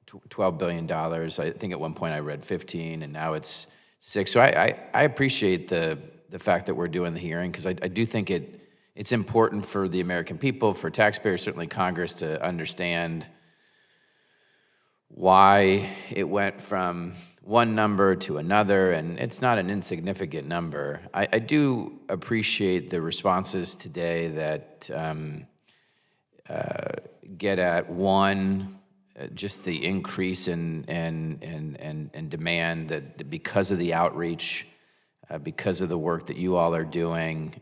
$12 billion. I think at one point I read 15, and now it's 6. So I appreciate the fact that we're doing the hearing, because I do think it's important for the American people, for taxpayers, certainly Congress, to understand why it went from one number to another, and it's not an insignificant number. I do appreciate the responses today that get at, one, just the increase in demand that because of the outreach, because of the work that you all are doing,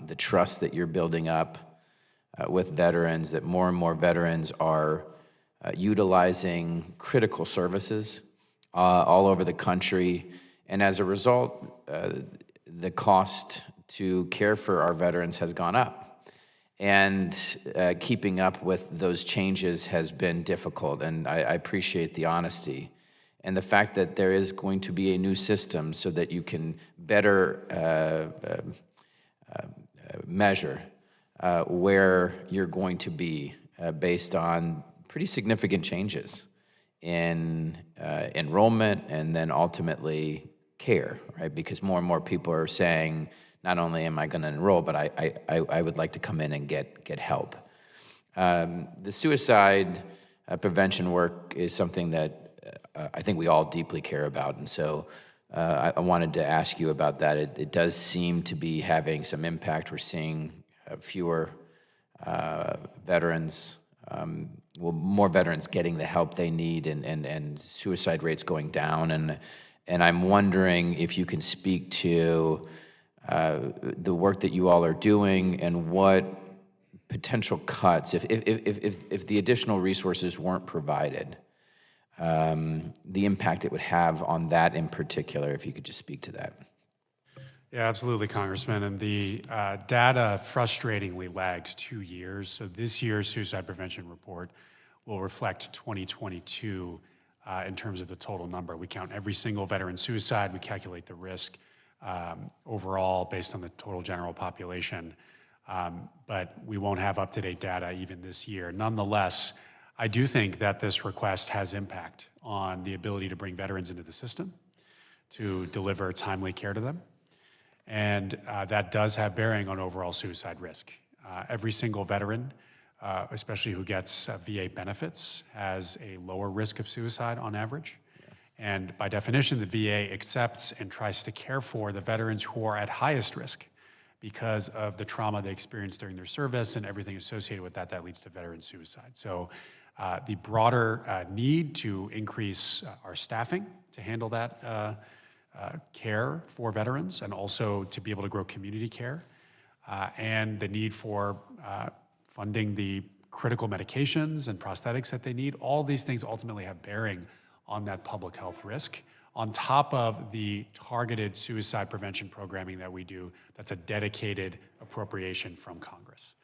the trust that you're building up with veterans, that more and more veterans are utilizing critical services all over the country. And as a result, the cost to care for our veterans has gone up. And keeping up with those changes has been difficult, and I appreciate the honesty. And the fact that there is going to be a new system so that you can better measure where you're going to be based on pretty significant changes in enrollment and then ultimately care, right? Because more and more people are saying, not only am I going to enroll, but I would like to come in and get help. The suicide prevention work is something that I think we all deeply care about, and so I wanted to ask you about that. It does seem to be having some impact. We're seeing fewer veterans, more veterans getting the help they need, and suicide rates going down. And I'm wondering if you can speak to the work that you all are doing and what potential cuts, if the additional resources weren't provided, the impact it would have on that in particular, if you could just speak to that. Yeah, absolutely, Congressman. And the data frustratingly lags 2 years. So this year's suicide prevention report will reflect 2022 in terms of the total number. We count every single veteran suicide. We calculate the risk overall based on the total general population. But we won't have up-to-date data even this year. Nonetheless, I do think that this request has impact on the ability to bring veterans into the system, to deliver timely care to them. And that does have bearing on overall suicide risk. Every single veteran, especially who gets VA benefits, has a lower risk of suicide on average. And by definition, the VA accepts and tries to care for the veterans who are at highest risk because of the trauma they experienced during their service and everything associated with that leads to veteran suicide. So the broader need to increase our staffing to handle that care for veterans and also to be able to grow community care, and the need for funding the critical medications and prosthetics that they need, all these things ultimately have bearing on that public health risk, on top of the targeted suicide prevention programming that we do that's a dedicated appropriation from Congress.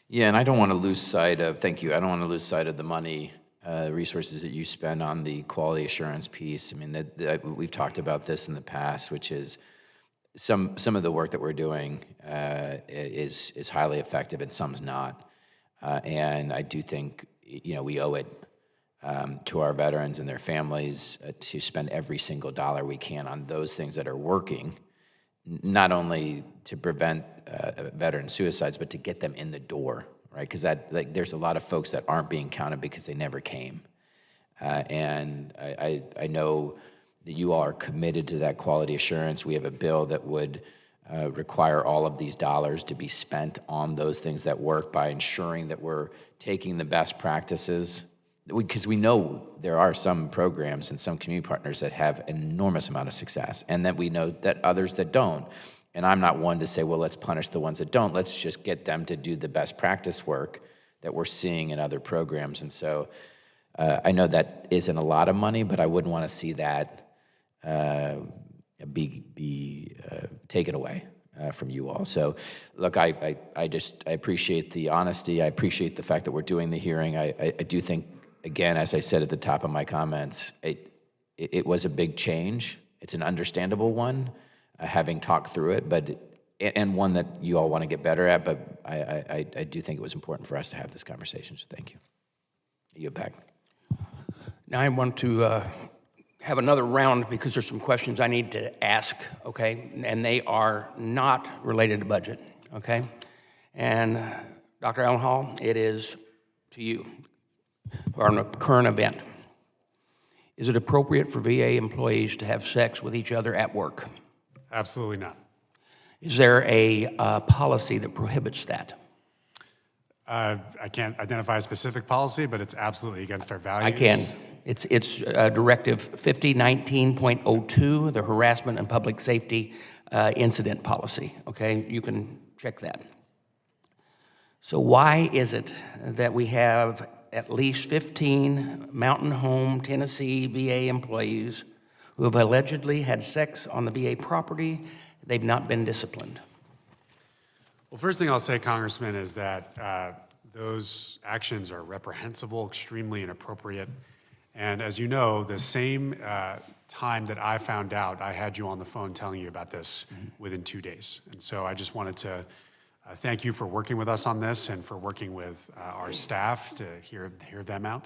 Yeah, and I don't want to lose sight of, thank you, I don't want to lose sight of the money, resources that you spend on the quality assurance piece. I mean, we've talked about this in the past, which is some of the work that we're doing is highly effective and some's not. And I do think, we owe it to our veterans and their families to spend every single dollar we can on those things that are working, not only to prevent veteran suicides, but to get them in the door, right? Because there's a lot of folks that aren't being counted because they never came. And I know that you all are committed to that quality assurance. We have a bill that would require all of these dollars to be spent on those things that work by ensuring that we're taking the best practices, because we know there are some programs and some community partners that have an enormous amount of success, and that we know that others that don't. And I'm not one to say, well, let's punish the ones that don't. Let's just get them to do the best practice work that we're seeing in other programs. And so I know that isn't a lot of money, but I wouldn't want to see that be taken away from you all. So look, I appreciate the honesty. I appreciate the fact that we're doing the hearing. I do think, again, as I said at the top of my comments, it was a big change. It's an understandable one, having talked through it, and one that you all want to get better at, but I do think it was important for us to have this conversation, so thank you. You're back. Now I want to have another round because there's some questions I need to ask, okay? And they are not related to budget, okay? And Dr. Elnahal, it is to you. On a current event, is it appropriate for VA employees to have sex with each other at work? Absolutely not. Is there a policy that prohibits that? I can't identify a specific policy, but it's absolutely against our values. I can. It's Directive 5019.02, the Harassment and Public Safety Incident Policy, okay? You can check that. So why is it that we have at least 15 Mountain Home, Tennessee VA employees who have allegedly had sex on the VA property? They've not been disciplined. Well, first thing I'll say, Congressman, is that those actions are reprehensible, extremely inappropriate. And as you know, the same time that I found out, I had you on the phone telling you about this within 2 days. And so I just wanted to Thank you for working with us on this and for working with our staff to hear them out.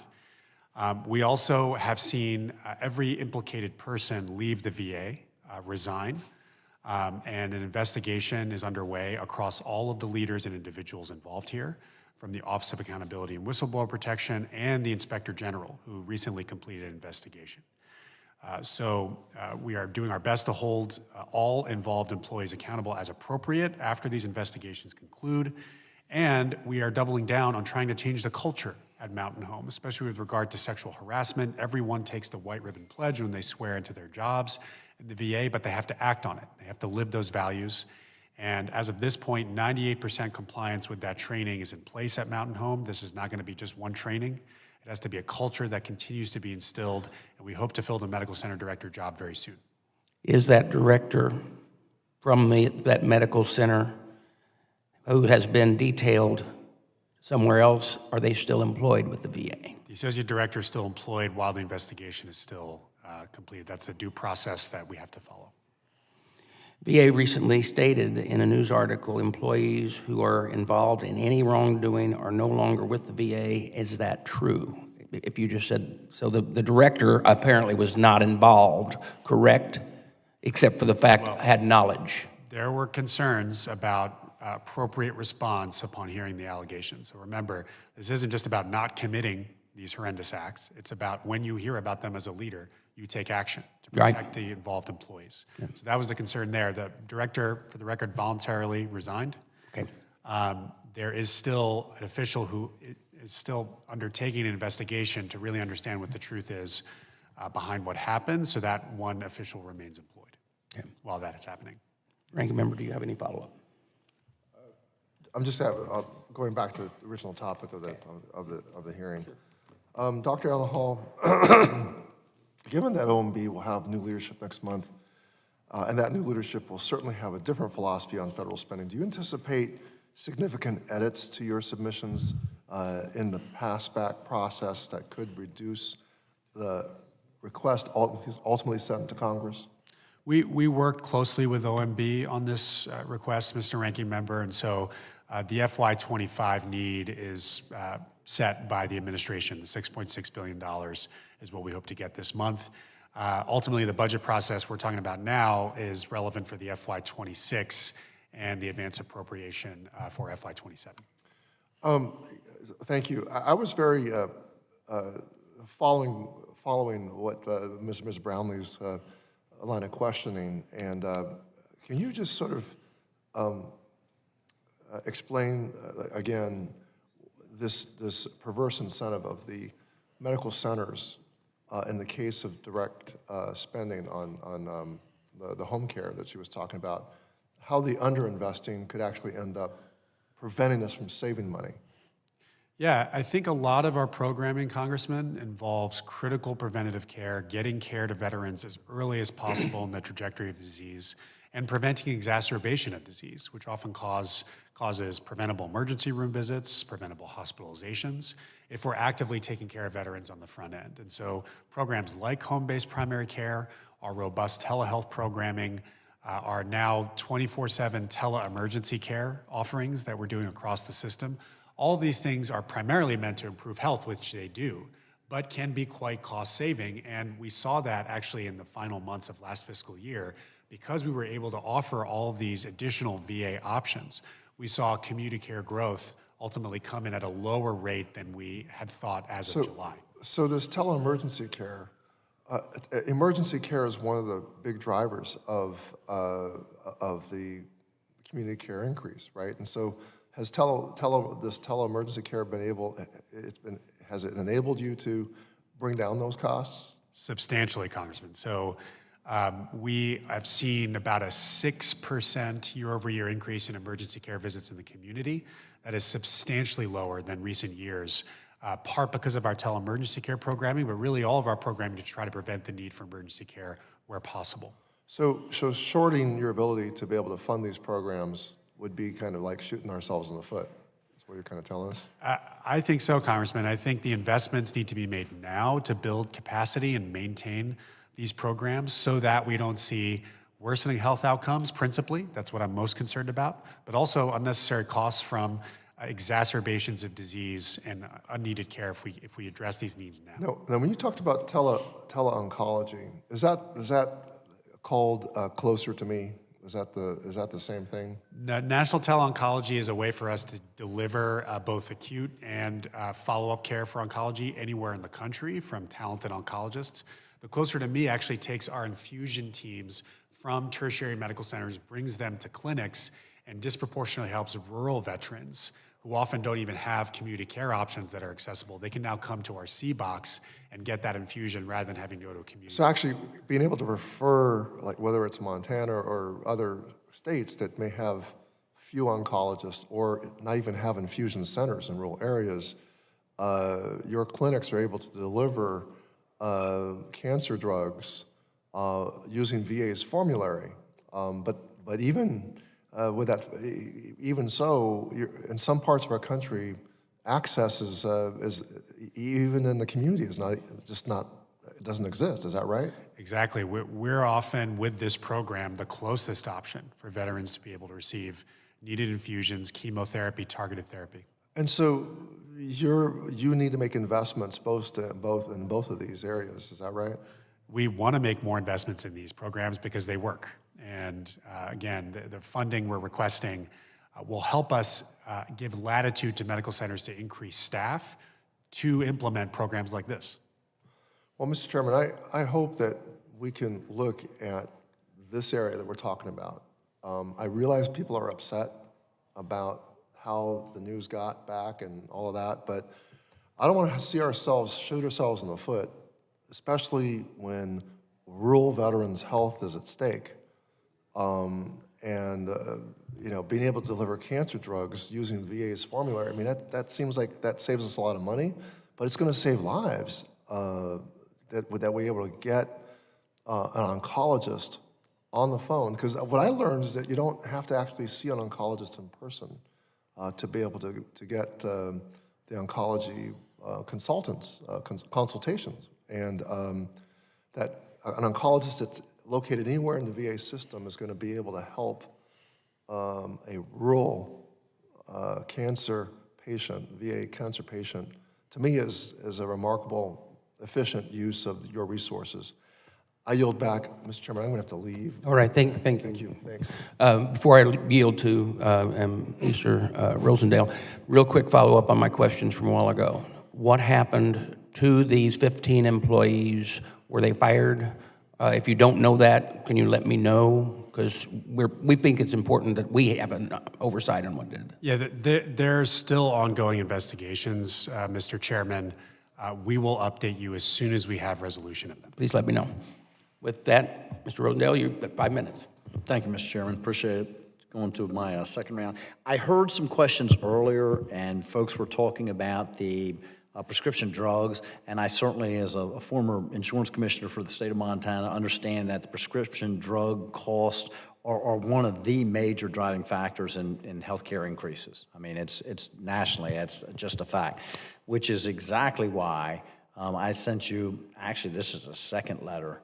We also have seen every implicated person leave the VA, resign, and an investigation is underway across all of the leaders and individuals involved here, from the Office of Accountability and Whistleblower Protection and the Inspector General, who recently completed an investigation. We are doing our best to hold all involved employees accountable as appropriate after these investigations conclude, and we are doubling down on trying to change the culture at Mountain Home, especially with regard to sexual harassment. Everyone takes the white ribbon pledge when they swear into their jobs in the VA, but they have to act on it. They have to live those values. And as of this point, 98% compliance with that training is in place at Mountain Home. This is not going to be just one training. It has to be a culture that continues to be instilled, and we hope to fill the medical center director job very soon. Is that director from that medical center who has been detailed somewhere else, are they still employed with the VA? The associate director is still employed while the investigation is still completed. That's the due process that we have to follow. VA recently stated in a news article, employees who are involved in any wrongdoing are no longer with the VA. Is that true? If you just said, so the director apparently was not involved, correct? Except for the fact had knowledge. There were concerns about appropriate response upon hearing the allegations. So remember, this isn't just about not committing these horrendous acts. It's about when you hear about them as a leader, you take action to protect the involved employees. Yeah. So that was the concern there. The director, for the record, voluntarily resigned. Okay. There is still an official who is still undertaking an investigation to really understand what the truth is behind what happened, so that one official remains employed while that is happening. Ranking member, do you have any follow-up? I'm just going back to the original topic of the hearing. Dr. Elnahal, given that OMB will have new leadership next month, and that new leadership will certainly have a different philosophy on federal spending, do you anticipate significant edits to your submissions in the pass-back process that could reduce the request ultimately sent to Congress? We worked closely with OMB on this request, Mr. Ranking Member, and so the FY25 need is set by the administration. The $6.6 billion is what we hope to get this month. Ultimately, the budget process we're talking about now is relevant for the FY26 and the advance appropriation for FY27. Thank you. I was very following what Ms. Brownley's line of questioning, and can you just sort of explain again this perverse incentive of the medical centers in the case of direct spending on the home care that she was talking about, how the underinvesting could actually end up preventing us from saving money? Yeah, I think a lot of our programming, Congressman, involves critical preventative care, getting care to veterans as early as possible in the trajectory of disease, and preventing exacerbation of disease, which often causes preventable emergency room visits, preventable hospitalizations, if we're actively taking care of veterans on the front end. And so programs like home-based primary care, our robust telehealth programming, our now 24/7 tele-emergency care offerings that we're doing across the system, all of these things are primarily meant to improve health, which they do, but can be quite cost-saving. And we saw that actually in the final months of last fiscal year. Because we were able to offer all of these additional VA options, we saw community care growth ultimately come in at a lower rate than we had thought as of July. So this tele-emergency care, emergency care is one of the big drivers of the community care increase, right? And so has this tele-emergency care has it enabled you to bring down those costs? Substantially, Congressman. So we have seen about a 6% year-over-year increase in emergency care visits in the community. That is substantially lower than recent years, part because of our tele-emergency care programming, but really all of our programming to try to prevent the need for emergency care where possible. So shorting your ability to be able to fund these programs would be kind of like shooting ourselves in the foot. That's what you're kind of telling us? I think so, Congressman. I think the investments need to be made now to build capacity and maintain these programs so that we don't see worsening health outcomes principally. That's what I'm most concerned about, but also unnecessary costs from exacerbations of disease and unneeded care if we address these needs now. No, now when you talked about tele-oncology, is that called Closer to Me? Is that the same thing? National Tele-Oncology is a way for us to deliver both acute and follow-up care for oncology anywhere in the country from talented oncologists. The Closer to Me actually takes our infusion teams from tertiary medical centers, brings them to clinics, and disproportionately helps rural veterans who often don't even have community care options that are accessible. They can now come to our C-Box and get that infusion rather than having to go to a community. So actually being able to refer, like whether it's Montana or other states that may have few oncologists or not even have infusion centers in rural areas, your clinics are able to deliver cancer drugs using VA's formulary. But even with that, even so, in some parts of our country, access is even in the community is not it doesn't exist. Is that right? Exactly. We're often with this program the closest option for veterans to be able to receive needed infusions, chemotherapy, targeted therapy. And so you need to make investments in both of these areas. Is that right? We want to make more investments in these programs because they work. And again, the funding we're requesting will help us give latitude to medical centers to increase staff to implement programs like this. Well, Mr. Chairman, I hope that we can look at this area that we're talking about. I realize people are upset about how the news got back and all of that, but I don't want to see ourselves shoot ourselves in the foot, especially when rural veterans' health is at stake. Being able to deliver cancer drugs using VA's formulary, I mean, that seems like that saves us a lot of money, but it's going to save lives that we're able to get an oncologist on the phone. Because what I learned is that you don't have to actually see an oncologist in person to be able to get the oncology consultations. And that an oncologist that's located anywhere in the VA system is going to be able to help a rural cancer patient, VA cancer patient, to me is a remarkable, efficient use of your resources. I yield back, Mr. Chairman. I'm going to have to leave. All right, thank you. Thanks. Before I yield to Mr. Rosendale, real quick follow-up on my questions from a while ago. What happened to these 15 employees? Were they fired? If you don't know that, can you let me know? Because we think it's important that we have an oversight on what did. Yeah, there's still ongoing investigations, Mr. Chairman. We will update you as soon as we have resolution of them. Please let me know. With that, Mr. Rosendale, you've got 5 minutes. Thank you, Mr. Chairman. Appreciate it. Going to my second round. I heard some questions earlier, and folks were talking about the prescription drugs, and I certainly, as a former insurance commissioner for the state of Montana, understand that the prescription drug costs are one of the major driving factors in healthcare increases. I mean, it's nationally, it's just a fact, which is exactly why I sent you, actually, this is a second letter,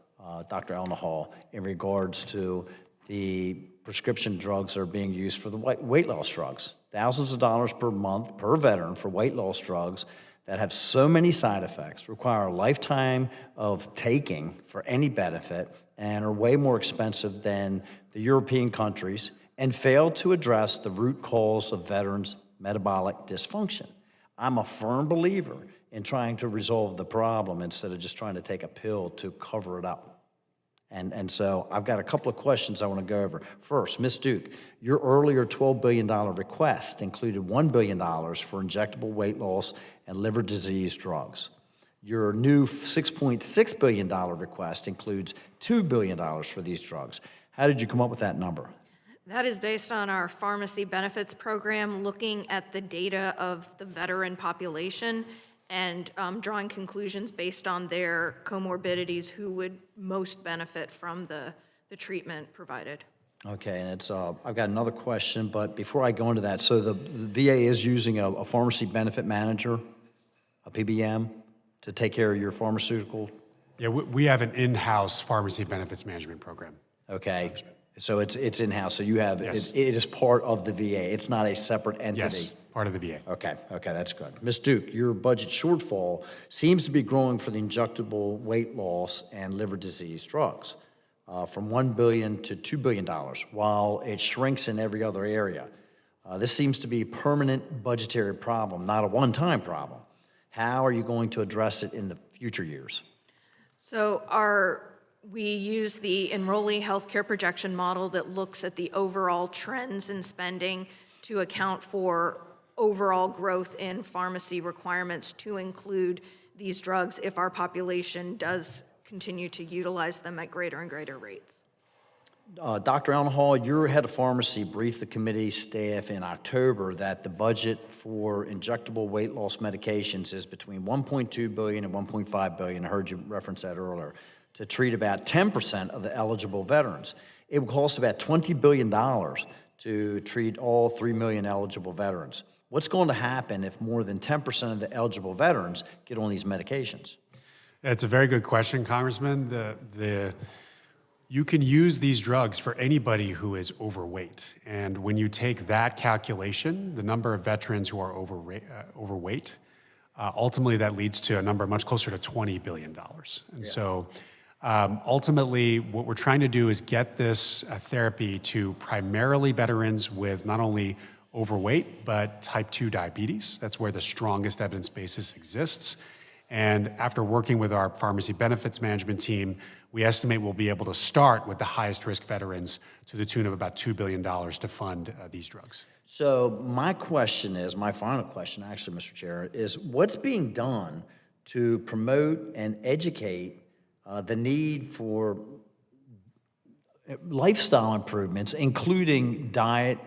Dr. Elnahal, in regards to the prescription drugs that are being used for the weight loss drugs. Thousands of dollars per month per veteran for weight loss drugs that have so many side effects, require a lifetime of taking for any benefit, and are way more expensive than the European countries, and fail to address the root cause of veterans' metabolic dysfunction. I'm a firm believer in trying to resolve the problem instead of just trying to take a pill to cover it up. And so I've got a couple of questions I want to go over. First, Ms. Duke, your earlier $12 billion request included $1 billion for injectable weight loss and liver disease drugs. Your new $6.6 billion request includes $2 billion for these drugs. How did you come up with that number? That is based on our pharmacy benefits program, looking at the data of the veteran population and drawing conclusions based on their comorbidities who would most benefit from the treatment provided. Okay, and it's I've got another question, but before I go into that, so the VA is using a pharmacy benefit manager, a PBM, to take care of your pharmaceutical? Yeah, we have an in-house pharmacy benefits management program. okay? So it's in-house, so you have, Yes. it is part of the VA. It's not a separate entity. Yes, part of the VA. Okay, that's good. Ms. Duke, your budget shortfall seems to be growing for the injectable weight loss and liver disease drugs, from $1 billion to $2 billion, while it shrinks in every other area. This seems to be a permanent budgetary problem, not a one-time problem. How are you going to address it in the future years? So we use the enrollee healthcare projection model that looks at the overall trends in spending to account for overall growth in pharmacy requirements to include these drugs if our population does continue to utilize them at greater and greater rates. Dr. Elnahal, your head of pharmacy briefed the committee staff in October that the budget for injectable weight loss medications is between $1.2 billion and $1.5 billion. I heard you reference that earlier, to treat about 10% of the eligible veterans. It would cost about $20 billion to treat all 3 million eligible veterans. What's going to happen if more than 10% of the eligible veterans get on these medications? It's a very good question, Congressman. You can use these drugs for anybody who is overweight. And when you take that calculation, the number of veterans who are overweight, ultimately that leads to a number much closer to $20 billion. And so ultimately what we're trying to do is get this therapy to primarily veterans with not only overweight, but type 2 diabetes. That's where the strongest evidence basis exists. And after working with our pharmacy benefits management team, we estimate we'll be able to start with the highest risk veterans to the tune of about $2 billion to fund these drugs. So my question is, my final question actually, Mr. Chair, is what's being done to promote and educate the need for lifestyle improvements, including diet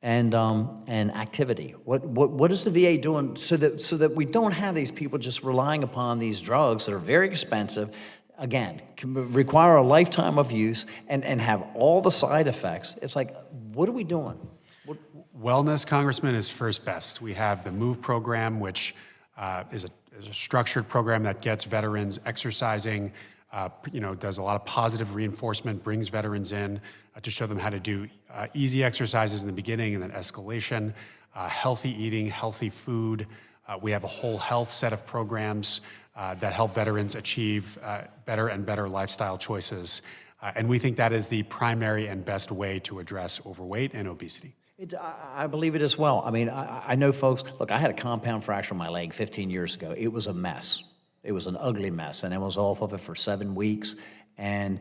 and activity? What is the VA doing so that we don't have these people just relying upon these drugs that are very expensive, again, can require a lifetime of use and have all the side effects? It's like, what are we doing? Wellness, Congressman, is first best. We have the MOVE program, which is a structured program that gets veterans exercising, does a lot of positive reinforcement, brings veterans in to show them how to do easy exercises in the beginning and then escalation, healthy eating, healthy food. We have a whole health set of programs that help veterans achieve better and better lifestyle choices. And we think that is the primary and best way to address overweight and obesity. I believe it as well. I mean, I know folks, look, I had a compound fracture in my leg 15 years ago. It was a mess. It was an ugly mess, and I was off of it for 7 weeks. And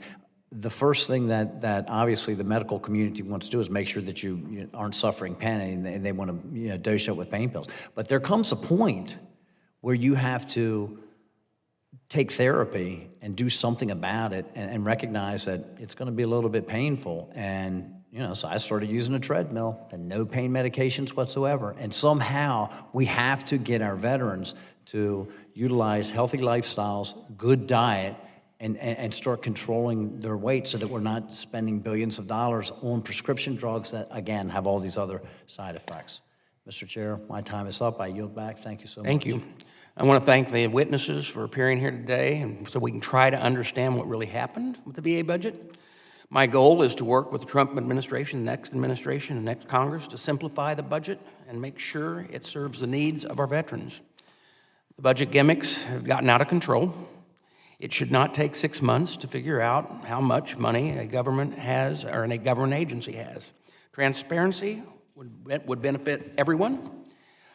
the first thing that obviously the medical community wants to do is make sure that you aren't suffering pain, and they want to dose you up with pain pills. But there comes a point where you have to take therapy and do something about it and recognize that it's going to be a little bit painful. And so I started using a treadmill and no pain medications whatsoever. And somehow we have to get our veterans to utilize healthy lifestyles, good diet, and start controlling their weight so that we're not spending billions of dollars on prescription drugs that, again, have all these other side effects. Mr. Chair, my time is up. I yield back. Thank you so much. Thank you. I want to thank the witnesses for appearing here today, and so we can try to understand what really happened with the VA budget. My goal is to work with the Trump administration, the next administration, and next Congress to simplify the budget and make sure it serves the needs of our veterans. The budget gimmicks have gotten out of control. It should not take 6 months to figure out how much money a government has or a government agency has. Transparency would benefit everyone.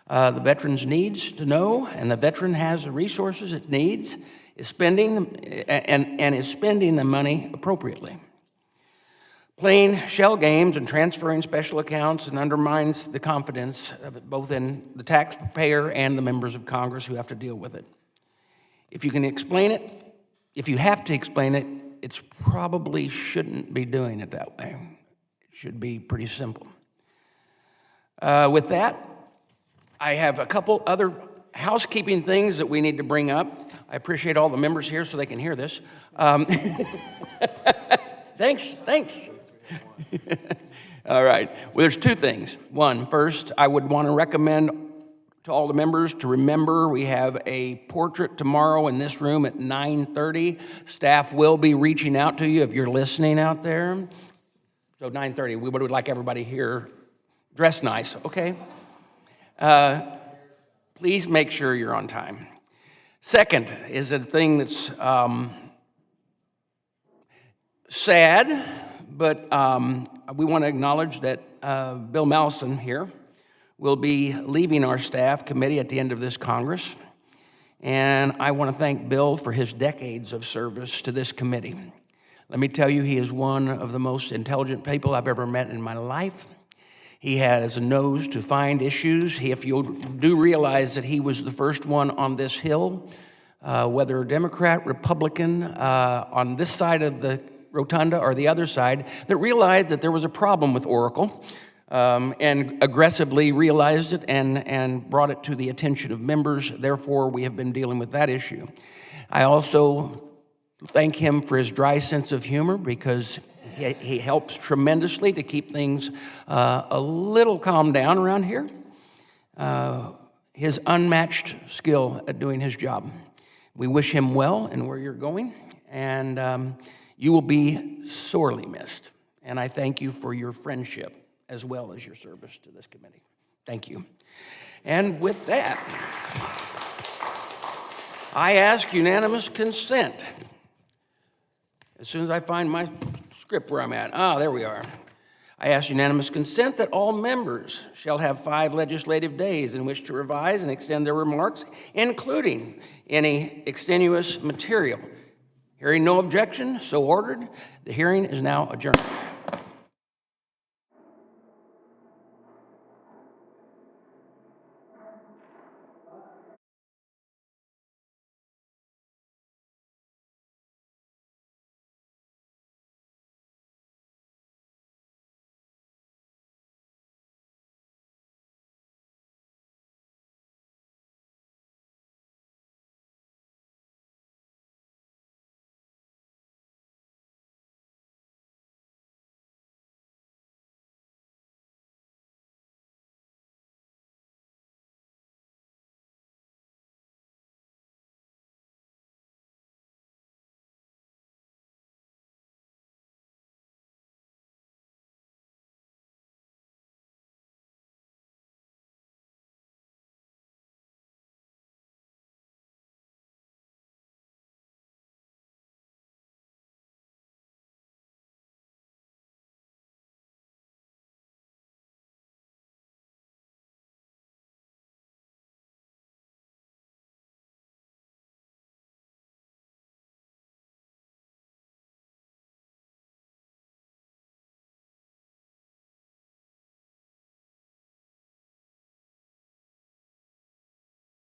The veterans needs to know, and the veteran has the resources it needs, is spending and is spending the money appropriately. Playing shell games and transferring special accounts and undermines the confidence of both in the taxpayer and the members of Congress who have to deal with it. If you can explain it, if you have to explain it, it probably shouldn't be doing it that way. It should be pretty simple. With that, I have a couple other housekeeping things that we need to bring up. I appreciate all the members here so they can hear this. Thanks. All right. Well, there's two things. One, first, I would want to recommend to all the members to remember, we have a portrait tomorrow in this room at 9:30. Staff will be reaching out to you if you're listening out there. So 9:30, we would like everybody here dressed nice, okay? Please make sure you're on time. Second is a thing that's sad, but we want to acknowledge that Bill Mallison here will be leaving our staff committee at the end of this Congress. And I want to thank Bill for his decades of service to this committee. Let me tell you, he is one of the most intelligent people I've ever met in my life. He has a nose to find issues. If you do realize that he was the first one on this hill, whether Democrat, Republican, on this side of the rotunda or the other side, that realized that there was a problem with Oracle, and aggressively realized it and brought it to the attention of members. Therefore, we have been dealing with that issue. I also thank him for his dry sense of humor, because he helps tremendously to keep things a little calmed down around here. His unmatched skill at doing his job. We wish him well in where you're going, and you will be sorely missed. And I thank you for your friendship as well as your service to this committee. Thank you. And with that, I ask unanimous consent. As soon as I find my script where I'm at. There we are. I ask unanimous consent that all members shall have 5 legislative days in which to revise and extend their remarks, including any extenuous material. Hearing no objection, so ordered. The hearing is now adjourned.